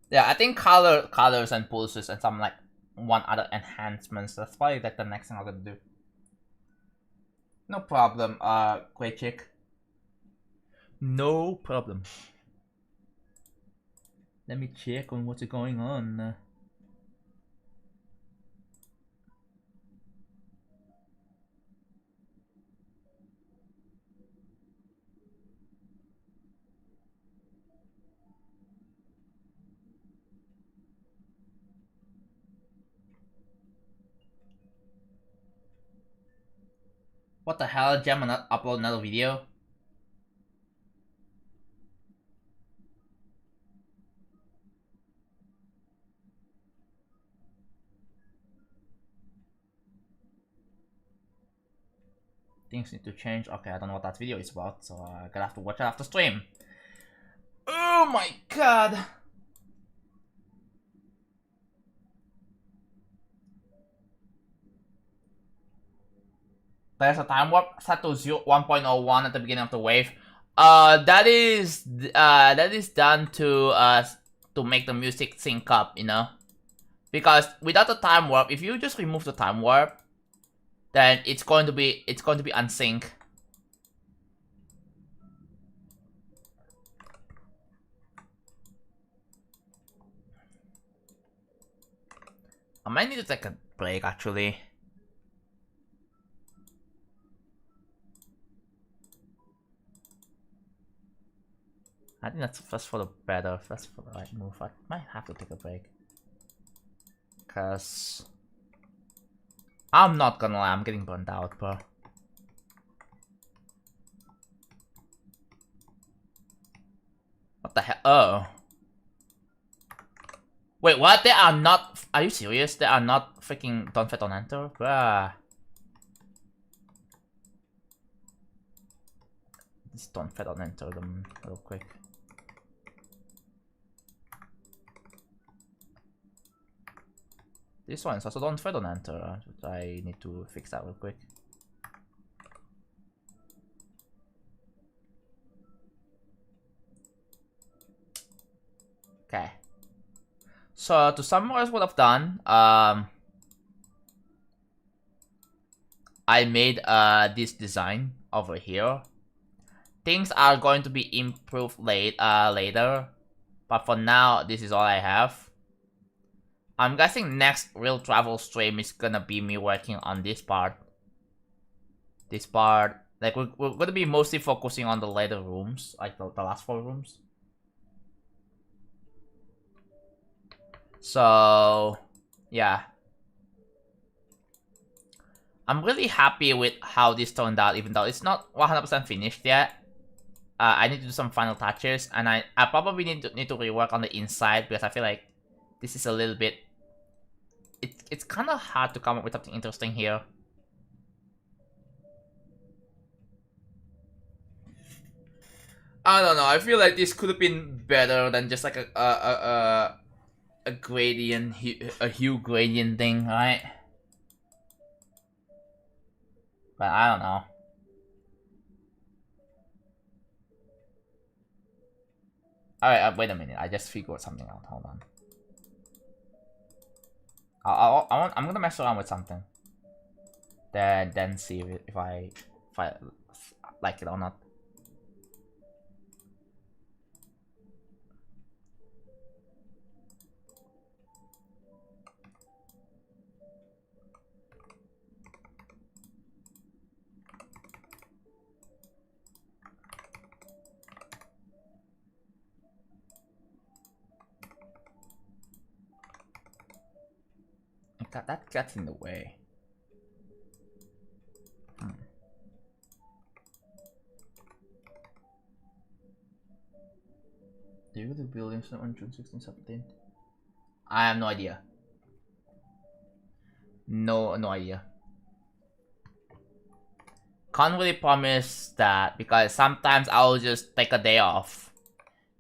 Yeah, I think colors and pulses and some like one other enhancements. That's probably like the next thing I'm gonna do. No problem, Quay Chick. No problem. Let me check on what's going on. What the hell? Jam not upload another video? Things need to change. Okay, I don't know what that video is about, so I'm gonna have to watch it after stream. Oh my god! There's a time warp set to 1.01 at the beginning of the wave. That is done to make the music sync up, you know. Because without the time warp, if you just remove the time warp, then it's going to be unsync. I might need to take a break actually. I think that's first for the better, first for the right move. I might have to take a break. Cause I'm not gonna lie, I'm getting burned out, bro. What the hell? Oh. Wait, what? They are not. Are you serious? They are not freaking Don't Fit on Enter? Bruh. Just Don't Fit on Enter them real quick. This one is also Don't Fit on Enter. I need to fix that real quick. Okay. So to summarize what I've done, I made this design over here. Things are going to be improved later, but for now, this is all I have. I'm guessing next real travel stream is gonna be me working on this part. This part, like we're gonna be mostly focusing on the later rooms, like the last 4 rooms. So, yeah. I'm really happy with how this turned out, even though it's not 100% finished yet. I need to do some final touches, and I probably need to rework on the inside because I feel like this is a little bit. It's kind of hard to come up with something interesting here. I don't know. I feel like this could have been better than just like a gradient, a hue gradient thing, right? But I don't know. Alright, wait a minute. I just figured something out. Hold on. I'm gonna mess around with something. Then see if I like it or not. That gets in the way. Do you do buildings on June 16, 17? I have no idea. No idea. Can't really promise that because sometimes I'll just take a day off.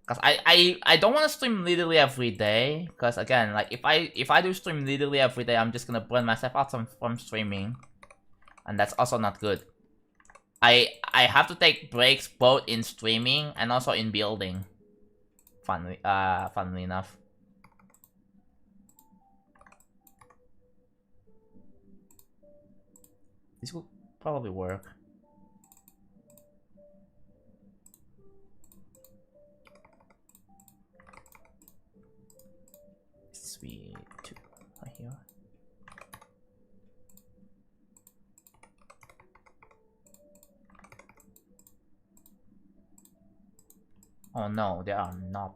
Cause I don't want to stream literally every day. Cause again, like if I do stream literally every day, I'm just gonna burn myself out from streaming, and that's also not good. I have to take breaks both in streaming and also in building. Funnily enough. This will probably work. Sweet right here. Oh no, they are not.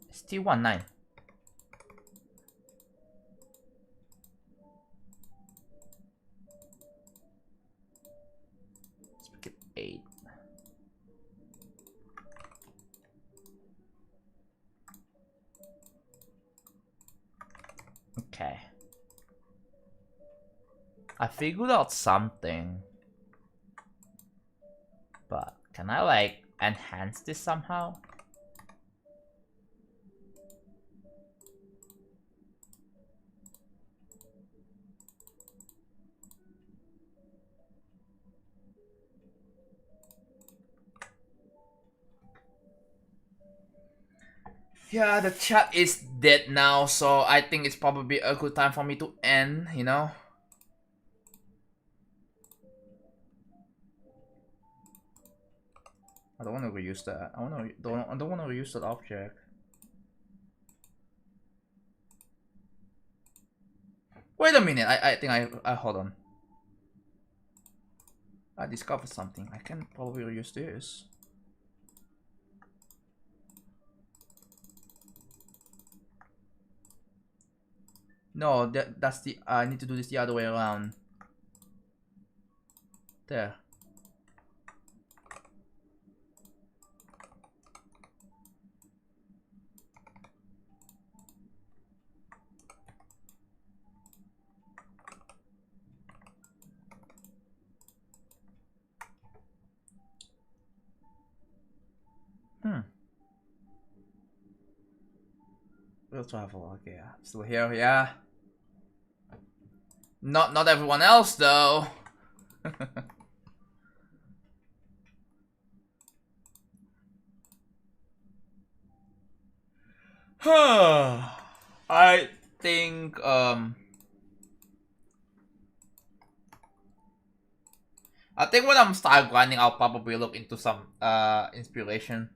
Still 19. Let's make it 8. Okay. I figured out something. But can I like enhance this somehow? Yeah, the chat is dead now, so I think it's probably a good time for me to end, you know? I don't want to reuse that. I don't want to reuse that object. Wait a minute. I think I hold on. I discovered something. I can probably reuse this. No, that's the I need to do this the other way around. There. We'll travel. Okay, yeah. Still here, yeah. Not everyone else though. I think I think when I'm start grinding, I'll probably look into some inspiration.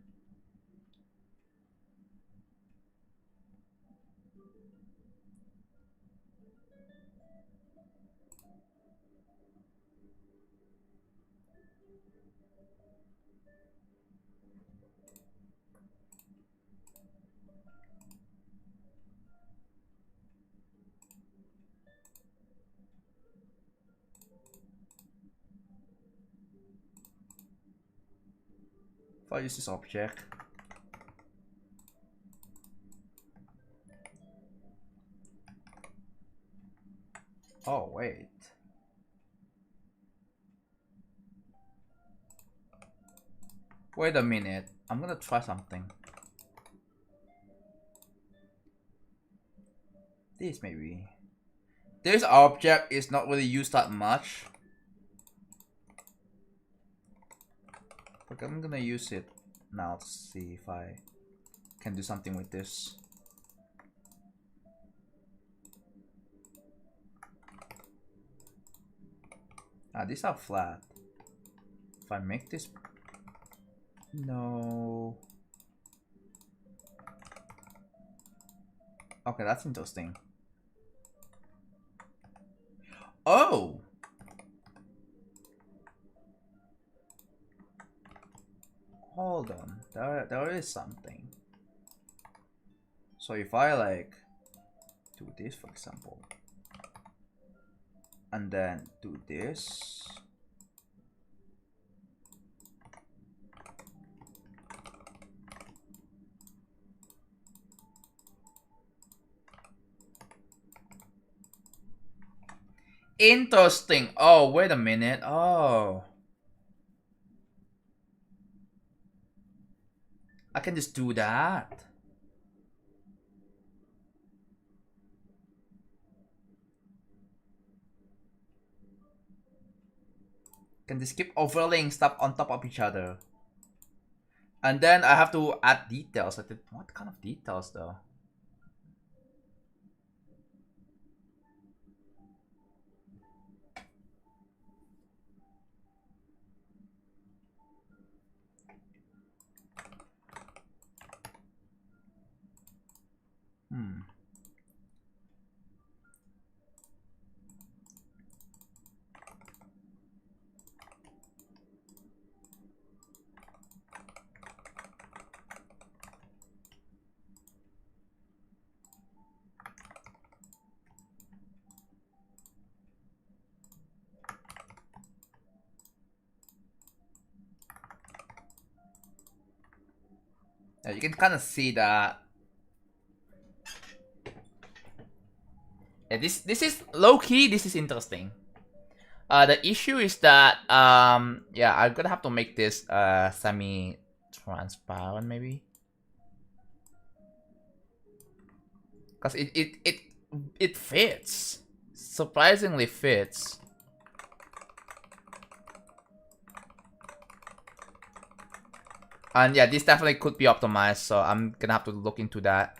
If I use this object. Oh wait. Wait a minute. I'm gonna try something. This maybe. This object is not really used that much. But I'm gonna use it now to see if I can do something with this. Ah, these are flat. If I make this... No... Okay, that's interesting. Oh! Hold on, there is something. So if I like do this, for example, and then do this, interesting. Oh, wait a minute. Oh, I can just do that. Can just keep overlaying stuff on top of each other. And then I have to add details. What kind of details though? Yeah, you can kind of see that. Yeah, this is low key. This is interesting. The issue is that yeah, I'm gonna have to make this semi-transparent maybe, cause it fits, surprisingly fits. And yeah, this definitely could be optimized, so I'm gonna have to look into that.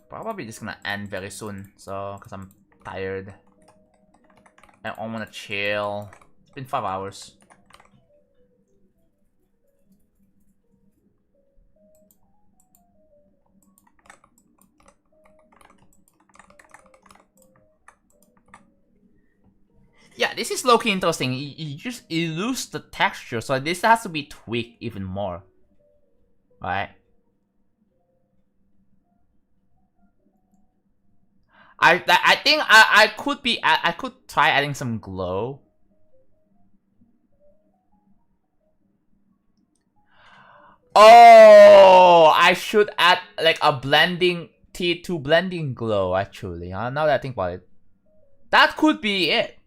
Probably just gonna end very soon, so cause I'm tired. I wanna chill. It's been 5 hours. Yeah, this is low-key interesting. You lose the texture, so this has to be tweaked even more. Right? I think I could try adding some glow. Oh, I should add like a blending T2 blending glow actually. Now that I think about it, that could be it.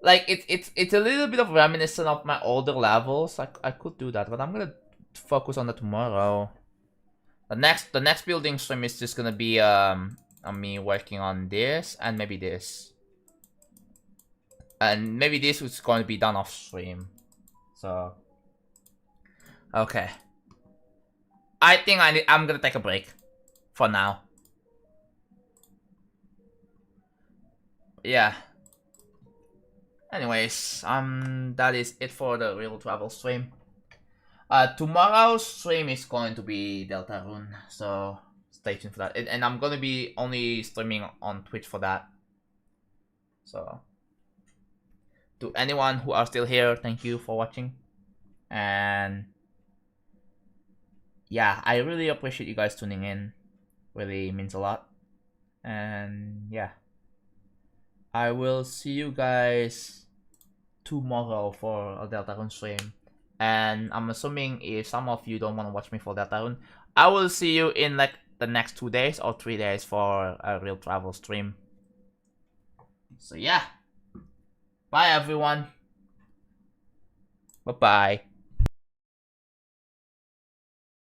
Like it's a little bit of reminiscent of my older levels. I could do that, but I'm gonna focus on that tomorrow. The next building stream is just gonna be on me working on this and maybe this. And maybe this was going to be done off stream. So okay. I think I'm gonna take a break for now. Yeah. Anyways, that is it for the real travel stream. Tomorrow's stream is going to be Deltarune, so stay tuned for that. And I'm gonna be only streaming on Twitch for that. So, to anyone who are still here, thank you for watching. And yeah, I really appreciate you guys tuning in. Really means a lot. And yeah, I will see you guys tomorrow for a Deltarune stream. And I'm assuming if some of you don't want to watch me for Deltarune, I will see you in like the next 2 days or 3 days for a real travel stream. So yeah. Bye everyone. Bye-bye.